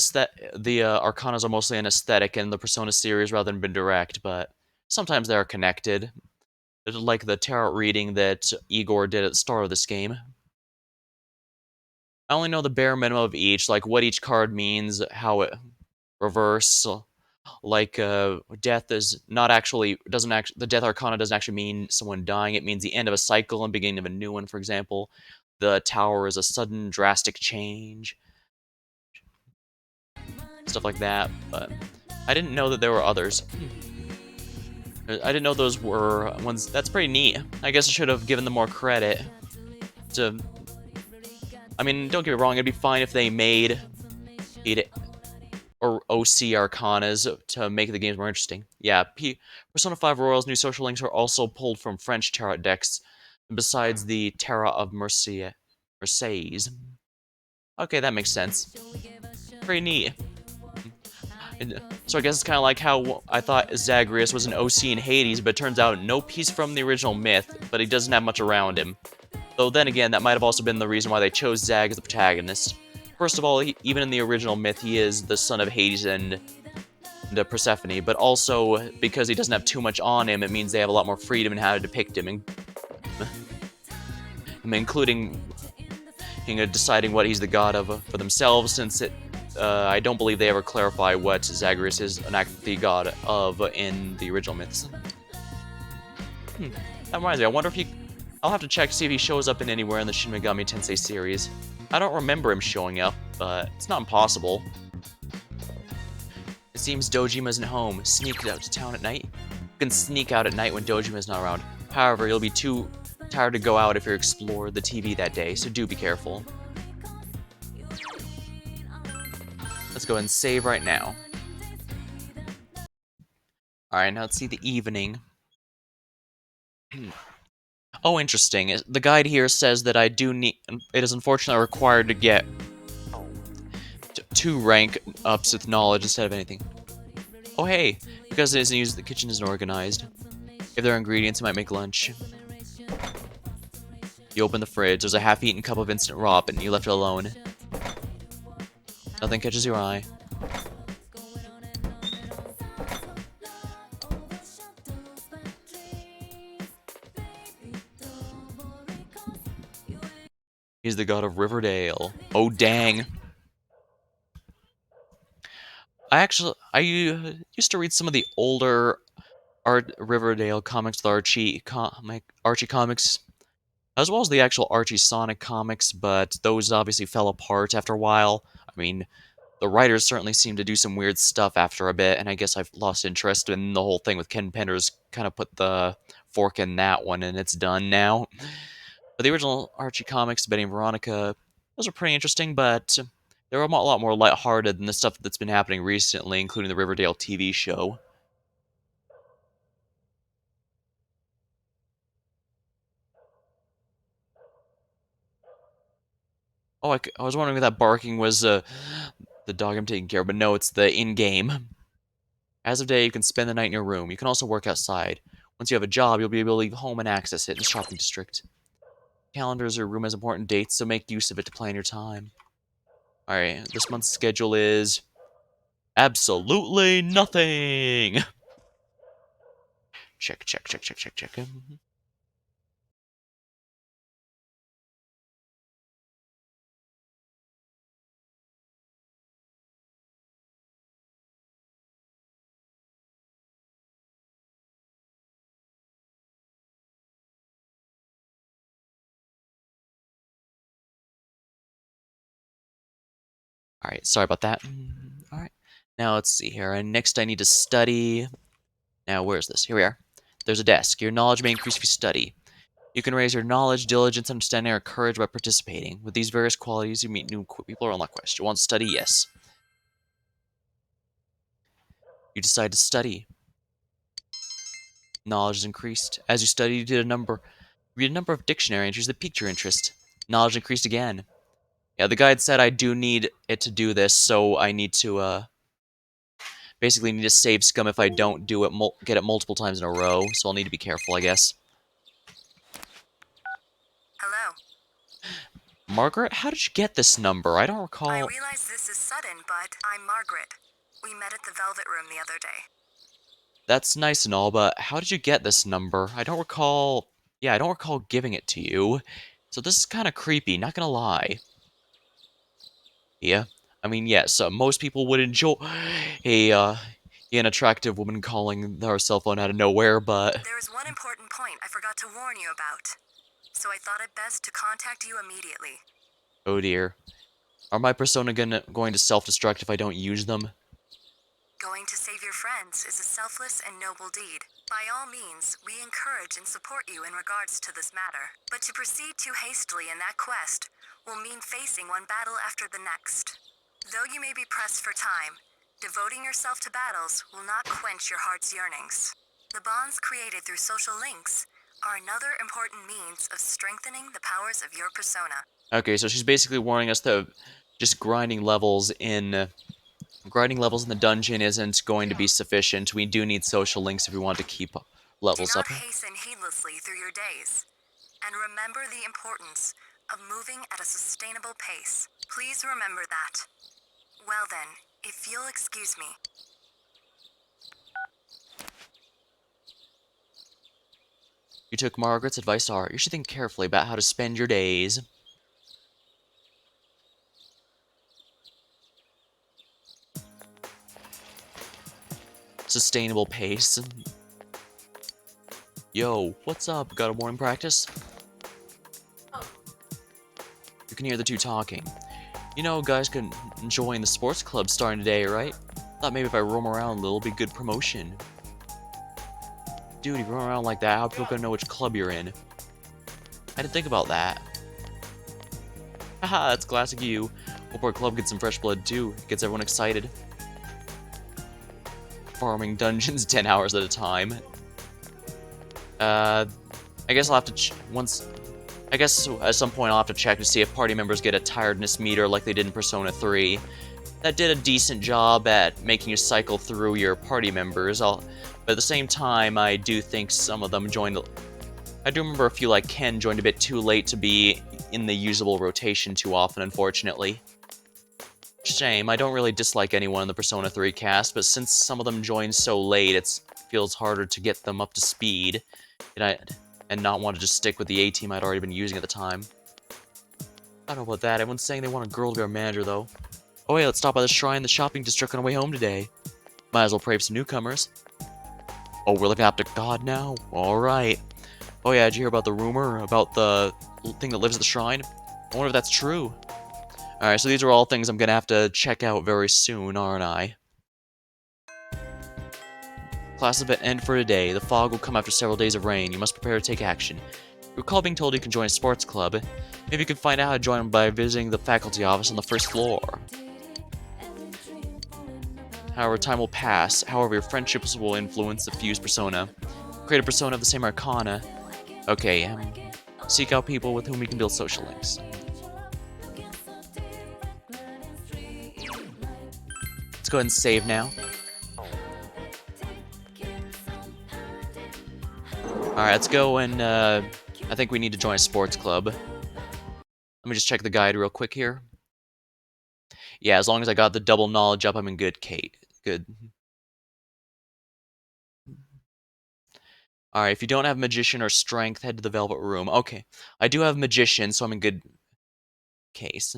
Arcanas are mostly an aesthetic in the Persona series rather than been direct, but sometimes they are connected. Like the tarot reading that Igor did at the start of this game. I only know the bare minimum of each, like what each card means, how it reverse. Like death is not actually the Death Arcana doesn't actually mean someone dying. It means the end of a cycle and beginning of a new one, for example. the tower is a sudden drastic change. Stuff like that, but I didn't know that there were others. I didn't know those were ones. That's pretty neat. I guess I should have given them more credit. I mean, don't get me wrong, it'd be fine if they made it or OC Arcanas to make the games more interesting. Yeah, Persona 5 Royal's new social links are also pulled from French tarot decks, besides the Tarot of Mercedes. Okay, that makes sense. Pretty neat. So I guess it's kind of like how I thought Zagreus was an OC in Hades, but it turns out nope, he's from the original myth, but he doesn't have much around him. Though then again, that might have also been the reason why they chose Zag as the protagonist. First of all, even in the original myth, he is the son of Hades and Persephone, but also because he doesn't have too much on him, it means they have a lot more freedom in how to depict him, including deciding what he's the god of for themselves, since I don't believe they ever clarify what Zagreus is the god of in the original myths. That reminds me, I wonder if I'll have to check to see if he shows up in anywhere in the Shin Megami Tensei series. I don't remember him showing up, but it's not impossible. It seems Dojima isn't home. Sneak out to town at night? You can sneak out at night when Dojima is not around. However, you'll be too tired to go out if you explore the TV that day, so do be careful. Let's go ahead and save right now. Alright, now let's see the evening. Oh, interesting. The guide here says that I do need... It is unfortunately required to get 2 rank ups with knowledge instead of anything. Oh, hey. Because it isn't used, the kitchen isn't organized. If there are ingredients, you might make lunch. You open the fridge. There's a half-eaten cup of instant ramen, and you left it alone. Nothing catches your eye. He's the god of Riverdale. Oh, dang. I used to read some of the older Riverdale comics, the Archie comics, as well as the actual Archie Sonic comics, but those obviously fell apart after a while. I mean, the writers certainly seemed to do some weird stuff after a bit, and I guess I've lost interest in the whole thing with Ken Pender's kind of put the fork in that one, and it's done now. But the original Archie comics, Betty and Veronica, those are pretty interesting, but they're a lot more lighthearted than the stuff that's been happening recently, including the Riverdale TV show. Oh, I was wondering if that barking was the dog I'm taking care of, but no, it's the in-game. As of today, you can spend the night in your room. You can also work outside. Once you have a job, you'll be able to leave home and access it in the shopping district. Calendars or room has important dates, so make use of it to plan your time. Alright, this month's schedule is... absolutely nothing! Check. Alright, sorry about that. Alright, now let's see here. And next I need to study. Now, where's this? Here we are. There's a desk. Your knowledge may increase if you study. You can raise your knowledge, diligence, understanding, or courage by participating. With these various qualities, you meet new people or unlock quests. You want to study? Yes. You decide to study. Knowledge is increased. As you study, you read a number of dictionary entries that piqued your interest. Knowledge increased again. Yeah, the guide said I do need it to do this, so I need to, basically need to save scum if I don't do it, get it multiple times in a row, so I'll need to be careful, I guess. Hello. Margaret, how did you get this number? I don't recall... I realize this is sudden, but I'm Margaret. We met at the Velvet Room the other day. That's nice and all, but how did you get this number? I don't recall... Yeah, I don't recall giving it to you. So this is kind of creepy, not gonna lie. Yeah. I mean, yes, most people would enjoy an attractive woman calling her cell phone out of nowhere, but... There is one important point I forgot to warn you about. so I thought it best to contact you immediately. Oh dear. Are my persona going to self-destruct if I don't use them? Going to save your friends is a selfless and noble deed. By all means, we encourage and support you in regards to this matter. But to proceed too hastily in that quest will mean facing one battle after the next. Though you may be pressed for time, devoting yourself to battles will not quench your heart's yearnings. The bonds created through social links are another important means of strengthening the powers of your persona. Okay, so she's basically warning us that just grinding levels in the dungeon isn't going to be sufficient. We do need social links if we want to keep levels Do up. not hasten heedlessly through your days. And remember the importance of moving at a sustainable pace. Please remember that. Well then, if you'll excuse me. You took Margaret's advice to heart. You should think carefully about how to spend your days. Sustainable pace. Yo, what's up? Got a morning practice? You can hear the two talking. You know, guys can join the sports club starting today, right? Thought maybe if I roam around a little, it'd be good promotion. Dude, you run around like that, how people gonna know which club you're in? I didn't think about that. Haha, that's classic you. Hope our club gets some fresh blood too. Gets everyone excited. Farming dungeons 10 hours at a time. I guess I'll have to I guess at some point I'll have to check to see if party members get a tiredness meter like they did in Persona 3. That did a decent job at making you cycle through your party members. But at the same time, I do think some of them joined. I do remember a few like Ken joined a bit too late to be in the usable rotation too often, unfortunately. Shame, I don't really dislike anyone in the Persona 3 cast, but since some of them joined so late, it feels harder to get them up to speed, and not want to just stick with the A-team I'd already been using at the time. I don't know about that, everyone's saying they want a girl to be our manager, though. Oh hey, let's stop by the shrine in the shopping district on our way home today. Might as well pray for some newcomers. Oh, we're looking after God now? Alright. Oh yeah, did you hear about the rumor about the thing that lives at the shrine? I wonder if that's true. Alright, so these are all things I'm gonna have to check out very soon, aren't I? Class event end for today. The fog will come after several days of rain. You must prepare to take action. Recall being told you can join a sports club. Maybe you can find out how to join them by visiting the faculty office on the first floor. However, time will pass. However, your friendships will influence the fused persona. Create a persona of the same arcana. Okay, seek out people with whom you can build social links. Let's go ahead and save now. Alright, let's go and, I think we need to join a sports club. Let me just check the guide real quick here. Yeah, as long as I got the double knowledge up, I'm in good, Kate. Good. Alright, if you don't have Magician or Strength, head to the Velvet Room. Okay, I do have Magician, so I'm in good case.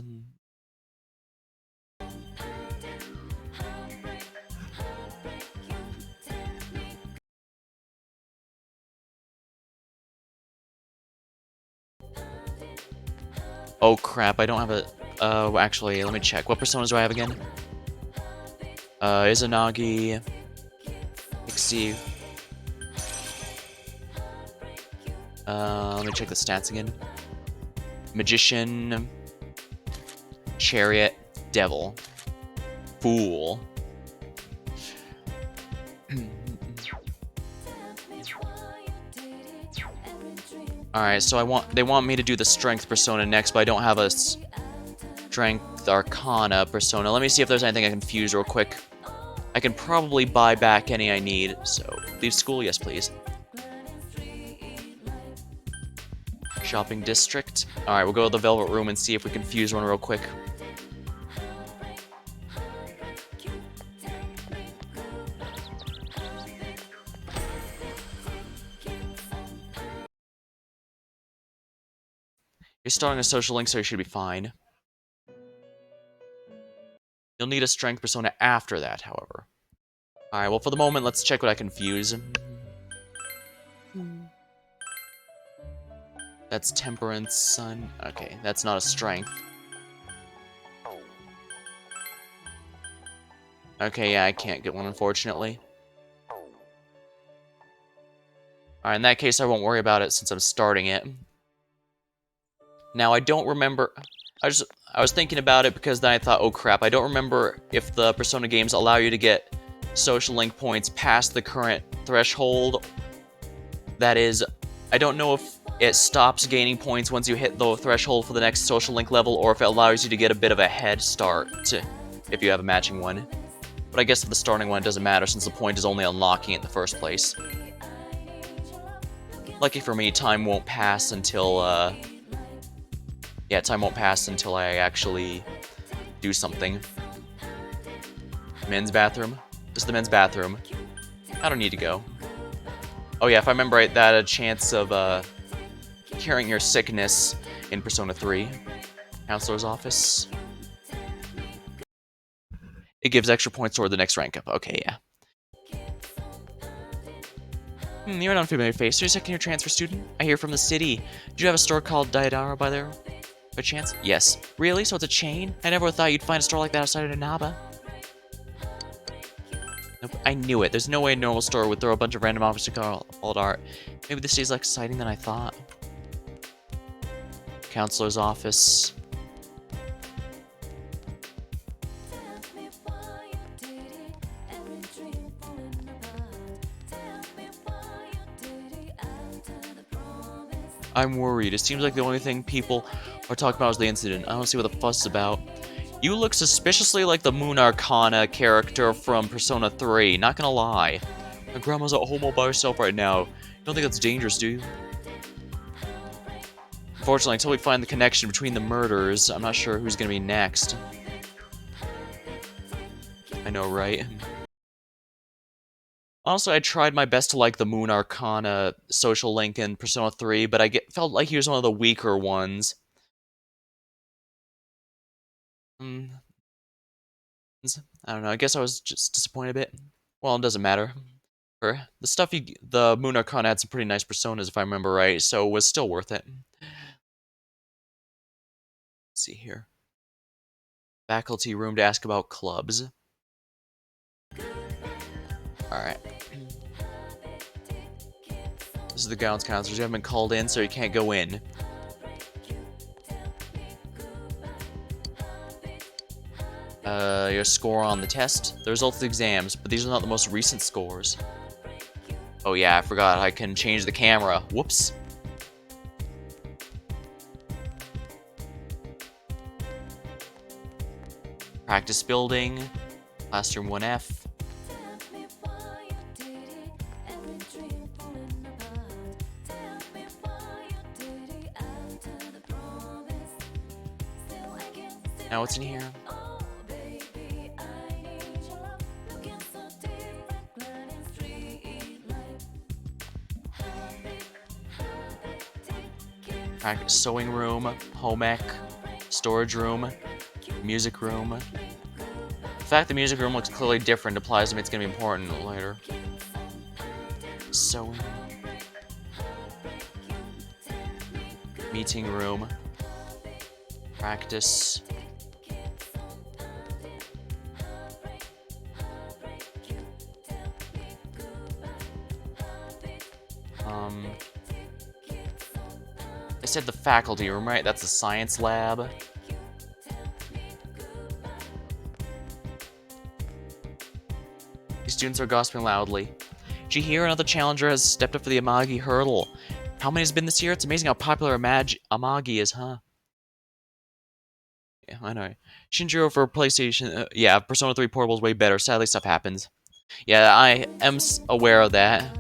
Oh crap, I don't have a... actually, let me check. What personas do I have again? Izanagi... Pixie... let me check the stats again. Magician... Chariot... Devil... Fool... Alright, so they want me to do the Strength persona next, but I don't have a Strength Arcana persona. Let me see if there's anything I can fuse real quick. I can probably buy back any I need, so leave school, yes please. Shopping district. Alright, we'll go to the Velvet Room and see if we can fuse one real quick. You're starting a social link, so you should be fine. You'll need a Strength persona after that, however. Alright, well for the moment, let's check what I can fuse. That's temperance, sun. Okay, that's not a strength. Okay, yeah, I can't get one, unfortunately. Alright, in that case, I won't worry about it since I'm starting it. Now, I don't remember... I was thinking about it because then I thought, oh crap, I don't remember if the Persona games allow you to get social link points past the current threshold. That is, I don't know if it stops gaining points once you hit the threshold for the next social link level, or if it allows you to get a bit of a head start if you have a matching one. But I guess for the starting one it doesn't matter since the point is only unlocking it in the first place. Lucky for me, time won't pass until, yeah, time won't pass until I actually do something. Men's bathroom? This is the men's bathroom. I don't need to go. Oh yeah, if I remember right, that had a chance of, curing your sickness in Persona 3. Counselor's office. It gives extra points toward the next rank up. Okay, yeah. You're an unfamiliar face. You're a second-year transfer student? I hear from the city. Do you have a store called Daidara by there? By chance? Yes. Really? So it's a chain? I never thought you'd find a store like that outside of Inaba. Nope, I knew it. There's no way a normal store would throw a bunch of random objects called art. Maybe this city's less exciting than I thought. Counselor's office. I'm worried. It seems like the only thing people are talking about is the incident. I don't see what the fuss is about. You look suspiciously like the Moon Arcana character from Persona 3, not gonna lie. My grandma's at home all by herself right now. You don't think that's dangerous, do you? Unfortunately, until we find the connection between the murders, I'm not sure who's gonna be next. I know, right? Honestly, I tried my best to like the Moon Arcana social link in Persona 3, but I felt like he was one of the weaker ones. I don't know, I guess I was just disappointed a bit. Well, it doesn't matter. For the stuff the Moon Arcana had some pretty nice personas, if I remember right, so it was still worth it. Let's see here. Faculty room to ask about clubs. Alright. This is the grounds counselors. You haven't been called in, so you can't go in. Your score on the test. The results of the exams, but these are not the most recent scores. Oh yeah, I forgot I can change the camera. Whoops. Practice building. Classroom 1F. Now what's in here? Sewing room, home ec, storage room, music room. The fact the music room looks clearly different implies to me it's going to be important later. Sewing. Meeting room. Practice. I said the faculty room, right? That's the science lab. These students are gossiping loudly. Did you hear another challenger has stepped up for the Amagi hurdle? How many has been this year? It's amazing how popular Amagi is, huh? Yeah, I know. Shinjiro for PlayStation. Yeah, Persona 3 Portable is way better. Sadly, stuff happens. Yeah, I am aware of that.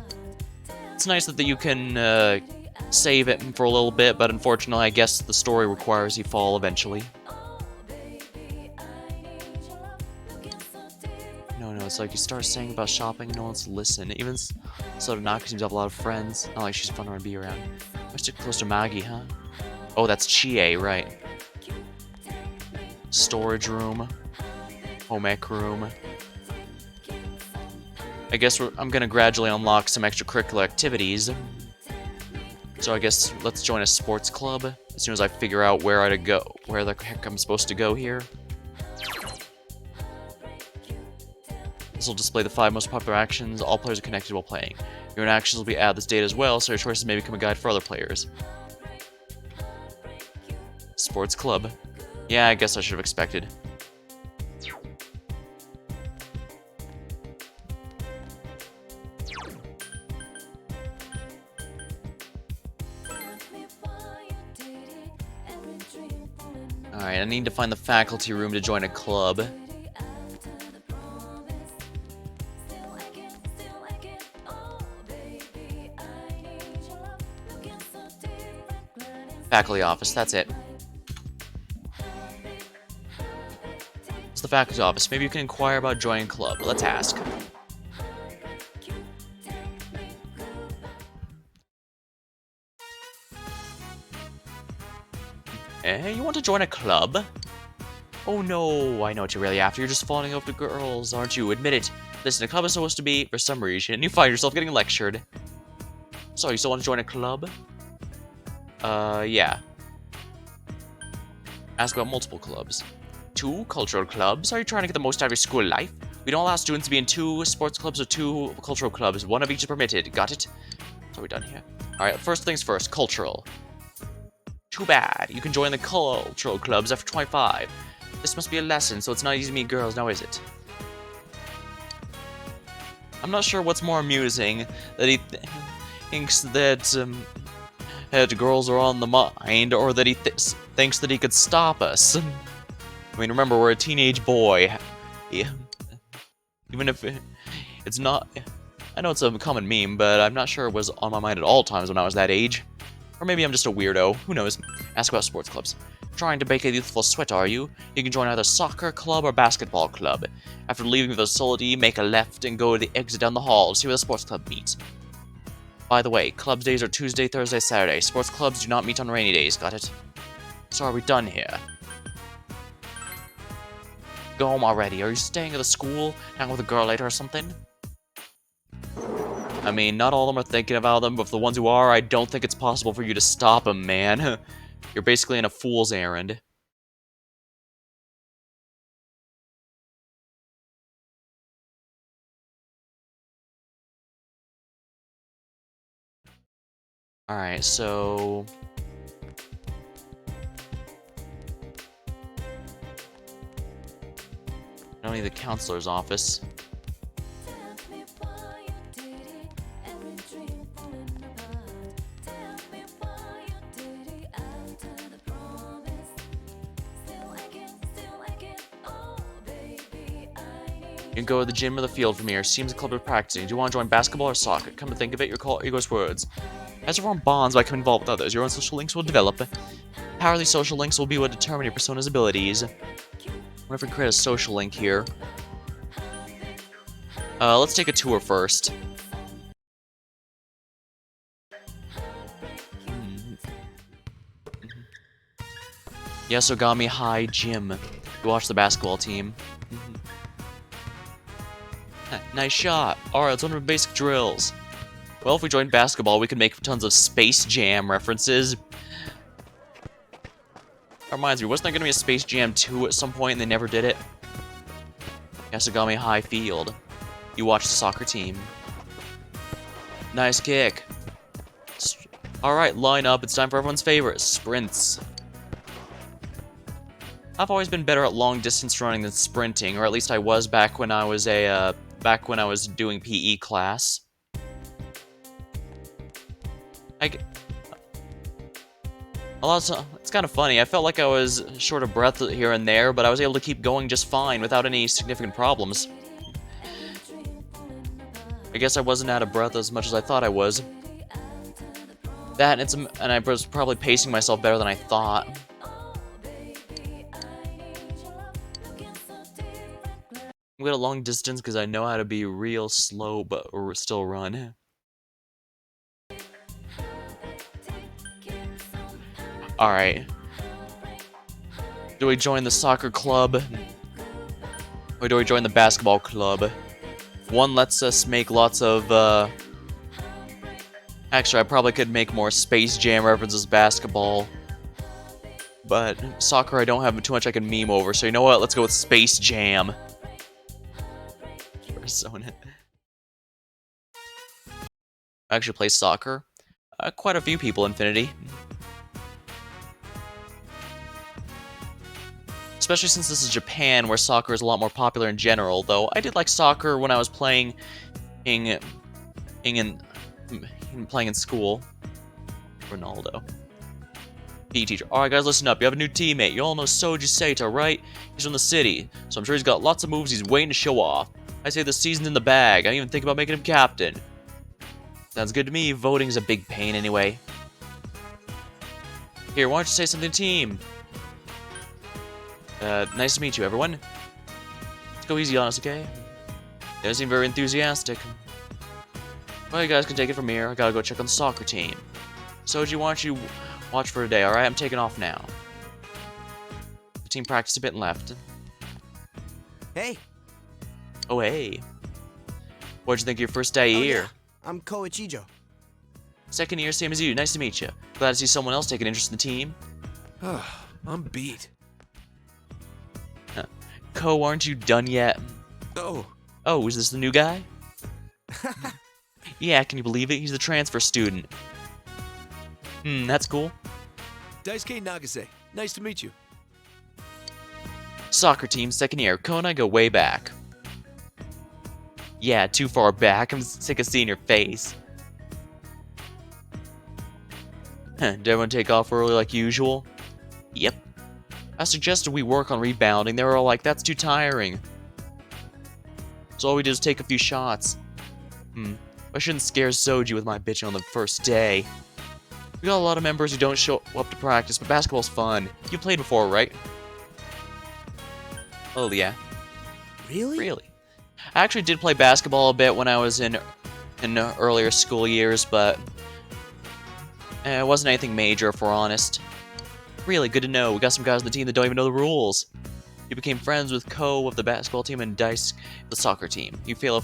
It's nice that you can save it for a little bit, but unfortunately, I guess the story requires you fall eventually. No, it's like you start saying about shopping, no one's listen. Even Sotonaka seems to have a lot of friends. Not like she's fun to be around. I stick close to Magi, huh? Oh, that's Chie, right. Storage room. Home ec room. I guess I'm gonna gradually unlock some extracurricular activities. So I guess let's join a sports club as soon as I figure out where the heck I'm supposed to go here. This will display the 5 most popular actions all players are connected while playing. Your own actions will be added to this data as well, so your choices may become a guide for other players. Sports club. Yeah, I guess I should have expected. Alright, I need to find the faculty room to join a club. Faculty office, that's it. It's the faculty office. Maybe you can inquire about joining a club. Let's ask. You want to join a club? Oh no, I know what you're really after. You're just falling over to girls, aren't you? Admit it. Listen, a club is supposed to be for some reason, and you find yourself getting lectured. So, you still want to join a club? Yeah. Ask about multiple clubs. 2 cultural clubs? Are you trying to get the most out of your school life? We don't allow students to be in 2 sports clubs or 2 cultural clubs. 1 of each is permitted. Got it? So we're done here. Alright, first things first. Cultural. Too bad. You can join the cultural clubs after 25. This must be a lesson, so it's not easy to meet girls, now is it? I'm not sure what's more amusing, that he thinks that girls are on the mind, or that he thinks that he could stop us. I mean, remember, we're a teenage boy. Yeah. Even if it's not... I know it's a common meme, but I'm not sure it was on my mind at all times when I was that age. Or maybe I'm just a weirdo. Who knows? Ask about sports clubs. Trying to bake a youthful sweat, are you? You can join either soccer club or basketball club. After leaving the facility, make a left and go to the exit down the hall to see where the sports club meets. By the way, club days are Tuesday, Thursday, Saturday. Sports clubs do not meet on rainy days, got it? So are we done here? Go home already. Are you staying at the school? Hang with a girl later or something? I mean, not all of them are thinking about them, but for the ones who are, I don't think it's possible for you to stop them, man. You're basically in a fool's errand. Alright, so... I don't need the counselor's office. You can go to the gym or the field from here. Seems the club is practicing. Do you want to join basketball or soccer? Come to think of it, your ego's words. As you form bonds by becoming involved with others, your own social links will develop. Power of these social links will be what determine your persona's abilities. What if we create a social link here? Let's take a tour first. Yasogami High Gym. You watch the basketball team. Nice shot. Alright, let's learn basic drills. Well, if we join basketball, we can make tons of Space Jam references. That reminds me, wasn't there going to be a Space Jam 2 at some point and they never did it? Yasogami High Field. You watch the soccer team. Nice kick. Alright, line up. It's time for everyone's favorite, sprints. I've always been better at long distance running than sprinting, or at least I was back when I was doing PE class. It's kind of funny. I felt like I was short of breath here and there, but I was able to keep going just fine without any significant problems. I guess I wasn't out of breath as much as I thought I was. And I was probably pacing myself better than I thought. I'm going to long distance because I know how to be real slow but still run. Alright. Do we join the soccer club? Or do we join the basketball club? One lets us make lots of, Actually, I probably could make more Space Jam references basketball. But soccer, I don't have too much I can meme over, so you know what? Let's go with Space Jam. Persona. I actually play soccer. Quite a few people, Infinity. Especially since this is Japan, where soccer is a lot more popular in general, though I did like soccer when I was playing in school. Ronaldo. PE teacher. Alright guys, listen up. You have a new teammate. You all know Soji Saito, right? He's from the city, so I'm sure he's got lots of moves he's waiting to show off. I say the season's in the bag. I even think about making him captain. Sounds good to me. Voting's a big pain anyway. Here, why don't you say something to team? Nice to meet you, everyone. Let's go easy on us, okay? They don't seem very enthusiastic. Well, you guys can take it from here. I gotta go check on the soccer team. Soji, why don't you watch for today, alright? I'm taking off now. The team practiced a bit and left. Hey. Oh, hey. What'd you think of your first day here? Yeah. I'm Koichijo. Second year, same as you. Nice to meet you. Glad to see someone else take an interest in the team. I'm beat. Ko, aren't you done yet? Oh. Oh, is this the new guy? Yeah, can you believe it? He's the transfer student. That's cool. Daisuke Nagase. Nice to meet you. Soccer team, second year. Ko and I go way back. Yeah, too far back. I'm sick of seeing your face. Did everyone take off early like usual? Yep. I suggested we work on rebounding. They were all like, that's too tiring. So all we did was take a few shots. I shouldn't scare Soji with my bitching on the first day. We got a lot of members who don't show up to practice, but basketball's fun. You played before, right? Oh, yeah. Really? Really. I actually did play basketball a bit when I was in earlier school years, but it wasn't anything major, if we're honest. Really good to know. We got some guys on the team that don't even know the rules. You became friends with Ko of the basketball team and Dice, the soccer team. You feel a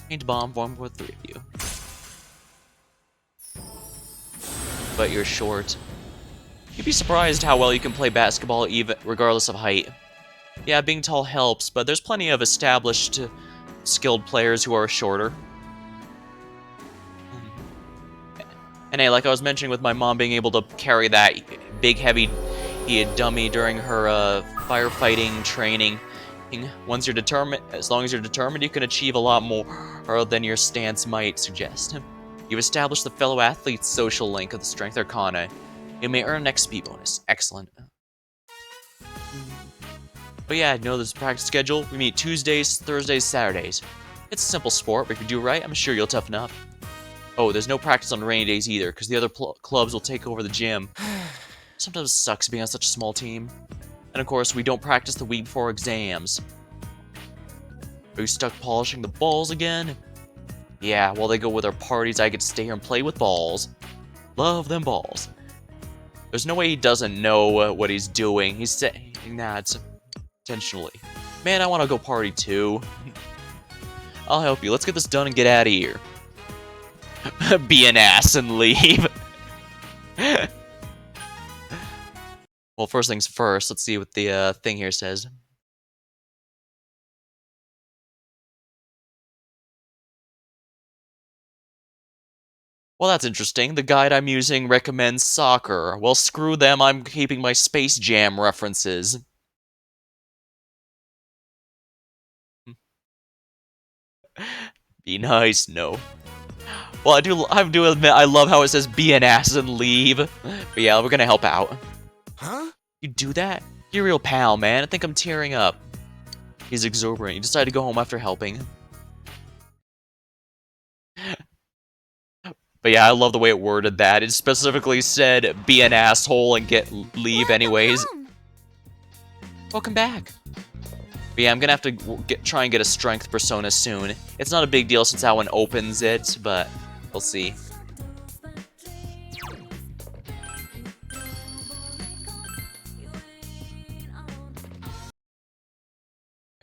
faint bond formed with the three of you. But you're short. You'd be surprised how well you can play basketball even regardless of height. Yeah, being tall helps, but there's plenty of established, skilled players who are shorter. And hey, like I was mentioning with my mom being able to carry that big, heavy dummy during her firefighting training, once you're determined, as long as you're determined, you can achieve a lot more than your stance might suggest. You've established the fellow athlete's social link of the Strength Arcana. You may earn an XP bonus. Excellent. But yeah, know this practice schedule. We meet Tuesdays, Thursdays, Saturdays. It's a simple sport, but if you do right, I'm sure you'll toughen up. Oh, there's no practice on rainy days either, because the other clubs will take over the gym. Sometimes it sucks being on such a small team. And of course, we don't practice the week before exams. Are you stuck polishing the balls again? Yeah, while they go with their parties, I get to stay here and play with balls. Love them balls. There's no way he doesn't know what he's doing. He's saying that intentionally. Man, I want to go party too. I'll help you. Let's get this done and get out of here. Be an ass and leave. Well, first things first, let's see what the thing here says. Well, that's interesting. The guide I'm using recommends soccer. Well, screw them, I'm keeping my Space Jam references. Be nice, no. Well, I do admit, I love how it says be an ass and leave. But yeah, we're gonna help out. Huh? You do that? You're a real pal, man. I think I'm tearing up. He's exuberant. You decided to go home after helping. But yeah, I love the way it worded that. It specifically said, be an asshole and leave anyways. Welcome back. But yeah, I'm gonna have to try and get a strength persona soon. It's not a big deal since that one opens it, but we'll see.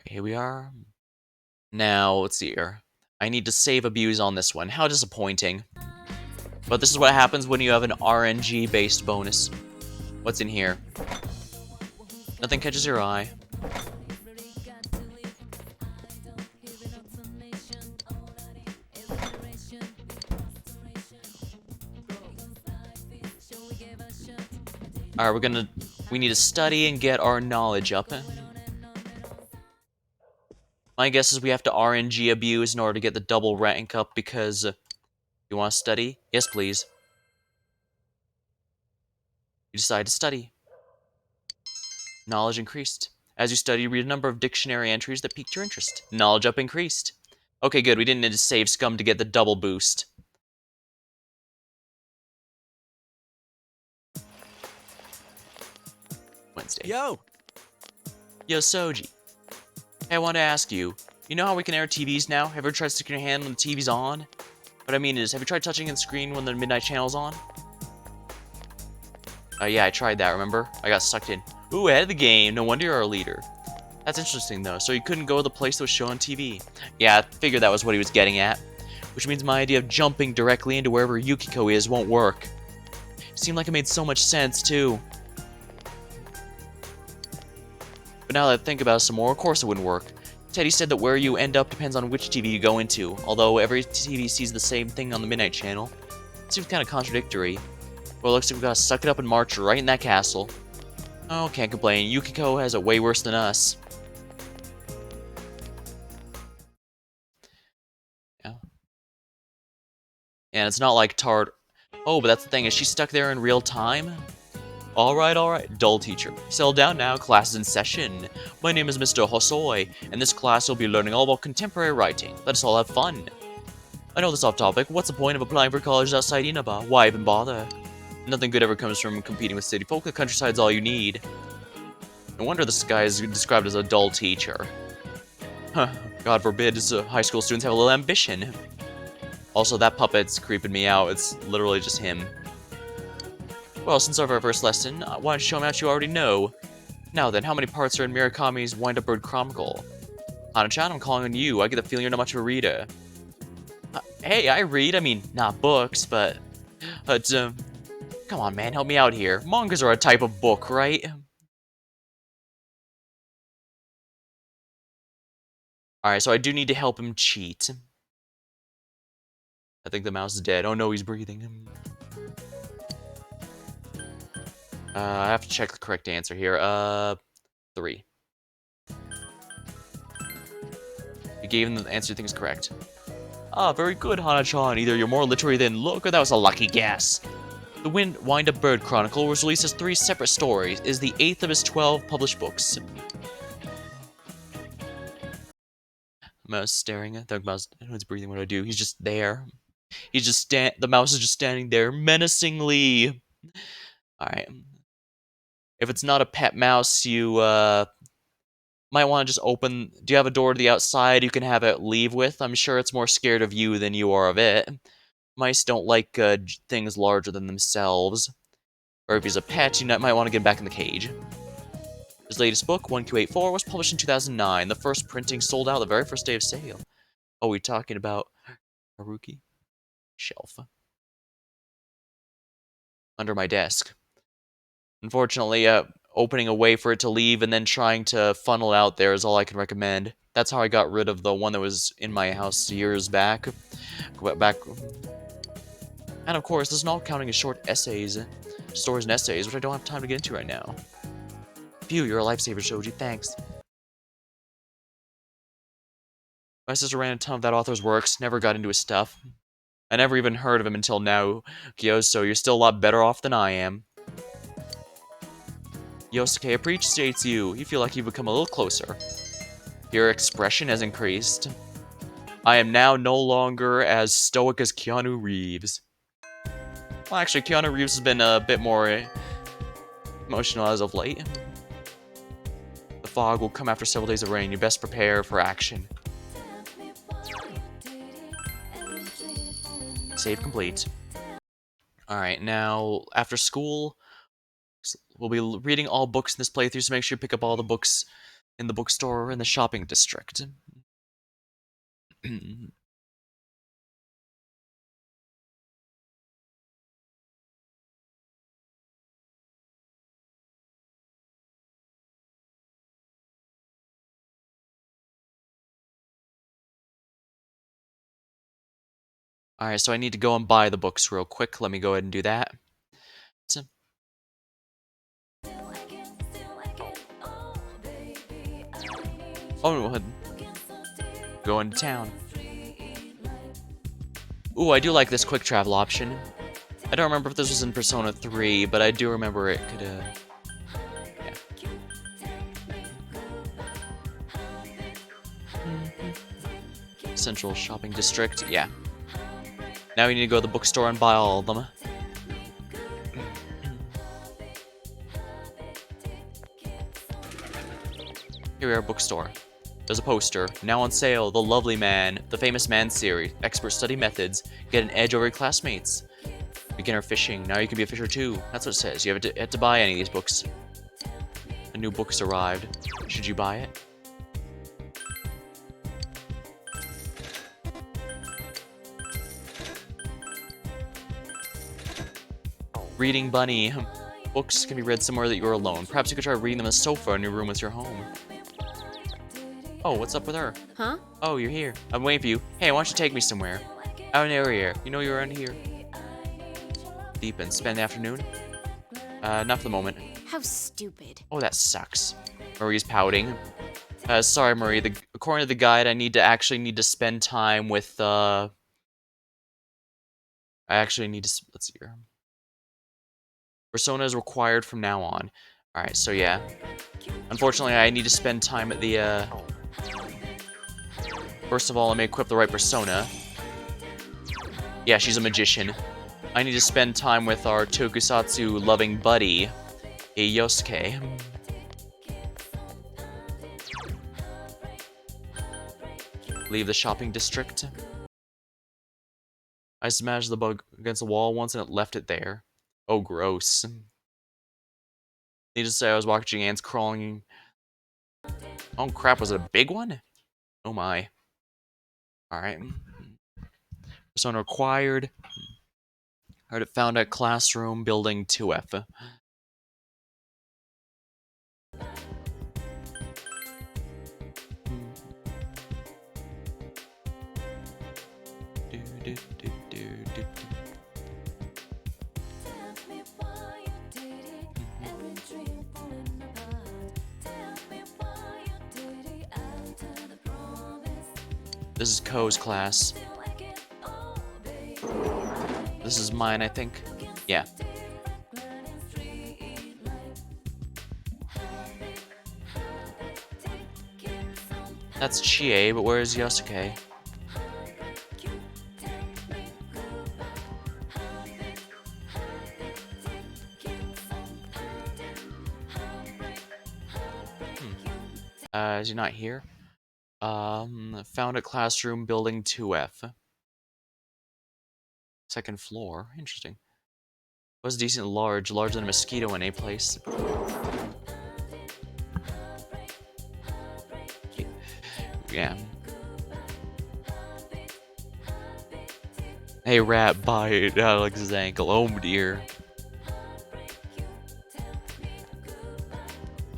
Here we are. Now, let's see here. I need to save abuse on this one. How disappointing. But this is what happens when you have an RNG-based bonus. What's in here? Nothing catches your eye. Alright, we need to study and get our knowledge up. My guess is we have to RNG abuse in order to get the double rank up because... you want to study? Yes, please. You decide to study. Knowledge increased. As you study, read a number of dictionary entries that piqued your interest. Knowledge up increased. Okay, good. We didn't need to save scum to get the double boost. Wednesday. Yo! Yo, Soji. Hey, I want to ask you. You know how we can air TVs now? Have you ever tried sticking your hand when the TV's on? What I mean is, have you tried touching the screen when the midnight channel's on? Yeah, I tried that, remember? I got sucked in. Ooh, ahead of the game. No wonder you're our leader. That's interesting, though. So you couldn't go to the place that was shown on TV. Yeah, I figured that was what he was getting at. Which means my idea of jumping directly into wherever Yukiko is won't work. Seemed like it made so much sense, too. But now that I think about it some more, of course it wouldn't work. Teddy said that where you end up depends on which TV you go into, although every TV sees the same thing on the Midnight Channel. It seems kind of contradictory. Well, it looks like we gotta suck it up and march right in that castle. Oh, can't complain. Yukiko has it way worse than us. Yeah. And it's not like Tard... Oh, but that's the thing. Is she stuck there in real time? Alright. Dull teacher. Settle down now. Class is in session. My name is Mr. Hosoi. In this class, you'll be learning all about contemporary writing. Let us all have fun. I know this off topic. What's the point of applying for colleges outside Inaba? Why even bother? Nothing good ever comes from competing with city folk. The countryside's all you need. No wonder this guy is described as a dull teacher. Huh. God forbid his high school students have a little ambition. Also, that puppet's creeping me out. It's literally just him. Well, since our first lesson, why don't you show me what you already know? Now then, how many parts are in Murakami's Wind-Up Bird Chronicle? Hana-chan, I'm calling on you. I get the feeling you're not much of a reader. Hey, I read. I mean, not books, but come on, man, help me out here. Mangas are a type of book, right? Alright, so I do need to help him cheat. I think the mouse is dead. Oh no, he's breathing. I have to check the correct answer here. 3. You gave him the answer you think is correct. Ah, very good, Hana-chan. Either you're more literary than look, or that was a lucky guess. The Wind-Up Bird Chronicle was released as 3 separate stories. It is the 8th of his 12 published books. Mouse staring at the mouse. I know it's breathing. What do I do? He's just there. He's just the mouse is just standing there menacingly. Alright. If it's not a pet mouse, you might want to just open... Do you have a door to the outside you can have it leave with? I'm sure it's more scared of you than you are of it. Mice don't like things larger than themselves. Or if he's a pet, you might want to get him back in the cage. His latest book, 1Q84, was published in 2009. The first printing sold out the very first day of sale. Oh, we're talking about Haruki? Shelf. Under my desk. Unfortunately, opening a way for it to leave and then trying to funnel out there is all I can recommend. That's how I got rid of the one that was in my house years back. And of course, this is not counting as short essays, stories and essays, which I don't have time to get into right now. Phew, you're a lifesaver, Shoji, thanks. My sister ran a ton of that author's works, never got into his stuff. I never even heard of him until now, Kyoso, you're still a lot better off than I am. Yosuke appreciates you. You feel like you've become a little closer. Your expression has increased. I am now no longer as stoic as Keanu Reeves. Well, actually, Keanu Reeves has been a bit more emotional as of late. The fog will come after several days of rain. You best prepare for action. Save complete. Alright, now, after school, we'll be reading all books in this playthrough, so make sure you pick up all the books in the bookstore or in the shopping district. Alright, so I need to go and buy the books real quick. Let me go ahead and do that. Oh, go into town. Ooh, I do like this quick travel option. I don't remember if this was in Persona 3, but I do remember it could, yeah. Central Shopping District, yeah. Now we need to go to the bookstore and buy all of them. Here we are, bookstore. There's a poster. Now on sale, The Lovely Man, The Famous Man series. Expert study methods. Get an edge over your classmates. Beginner fishing. Now you can be a fisher too. That's what it says. You have to buy any of these books. A new book's arrived. Should you buy it? Reading Bunny. Books can be read somewhere that you're alone. Perhaps you could try reading them on the sofa in your room with your home. Oh, what's up with her? Huh? Oh, you're here. I'm waiting for you. Hey, why don't you take me somewhere? Out in the area. You know you're around here. Deep and spend the afternoon? Not for the moment. How stupid. Oh, that sucks. Marie's pouting. Sorry, Marie. According to the guide, I actually need to spend time with, let's see here. Persona is required from now on. Alright, so yeah. Unfortunately, I need to spend time at the, First of all, let me equip the right persona. Yeah, she's a magician. I need to spend time with our tokusatsu loving buddy, Yosuke. Leave the shopping district. I smashed the bug against the wall once and it left it there. Oh, gross. Needless to say, I was watching ants crawling. Oh crap, was it a big one? Oh my. Alright. Persona required. Heard it found at classroom building 2F. This is Ko's class. This is mine, I think. Yeah. That's Chie, but where is Yosuke? Is he not here? Found at classroom building 2F. Second floor. Interesting. Was decent larger than a mosquito in a place. Yeah. Hey, rat bite Alex's ankle. Oh dear.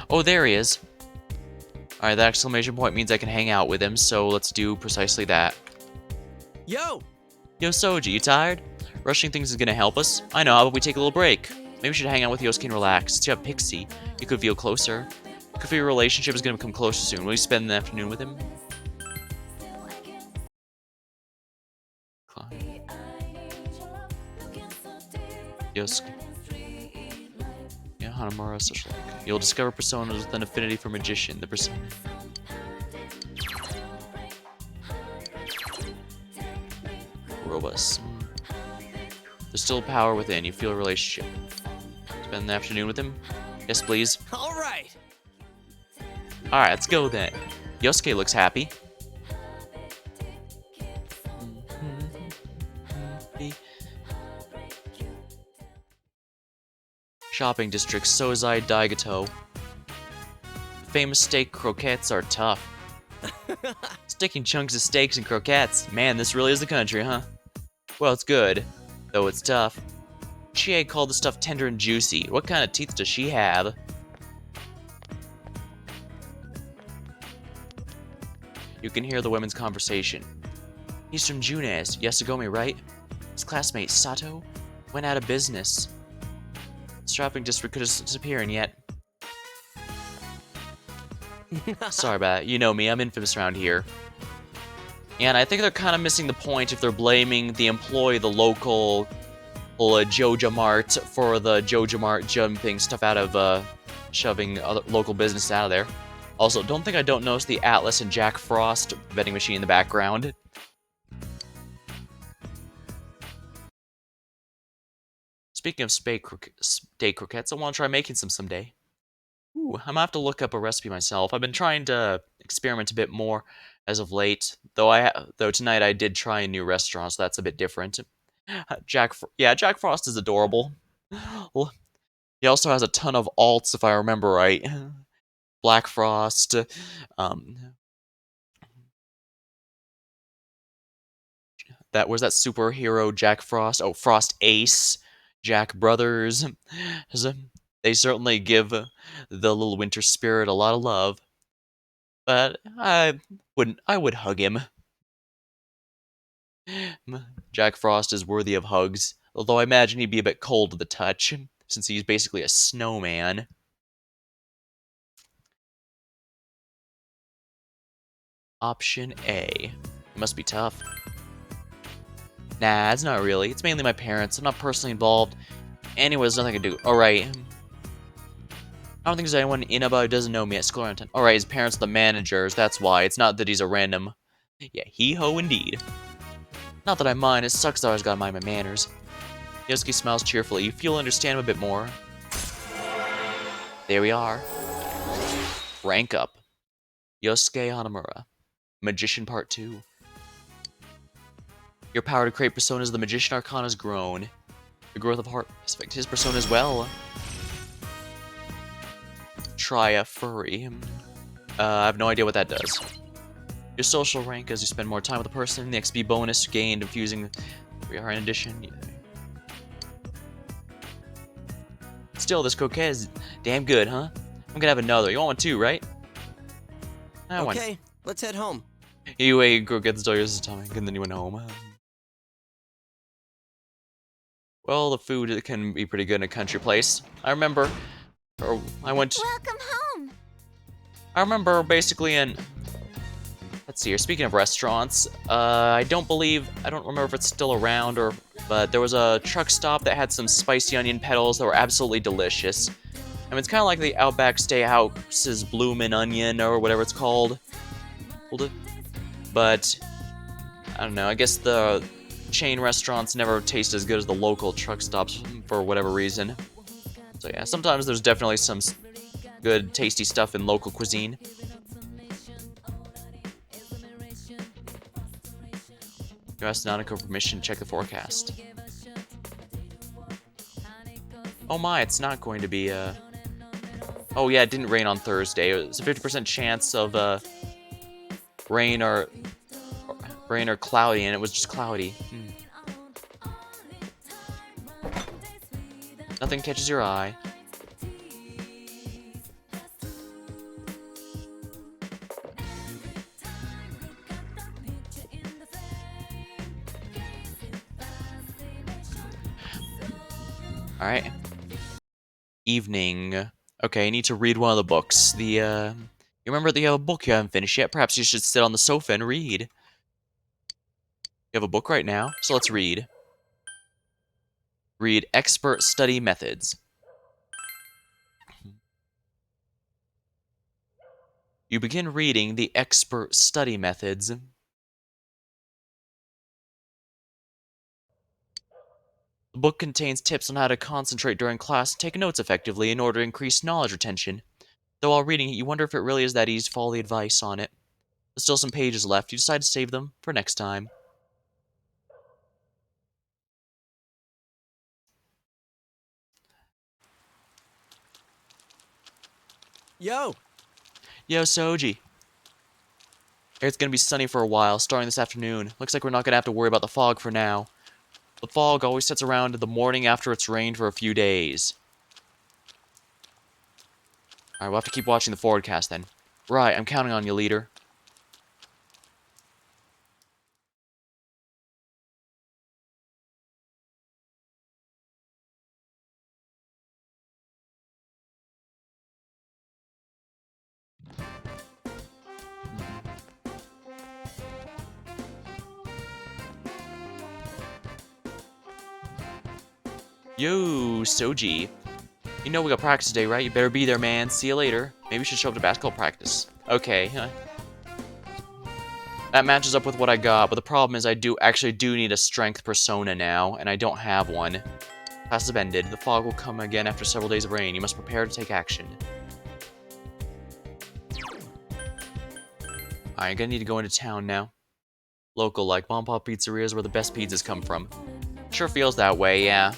Oh, there he is. Alright, that exclamation point means I can hang out with him, so let's do precisely that. Yo! Yo, Soji, you tired? Rushing things is gonna help us. I know, how about we take a little break? Maybe we should hang out with Yosuke and relax. Since you have Pixie, you could feel closer. You could feel your relationship is gonna become closer soon. Will you spend the afternoon with him? Yosuke. Yeah, Hanamura, such like. You'll discover personas with an affinity for magician. The persona. Robust. There's still power within. You feel a relationship. Spend the afternoon with him? Yes, please. Alright! Alright, let's go then. Yosuke looks happy. Shopping district, Sozai Daigato. Famous steak croquettes are tough. Sticking chunks of steaks and croquettes. Man, this really is the country, huh? Well, it's good, though it's tough. Chie called the stuff tender and juicy. What kind of teeth does she have? You can hear the women's conversation. He's from Junes, Yasugami, right? His classmate, Sato, went out of business. Strapping district could disappear, and yet... Sorry about it. You know me, I'm infamous around here. And I think they're kind of missing the point if they're blaming the employee, the local Joja Mart, for the Joja Mart jumping stuff out of, shoving other local business out of there. Also, don't notice the Atlas and Jack Frost vending machine in the background. Speaking of steak croquettes, I want to try making some someday. Ooh, I'm gonna have to look up a recipe myself. I've been trying to experiment a bit more as of late, though tonight I did try a new restaurant, so that's a bit different. Jack Frost is adorable. He also has a ton of alts, if I remember right. Black Frost, that superhero Jack Frost. Oh, Frost Ace, Jack Brothers. They certainly give the little winter spirit a lot of love. But I would hug him. Jack Frost is worthy of hugs, although I imagine he'd be a bit cold to the touch, since he's basically a snowman. Option A. It must be tough. Nah, it's not really. It's mainly my parents. I'm not personally involved. Anyways, nothing I can do. Alright. I don't think there's anyone in about who doesn't know me at school around 10. Alright, his parents are the managers, that's why. It's not that he's a random... Yeah, he-ho indeed. Not that I mind, it sucks that I always gotta mind my manners. Yosuke smiles cheerfully. You feel understand him a bit more. There we are. Rank up. Yosuke Hanamura. Magician Part 2. Your power to create personas of the Magician Arcana has grown. The growth of heart has affected his persona as well. Try a furry. I have no idea what that does. Your social rank as you spend more time with a person. The XP bonus gained infusing 3R in addition. Still, this croquet is damn good, huh? I'm gonna have another. You want one too, right? Okay, let's head home. You ate croquettes until your stomach, and then you went home. Well, the food can be pretty good in a country place. I remember, Welcome home. I remember basically in. Let's see here. Speaking of restaurants, I don't remember if it's still around but there was a truck stop that had some spicy onion petals that were absolutely delicious. I mean, it's kind of like the Outback Steakhouse's Bloomin' Onion or whatever it's called. But I don't know. I guess the chain restaurants never taste as good as the local truck stops for whatever reason. So yeah, sometimes there's definitely some good, tasty stuff in local cuisine. You asked Nanako permission to check the forecast. Oh my, it's not going to be Oh yeah, it didn't rain on Thursday. It was a 50% chance of rain or cloudy, and it was just cloudy. Nothing catches your eye. Alright. Evening. Okay, I need to read one of the books. You remember that you have a book you haven't finished yet? Perhaps you should sit on the sofa and read. You have a book right now, so let's read. Read Expert Study Methods. You begin reading the Expert Study Methods. The book contains tips on how to concentrate during class and take notes effectively in order to increase knowledge retention. Though while reading it, you wonder if it really is that easy to follow the advice on it. There's still some pages left. You decide to save them for next time. Yo! Yo, Soji. It's gonna be sunny for a while, starting this afternoon. Looks like we're not gonna have to worry about the fog for now. The fog always sets around the morning after it's rained for a few days. Alright, we'll have to keep watching the forecast then. Right, I'm counting on you, leader. Yo, Soji. You know we got practice today, right? You better be there, man. See you later. Maybe we should show up to basketball practice. Okay, huh? That matches up with what I got, but the problem is I actually do need a strength persona now, and I don't have one. Class have ended. The fog will come again after several days of rain. You must prepare to take action. Alright, gonna need to go into town now. Local, like Bomb Pop Pizzeria is where the best pizzas come from. Sure feels that way, yeah.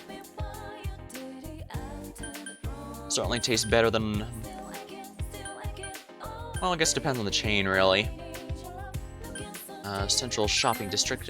Certainly tastes better than... Well, I guess it depends on the chain, really. Central Shopping District.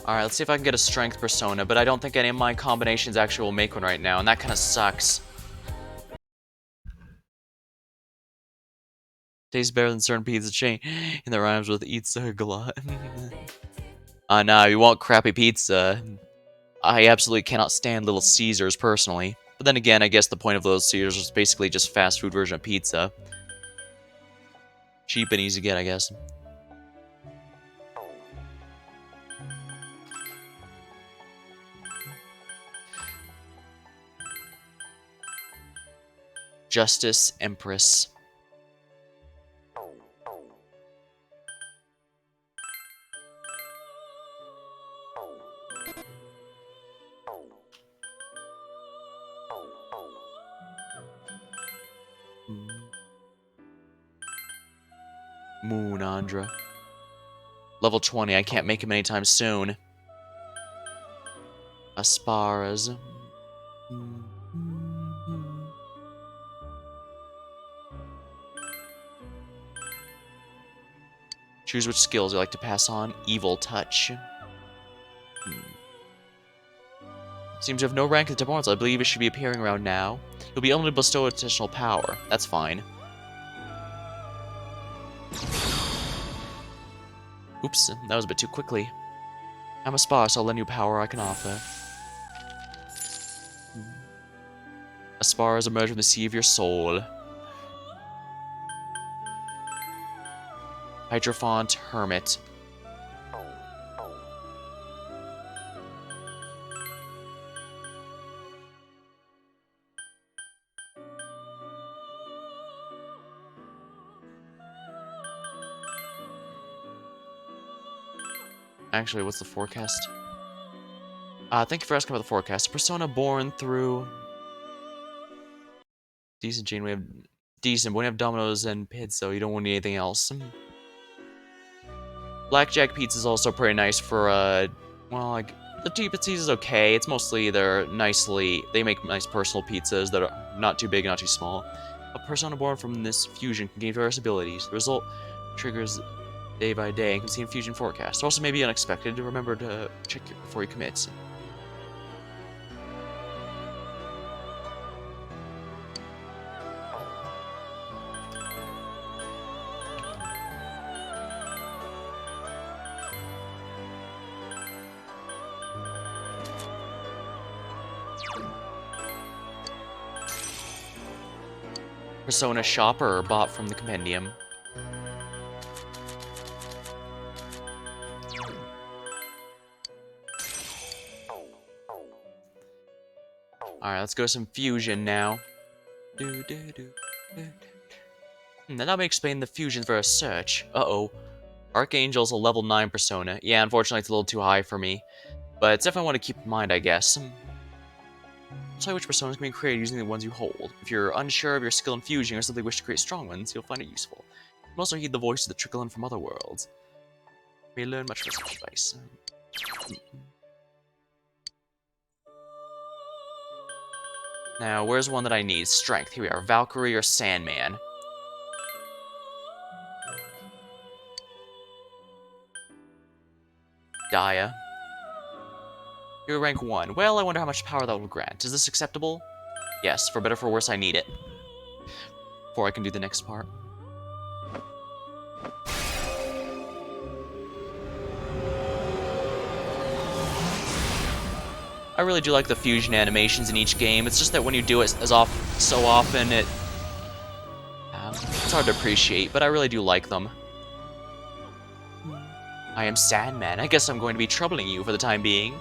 Alright, let's see if I can get a strength persona, but I don't think any of my combinations actually will make one right now, and that kind of sucks. Tastes better than certain pizza chain, and that rhymes with eats a glut. Nah, you want crappy pizza. I absolutely cannot stand Little Caesars, personally. But then again, I guess the point of Little Caesars is basically just fast food version of pizza. Cheap and easy to get, I guess. Justice Empress. Moon Andra. Level 20, I can't make him anytime soon. Asparas. Choose which skills you like to pass on. Evil Touch. Seems you have no rank in the temporals. I believe it should be appearing around now. You'll be able to bestow additional power. That's fine. Oops, that was a bit too quickly. I'm a spa, so I'll lend you power I can offer. Aspars emerge from the sea of your soul. Hydrophant Hermit. Actually, what's the forecast? Thank you for asking about the forecast. A persona born through... Decent gene, we have... Decent, but we have Domino's and pizza, so you don't want anything else. Blackjack pizza is also pretty nice for, well, like, the pizza is okay. It's mostly they make nice personal pizzas that are not too big, not too small. A persona born from this fusion can gain various abilities. The result triggers day by day and can see in fusion forecast. Also may be unexpected. Remember to check it before you commit. Persona Shopper bought from the Compendium. Alright, let's go some fusion now. That may explain the fusion for a search. Uh-oh. Archangel's a level 9 persona. Yeah, unfortunately it's a little too high for me. But it's definitely one to keep in mind, I guess. Tell you which personas can be created using the ones you hold. If you're unsure of your skill in fusion or simply wish to create strong ones, you'll find it useful. You can also heed the voices that trickle in from other worlds. You may learn much from such advice. Now, where's one that I need? Strength. Here we are. Valkyrie or Sandman. Dia. You're rank 1. Well, I wonder how much power that will grant. Is this acceptable? Yes, for better or for worse, I need it. Before I can do the next part. I really do like the fusion animations in each game. It's just that when you do it so often, it's hard to appreciate, but I really do like them. I am Sandman. I guess I'm going to be troubling you for the time being.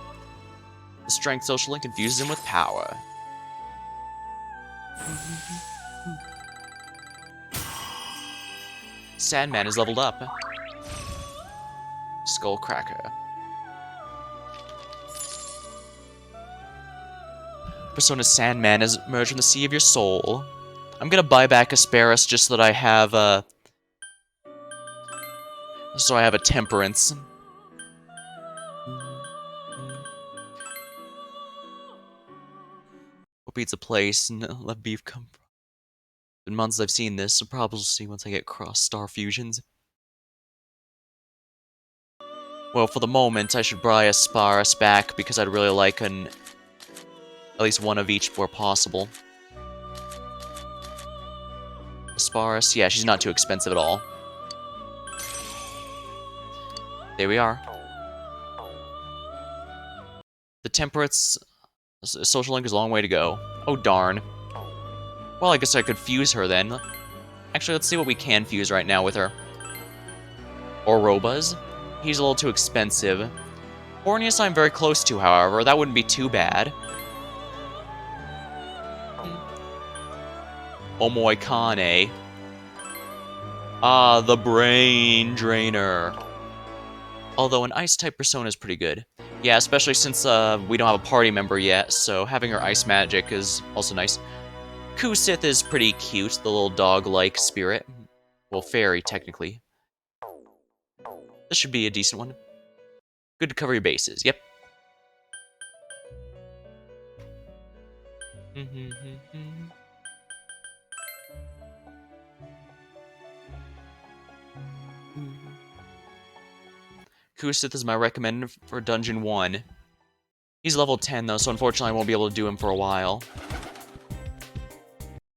The strength social link confuses him with power. Sandman is leveled up. Skullcracker. Persona Sandman has emerged from the sea of your soul. I'm gonna buy back Asparus just so that I have a temperance. Hope it's a place and let beef come from. Been months I've seen this, so probably see once I get cross-star fusions. Well, for the moment, I should buy Asparus back because I'd really like at least one of each where possible. Asparus, yeah, she's not too expensive at all. There we are. The Temperance social link is a long way to go. Oh, darn. Well, I guess I could fuse her then. Actually, let's see what we can fuse right now with her. Orobas. He's a little too expensive. Borneus I'm very close to, however. That wouldn't be too bad. Omoikane. Ah, the Brain Drainer. Although an Ice-type persona is pretty good. Yeah, especially since we don't have a party member yet, so having her Ice magic is also nice. Kusith is pretty cute, the little dog-like spirit. Well, fairy, technically. This should be a decent one. Good to cover your bases, yep. Kusith is my recommend for Dungeon 1. He's level 10 though, so unfortunately I won't be able to do him for a while.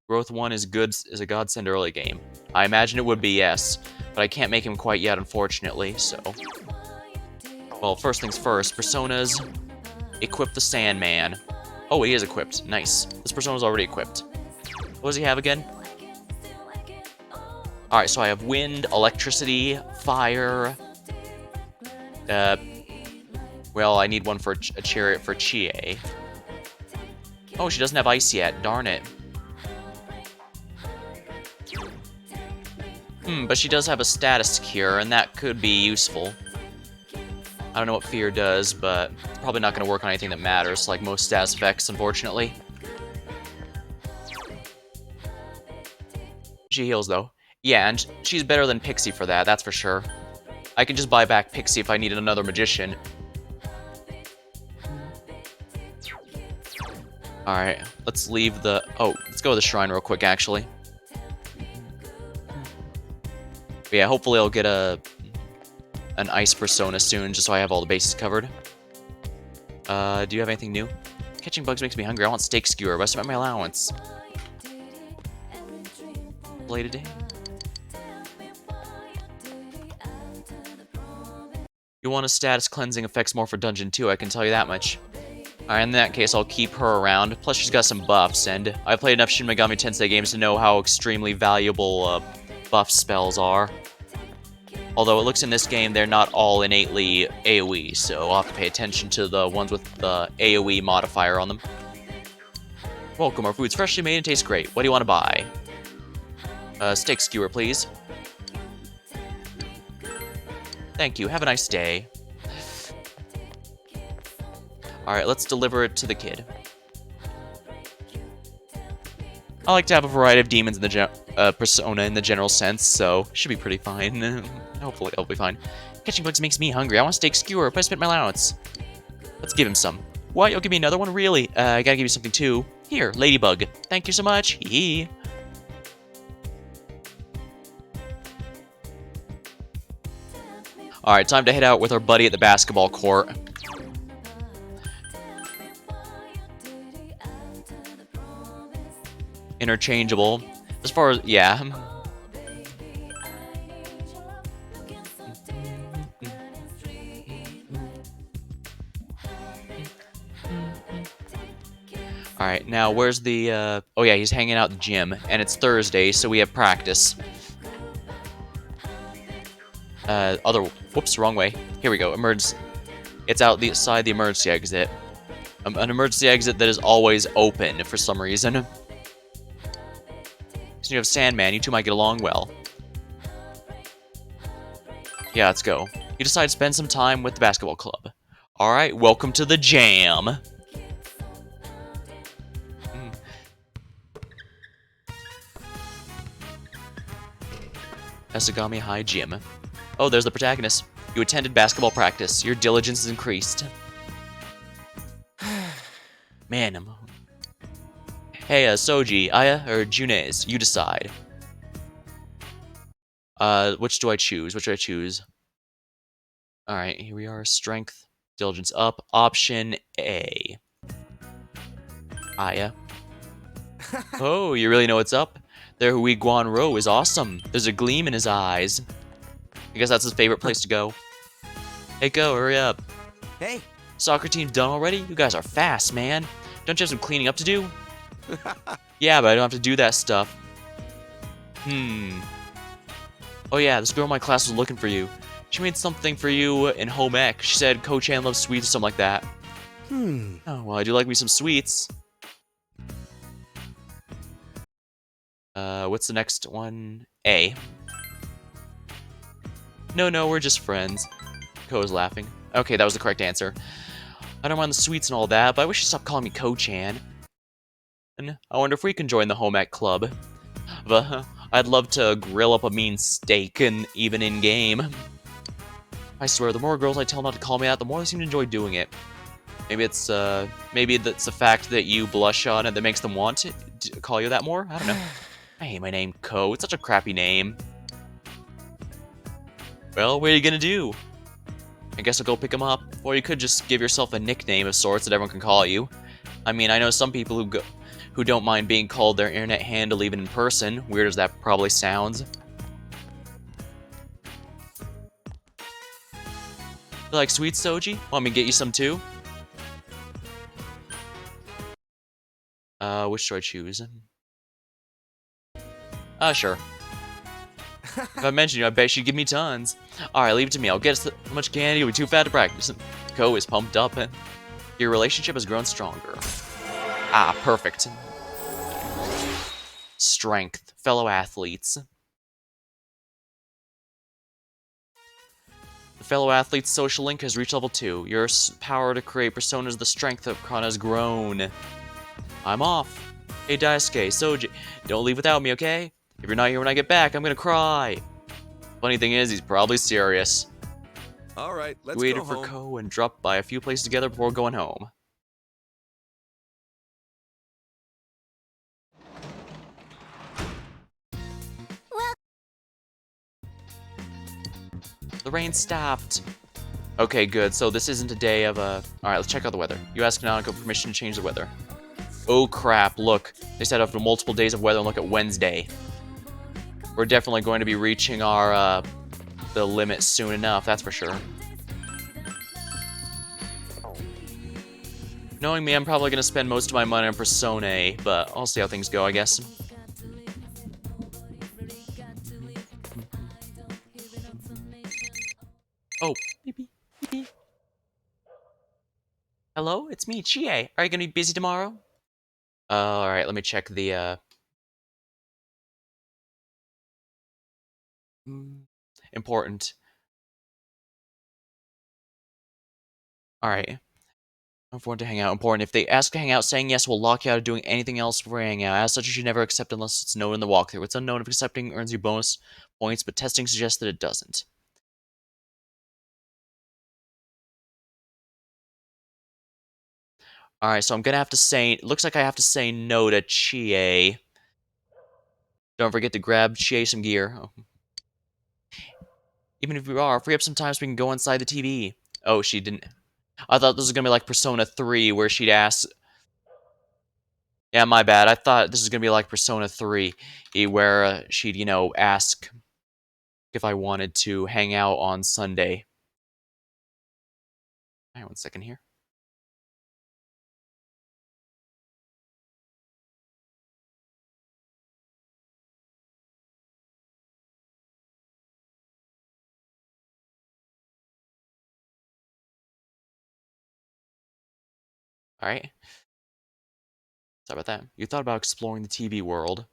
Growth 1 is a godsend early game. I imagine it would be, yes, but I can't make him quite yet, unfortunately, so... Well, first things first, Personas, equip the Sandman. Oh, he is equipped, nice. This Persona's already equipped. What does he have again? Alright, so I have wind, electricity, fire... well, I need one for a chariot for Chie. Oh, she doesn't have ice yet, darn it. But she does have a status cure, and that could be useful. I don't know what fear does, but it's probably not going to work on anything that matters, like most status effects, unfortunately. She heals, though. Yeah, and she's better than Pixie for that, that's for sure. I can just buy back Pixie if I needed another magician. Alright, let's leave the... Oh, let's go to the shrine real quick, actually. But yeah, hopefully I'll get an ice persona soon, just so I have all the bases covered. Do you have anything new? Catching bugs makes me hungry. I want steak skewer, but I spent my allowance. Play today. You want a status cleansing effects more for Dungeon 2, I can tell you that much. Alright, in that case, I'll keep her around. Plus, she's got some buffs, and I've played enough Shin Megami Tensei games to know how extremely valuable buff spells are. Although it looks in this game they're not all innately AoE, so I'll have to pay attention to the ones with the AoE modifier on them. Welcome, our food's freshly made and tastes great. What do you want to buy? Steak skewer, please. Thank you, have a nice day. Alright, let's deliver it to the kid. I like to have a variety of demons in the persona in the general sense, so should be pretty fine. Hopefully I'll be fine. Catching bugs makes me hungry. I want a steak skewer, but I spent my allowance. Let's give him some. What? You'll give me another one? Really? I gotta give you something too. Here, ladybug. Thank you so much. Hee. Alright, time to head out with our buddy at the basketball court. Interchangeable. As far as, yeah. Alright, now where's the, oh yeah, he's hanging out in the gym, and it's Thursday, so we have practice. Whoops, wrong way. Here we go, emergency. It's outside the emergency exit. An emergency exit that is always open for some reason. So you have Sandman, you two might get along well. Yeah, let's go. You decide to spend some time with the basketball club. Alright, welcome to the jam. Esagami High Gym. Oh, there's the protagonist. You attended basketball practice. Your diligence is increased. Man, Hey, Soji, Aya, or Junes, you decide. Which do I choose? Which do I choose? Alright, here we are. Strength, diligence up. Option A. Aya. Oh, you really know what's up? Their Hui Guan Ro is awesome. There's a gleam in his eyes. I guess that's his favorite place to go. Hey, go, hurry up. Hey. Soccer team's done already? You guys are fast, man. Don't you have some cleaning up to do? Yeah, but I don't have to do that stuff. Oh yeah, this girl in my class was looking for you. She made something for you in home ec. She said Coach Ann loves sweets or something like that. Oh, well, I do like me some sweets. What's the next one? A. No, we're just friends. Ko is laughing. Okay, that was the correct answer. I don't mind the sweets and all that, but I wish you'd stop calling me Ko-chan. And I wonder if we can join the home ec club. But I'd love to grill up a mean steak, and even in-game. I swear, the more girls I tell not to call me that, the more they seem to enjoy doing it. Maybe it's the fact that you blush on it that makes them want to call you that more? I don't know. I hate my name, Ko. It's such a crappy name. Well, what are you gonna do? I guess I'll go pick him up. Or you could just give yourself a nickname of sorts that everyone can call you. I mean, I know some people who don't mind being called their internet handle even in person, weird as that probably sounds. You like sweet Soji? Want me to get you some too? Which do I choose? Sure. If I mentioned you, I bet she'd give me tons. Alright, leave it to me. I'll get us how much candy. You'll be too fat to practice. Ko is pumped up, and your relationship has grown stronger. Ah, perfect. Strength. Fellow athletes. The fellow athlete's social link has reached level 2. Your power to create personas, the strength of Kana has grown. I'm off. Hey, Daisuke, Soji, don't leave without me, okay? If you're not here when I get back, I'm gonna cry. Funny thing is, he's probably serious. Alright, let's We go waited for home. Ko and dropped by a few places together before going home. Well, the rain stopped. Okay, good. So this isn't a day of a... Alright, let's check out the weather. You asked Nanako permission to change the weather. Oh crap, look. They set up for multiple days of weather and look at Wednesday. We're definitely going to be reaching our, the limit soon enough, that's for sure. Knowing me, I'm probably going to spend most of my money on Persona, but I'll see how things go, I guess. Oh, beep, beep, beep, beep. Hello, it's me, Chie. Are you going to be busy tomorrow? Alright, let me check the, important. Alright. For to hang out. Important. If they ask to hang out, saying yes will lock you out of doing anything else before hanging out. As such, you should never accept unless it's known in the walkthrough. It's unknown if accepting earns you bonus points, but testing suggests that it doesn't. Alright, so I'm gonna have to say... It looks like I have to say no to Chie. Don't forget to grab Chie some gear. Oh. Even if you are, free up some time so we can go inside the TV. Oh, she didn't... I thought this was gonna be like Persona 3, where she'd ask... Yeah, my bad. I thought this was gonna be like Persona 3, where she'd, you know, ask if I wanted to hang out on Sunday. Alright, 1 second here. Alright. Sorry about that. You thought about exploring the TV world.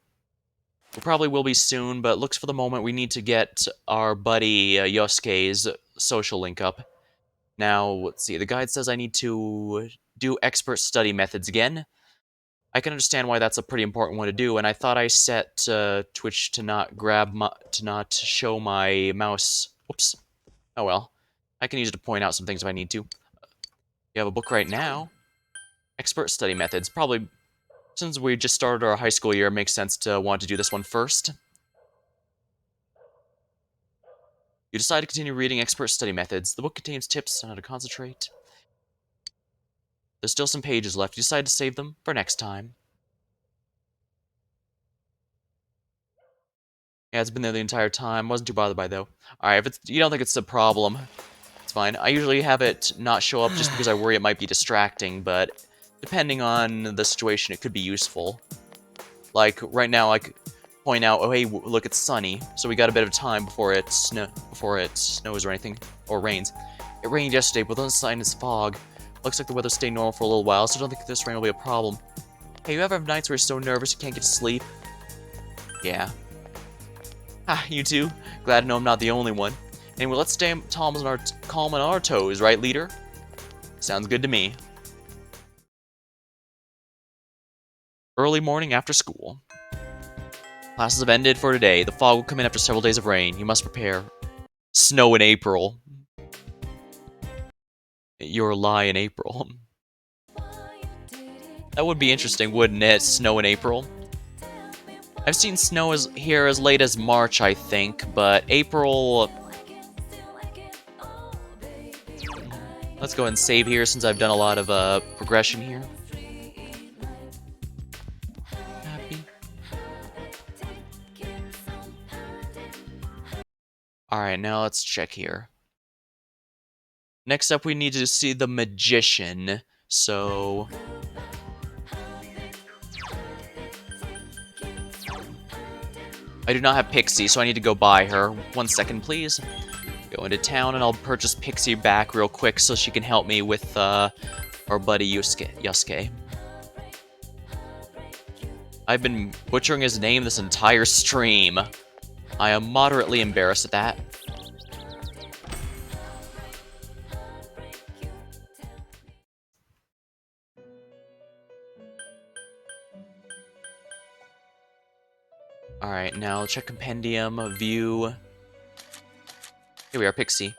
We probably will be soon, but looks for the moment we need to get our buddy Yosuke's social link up. Now, let's see. The guide says I need to do expert study methods again. I can understand why that's a pretty important one to do, and I thought I set Twitch to not show my mouse. Whoops. Oh well. I can use it to point out some things if I need to. You have a book right now. Expert study methods. Probably, since we just started our high school year, it makes sense to want to do this one first. You decide to continue reading expert study methods. The book contains tips on how to concentrate. There's still some pages left. You decide to save them for next time. Yeah, it's been there the entire time. Wasn't too bothered by it, though. Alright, if you don't think it's a problem, it's fine. I usually have it not show up just because I worry it might be distracting, but depending on the situation, it could be useful. Like, right now, I could point out, oh hey, look, it's sunny, so we got a bit of time before it snows or anything, or rains. It rained yesterday, but without sign of fog. Looks like the weather stayed normal for a little while, so I don't think this rain will be a problem. Hey, you ever have nights where you're so nervous you can't get to sleep? Yeah. Ah, you too? Glad to know I'm not the only one. Anyway, let's stay calm on our toes, right, leader? Sounds good to me. Early morning after school. Classes have ended for today. The fog will come in after several days of rain. You must prepare. Snow in April. Your lie in April. That would be interesting, wouldn't it? Snow in April. I've seen snow here as late as March, I think, but April... Let's go ahead and save here since I've done a lot of progression here. Happy. Alright, now let's check here. Next up, we need to see the magician, so... I do not have Pixie, so I need to go buy her. 1 second, please. Go into town, and I'll purchase Pixie back real quick so she can help me with our buddy Yusuke. I've been butchering his name this entire stream. I am moderately embarrassed at that. Alright, now check Compendium, view. Here we are, Pixie.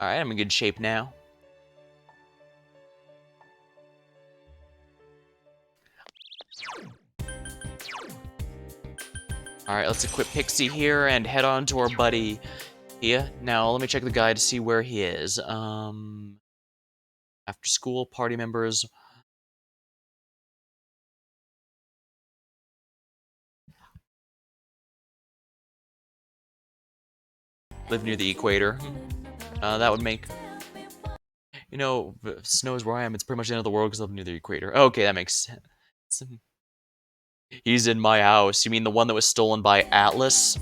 Alright, I'm in good shape now. Alright, let's equip Pixie here and head on to our buddy here. Now, let me check the guide to see where he is. After school, party members... live near the equator. That would make... You know, if snows where I am, it's pretty much the end of the world because I live near the equator. Okay, that makes sense. He's in my house. You mean the one that was stolen by Atlas?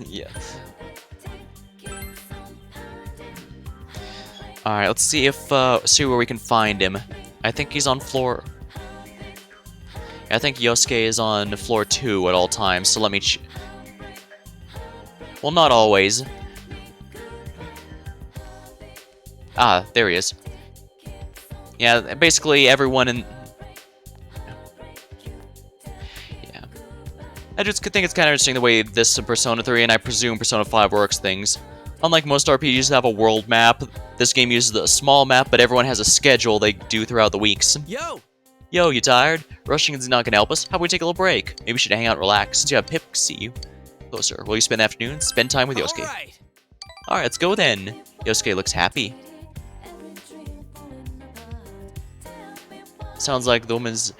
Yeah. Alright, let's see if, see where we can find him. I think he's on floor... I think Yosuke is on floor 2 at all times, so let me well, not always. Ah, there he is. Yeah, basically everyone in... Yeah. I just think it's kind of interesting the way this Persona 3, and I presume Persona 5 works things. Unlike most RPGs that have a world map, this game uses a small map, but everyone has a schedule they do throughout the weeks. Yo! Yo, you tired? Rushing is not gonna help us. How about we take a little break? Maybe we should hang out and relax. Since you have Pixie closer. Will you spend the afternoon? Spend time with Yosuke. Alright, let's go then. Yosuke looks happy. Sounds like the woman's...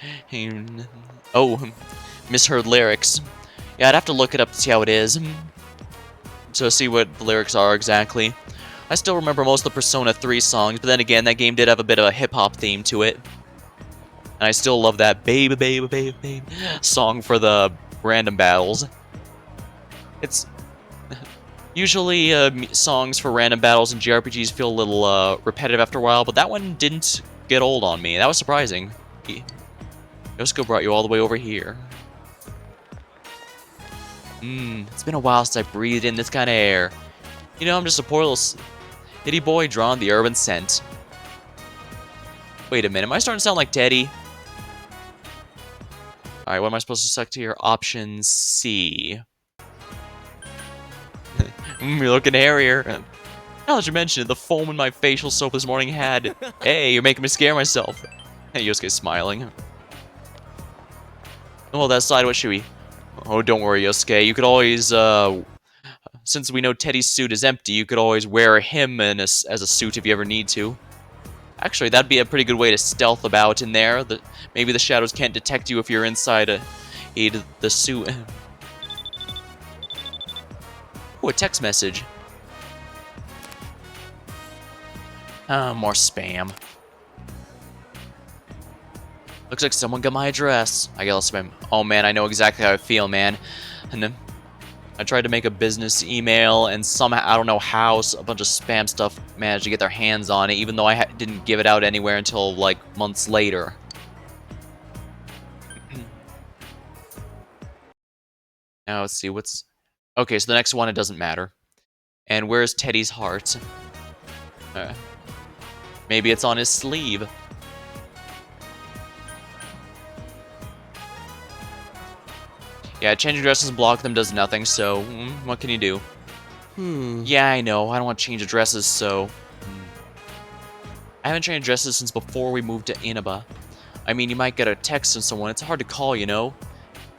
Oh, misheard lyrics. Yeah, I'd have to look it up to see how it is. So see what the lyrics are exactly. I still remember most of the Persona 3 songs, but then again, that game did have a bit of a hip-hop theme to it. And I still love that baby, baby, baby, baby song for the random battles. It's... Usually, songs for random battles in JRPGs feel a little repetitive after a while, but that one didn't get old on me. That was surprising. Yosuke brought you all the way over here. It's been a while since I breathed in this kind of air. You know, I'm just a poor little city boy drawn to the urban scent. Wait a minute, am I starting to sound like Teddy? Alright, what am I supposed to select here? Option C. You're looking hairier. Now that you mention it, the foam in my facial soap this morning had... Hey, you're making me scare myself. Hey, Yosuke's smiling. Well, that aside, what should we... Oh, don't worry, Yosuke. You could always, since we know Teddy's suit is empty, you could always wear him as a suit if you ever need to. Actually, that'd be a pretty good way to stealth about in there. Maybe the shadows can't detect you if you're inside the suit. Ooh, a text message. More spam. Looks like someone got my address. I got spam. Oh man, I know exactly how I feel, man. And then I tried to make a business email, and somehow, I don't know how, a bunch of spam stuff managed to get their hands on it, even though I didn't give it out anywhere until, like, months later. Now, let's see, what's... Okay, so the next one, it doesn't matter. And where's Teddy's heart? Maybe it's on his sleeve. Yeah, changing addresses and block them does nothing, so what can you do? Yeah, I know. I don't want to change addresses, so... I haven't changed addresses since before we moved to Inaba. I mean, you might get a text from someone. It's hard to call, you know?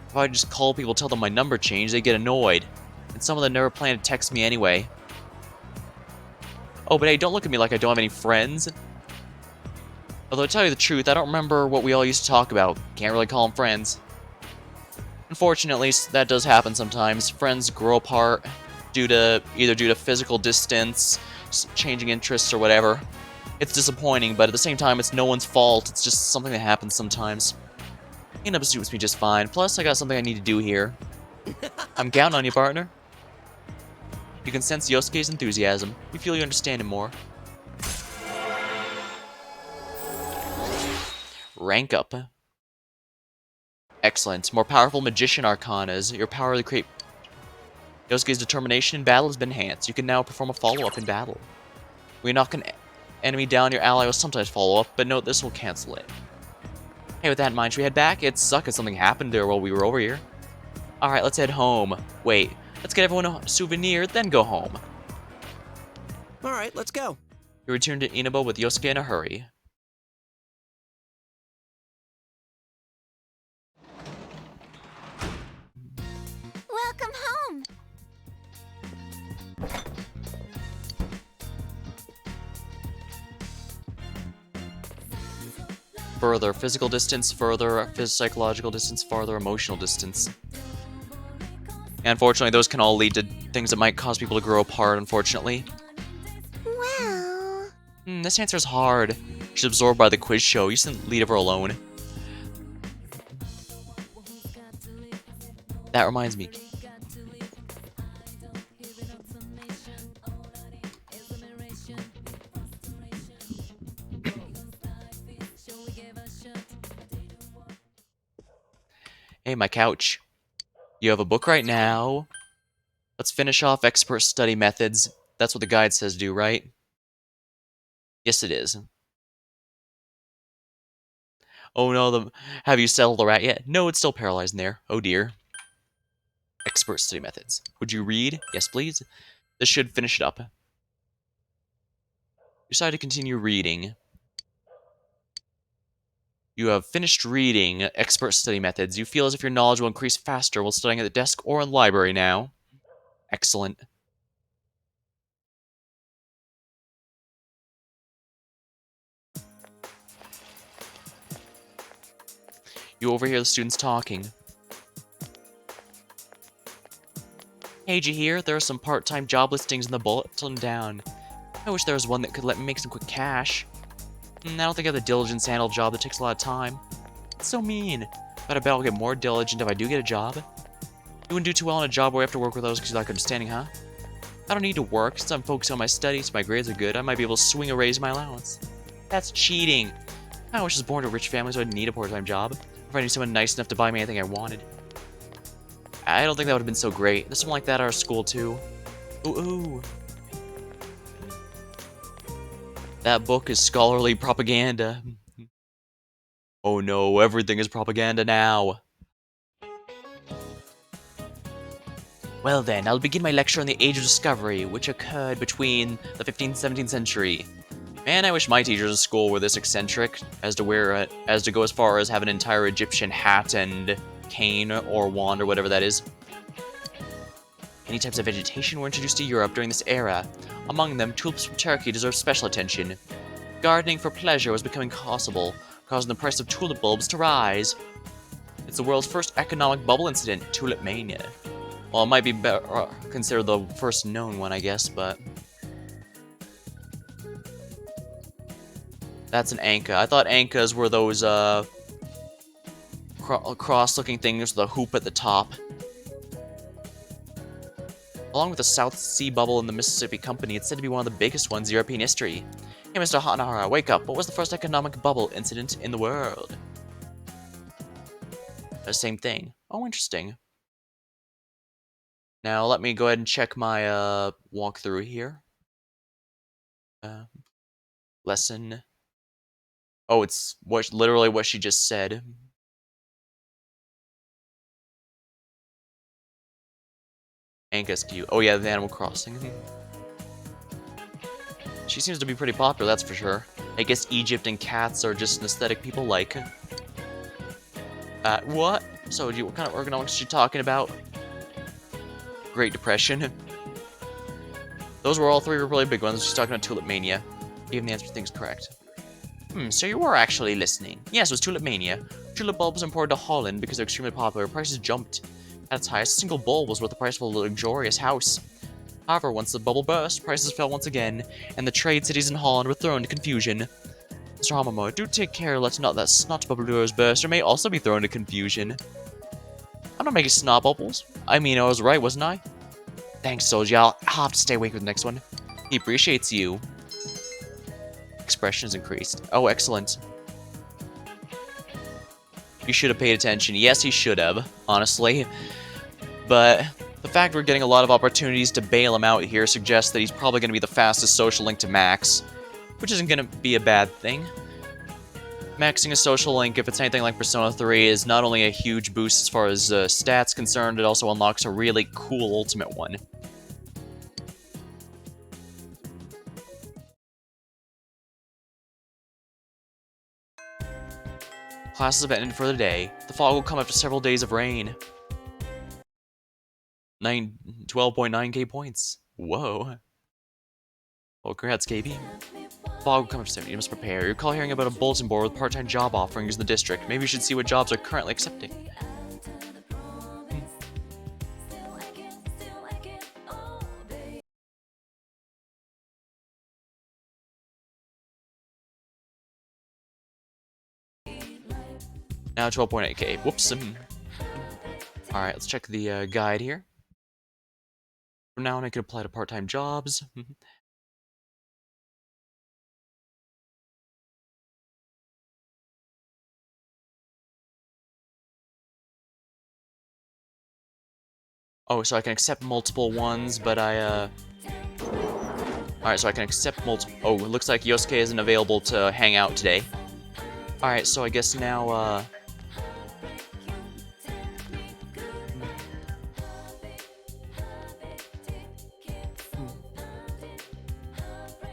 If I just call people, tell them my number changed, they get annoyed. And some of them never plan to text me anyway. Oh, but hey, don't look at me like I don't have any friends. Although, to tell you the truth, I don't remember what we all used to talk about. Can't really call them friends. Unfortunately, that does happen sometimes. Friends grow apart either due to physical distance, changing interests, or whatever. It's disappointing, but at the same time, it's no one's fault. It's just something that happens sometimes. Inaba suits me just fine. Plus, I got something I need to do here. I'm counting on you, partner. You can sense Yosuke's enthusiasm. You feel you understand him more. Rank up. Excellent. More powerful magician arcanas. Your power to create... Yosuke's determination in battle has been enhanced. You can now perform a follow-up in battle. When you knock an enemy down, your ally will sometimes follow up, but note this will cancel it. Hey, with that in mind, should we head back? It sucked if something happened there while we were over here. Alright, let's head home. Wait, let's get everyone a souvenir, then go home. Alright, let's go. We return to Inaba with Yosuke in a hurry. Welcome home. Further physical distance, further psychological distance, farther emotional distance. And unfortunately, those can all lead to things that might cause people to grow apart, unfortunately. Well... This answer's hard. She's absorbed by the quiz show. You shouldn't leave her alone. That reminds me. Hey, my couch. You have a book right now. Let's finish off expert study methods. That's what the guide says do, right? Yes, it is. Oh no, have you settled the rat yet? No, it's still paralyzed in there. Oh dear. Expert study methods. Would you read? Yes, please. This should finish it up. Decide to continue reading. You have finished reading expert study methods. You feel as if your knowledge will increase faster while studying at the desk or in the library now. Excellent. You overhear the students talking. Hey, did you hear? There are some part-time job listings in the bulletin down. I wish there was one that could let me make some quick cash. I don't think I have the diligence to handle a job that takes a lot of time. It's so mean. But I bet I'll get more diligent if I do get a job. You wouldn't do too well in a job where you have to work with others because you lack understanding, huh? I don't need to work since I'm focused on my studies. My grades are good. I might be able to swing a raise my allowance. That's cheating. I wish I was born to a rich family so I didn't need a part-time job. If I knew someone nice enough to buy me anything I wanted. I don't think that would have been so great. There's something like that at our school, too. Ooh. That book is scholarly propaganda. Oh no, everything is propaganda now. Well then, I'll begin my lecture on the Age of Discovery, which occurred between the 15th and 17th century. Man, I wish my teachers in school were this eccentric as to go as far as have an entire Egyptian hat and cane or wand or whatever that is. Many types of vegetation were introduced to Europe during this era. Among them, tulips from Turkey deserve special attention. Gardening for pleasure was becoming possible, causing the price of tulip bulbs to rise. It's the world's first economic bubble incident, tulip mania. Well, it might be considered the first known one, I guess, but... That's an Anka. I thought Ankas were those, cross-looking things with a hoop at the top. Along with the South Sea bubble and the Mississippi Company, it's said to be one of the biggest ones in European history. Hey, Mr. Hanahara, wake up. What was the first economic bubble incident in the world? The same thing. Oh, interesting. Now, let me go ahead and check my, walkthrough here. Lesson. Oh, it's literally what she just said. Angus Q. Oh yeah, the Animal Crossing. She seems to be pretty popular, that's for sure. I guess Egypt and cats are just an aesthetic people like. What? So, what kind of ergonomics is she talking about? Great Depression. Those were all three really big ones. She's talking about Tulip Mania. Even the answer to things correct. So you were actually listening. Yes, it was Tulip Mania. Tulip bulbs imported to Holland because they're extremely popular. Prices jumped. At its highest, a single bulb was worth the price of a luxurious house. However, once the bubble burst, prices fell once again, and the trade cities in Holland were thrown into confusion. Mr. Hamamo, do take care let not that snot bubble doors burst, or may also be thrown into confusion. I'm not making snot bubbles. I mean, I was right, wasn't I? Thanks, Soldier. I'll have to stay awake for the next one. He appreciates you. Expression is increased. Oh, excellent. You should have paid attention. Yes, he should have, honestly. But the fact we're getting a lot of opportunities to bail him out here suggests that he's probably going to be the fastest social link to Max, which isn't going to be a bad thing. Maxing a social link, if it's anything like Persona 3, is not only a huge boost as far as stats concerned, it also unlocks a really cool ultimate one. Classes have ended for the day. The fog will come after several days of rain. 12.9k points. Whoa. Well, congrats, KB. Fog will come after 7. You must prepare. You recall hearing about a bulletin board with part-time job offerings in the district. Maybe you should see what jobs are currently accepting. Now 12.8k. Whoops. Alright, let's check the guide here. From now on, I can apply to part-time jobs. Oh, so I can accept multiple ones, but I, Alright, so I can accept multiple... Oh, it looks like Yosuke isn't available to hang out today. Alright, so I guess now,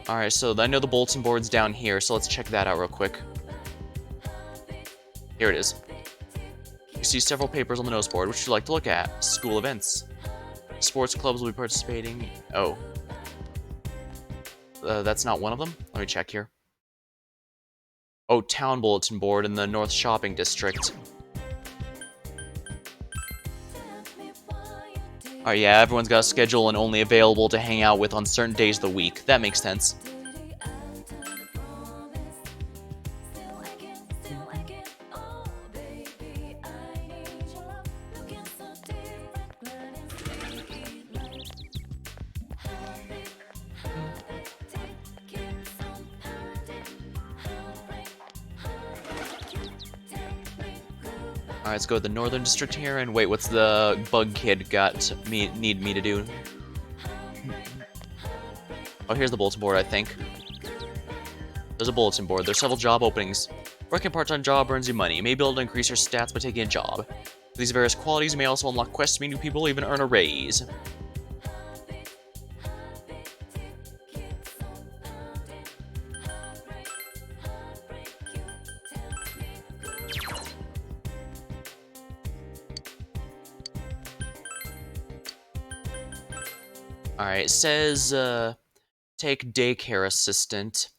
Alright, so I know the bulletin board's down here, so let's check that out real quick. Here it is. You see several papers on the notice board. Which would you like to look at? School events. Sports clubs will be participating. Oh. That's not one of them? Let me check here. Oh, town bulletin board in the North Shopping District. Alright, yeah, everyone's got a schedule and only available to hang out with on certain days of the week. That makes sense. Alright, let's go to the Northern District here, and wait, what's the bug kid need me to do? Oh, here's the bulletin board, I think. There's a bulletin board. There's several job openings. Working a part-time job earns you money. You may be able to increase your stats by taking a job. For these various qualities, you may also unlock quests to meet new people, even earn a raise. Alright, it says, take daycare assistant.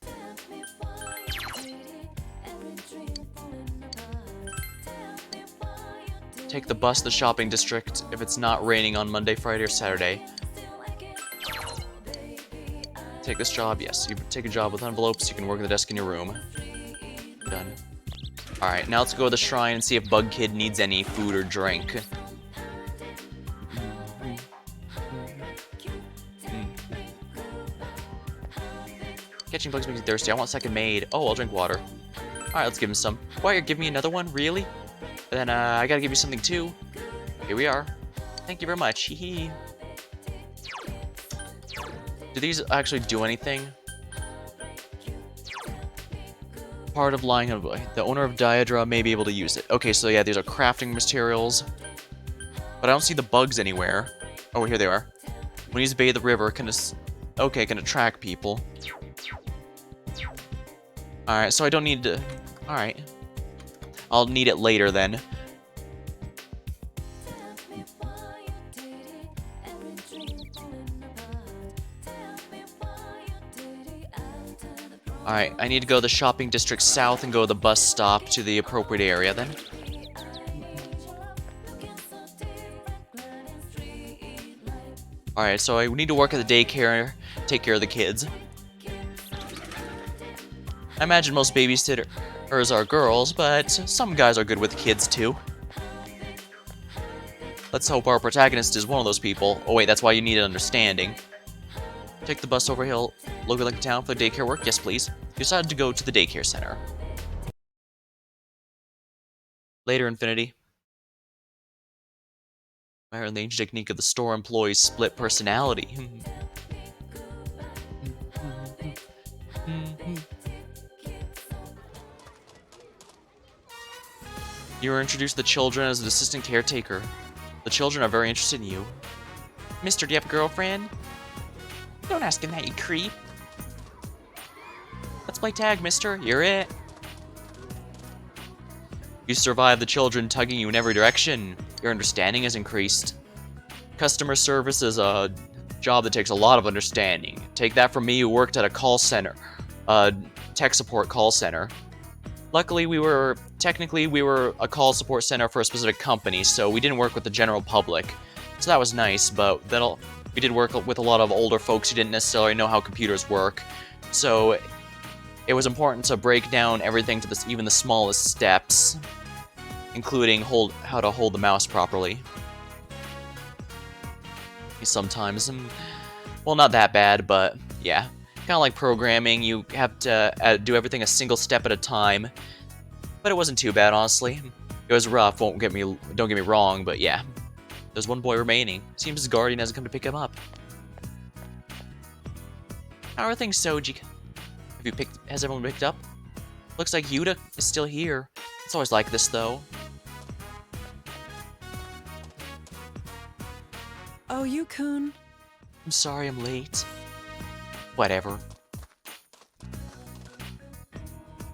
Take the bus to the shopping district if it's not raining on Monday, Friday, or Saturday. Take this job, yes. You take a job with envelopes, you can work at the desk in your room. Done. Alright, now let's go to the shrine and see if Bug Kid needs any food or drink. Catching bugs makes me thirsty. I want second maid. Oh, I'll drink water. Alright, let's give him some. Why, you're giving me another one? Really? Then, I gotta give you something too. Here we are. Thank you very much. Hee. Do these actually do anything? Part of lying. The owner of Diadra may be able to use it. Okay, so yeah, these are crafting materials. But I don't see the bugs anywhere. Oh, here they are. When you use Bathe the River, can attract people. Alright, so I don't need to... Alright. I'll need it later then. Alright, I need to go to the shopping district south and go to the bus stop to the appropriate area then. Alright, so I need to work at the daycare, take care of the kids. I imagine most babysitters are girls, but some guys are good with kids too. Let's hope our protagonist is one of those people. Oh wait, that's why you need an understanding. Take the bus over hill, local link town for the daycare work? Yes, please. You decided to go to the daycare center. Later, Infinity. I learned the ancient technique of the store employees' split personality. You were introduced to the children as an assistant caretaker. The children are very interested in you. Mister, do you have a girlfriend? Don't ask him that, you creep. Let's play tag, mister. You're it. You survive the children tugging you in every direction. Your understanding has increased. Customer service is a job that takes a lot of understanding. Take that from me who worked at a call center. Tech support call center. Luckily, we were a call support center for a specific company, so we didn't work with the general public. So that was nice, but we did work with a lot of older folks who didn't necessarily know how computers work. So it was important to break down everything to even the smallest steps, including how to hold the mouse properly. Sometimes, well, not that bad, but yeah. Kind of like programming, you have to do everything a single step at a time. But it wasn't too bad, honestly. It was rough, don't get me wrong, but yeah. There's one boy remaining. Seems his guardian hasn't come to pick him up. How are things, Soji? Has everyone picked up? Looks like Yuta is still here. It's always like this, though. Oh, you-kun. I'm sorry I'm late. Whatever.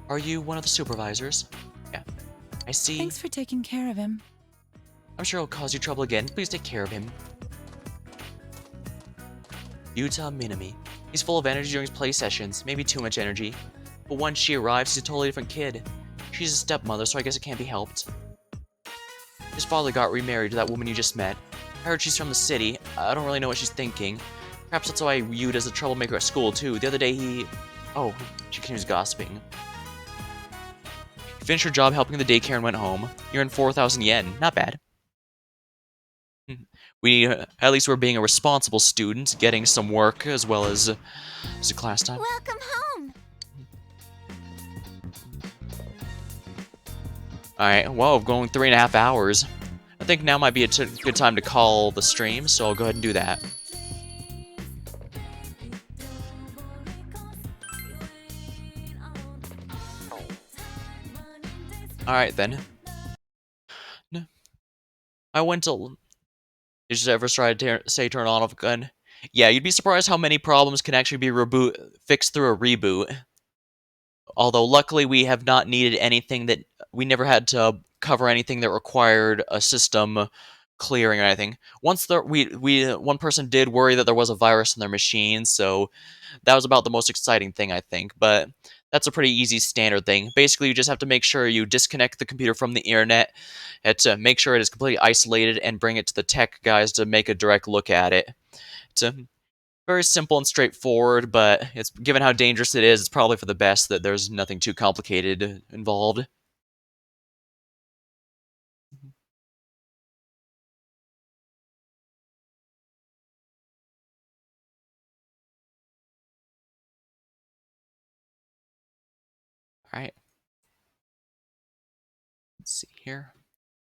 Are you one of the supervisors? Yeah. I see. Thanks for taking care of him. I'm sure it'll cause you trouble again. Please take care of him. Yuta Minami. He's full of energy during his play sessions. Maybe too much energy. But once she arrives, he's a totally different kid. She's a stepmother, so I guess it can't be helped. His father got remarried to that woman you just met. I heard she's from the city. I don't really know what she's thinking. Perhaps that's why I viewed as a troublemaker at school, too. The other day he... Oh, she continues gossiping. You finished your job helping the daycare and went home. You earned 4,000 yen. Not bad. At least we're being a responsible student, getting some work as well as a class time. Welcome home. Alright, well, going 3.5 hours. I think now might be a good time to call the stream, so I'll go ahead and do that. Alright then. I went to... Did you ever try to say turn on off a gun? Yeah, you'd be surprised how many problems can actually be fixed through a reboot. Although luckily we have not needed anything that... We never had to cover anything that required a system clearing or anything. Once one person did worry that there was a virus in their machine, so that was about the most exciting thing, I think. But that's a pretty easy standard thing. Basically, you just have to make sure you disconnect the computer from the internet to make sure it is completely isolated and bring it to the tech guys to make a direct look at it. It's very simple and straightforward, but it's given how dangerous it is, it's probably for the best that there's nothing too complicated involved. Alright. Let's see here.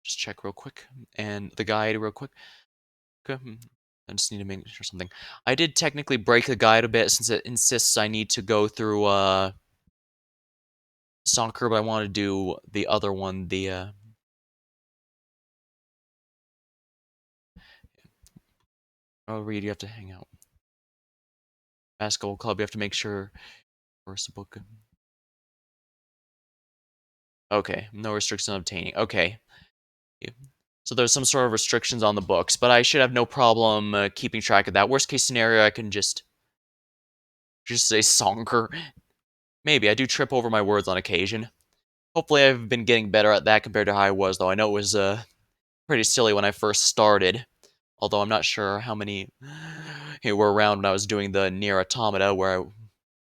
Just check real quick. And the guide real quick. Okay. I just need to make sure something. I did technically break the guide a bit since it insists I need to go through soccer, but I want to do the other one, the oh, Reed, you have to hang out. Basketball club, you have to make sure first book. Okay, no restriction on obtaining. Okay. So there's some sort of restrictions on the books, but I should have no problem keeping track of that. Worst case scenario, I can just say sonker. Maybe, I do trip over my words on occasion. Hopefully I've been getting better at that compared to how I was, though. I know it was pretty silly when I first started. Although I'm not sure how many were around when I was doing the Nier Automata, where I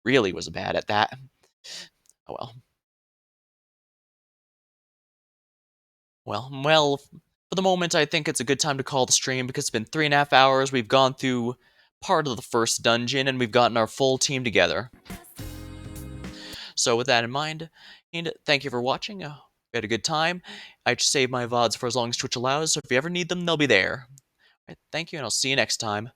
really was bad at that. Oh well. Well, for the moment, I think it's a good time to call the stream because it's been 3.5 hours. We've gone through part of the first dungeon, and we've gotten our full team together. So with that in mind, and thank you for watching. We had a good time. I just save my VODs for as long as Twitch allows, so if you ever need them, they'll be there. Right, thank you, and I'll see you next time.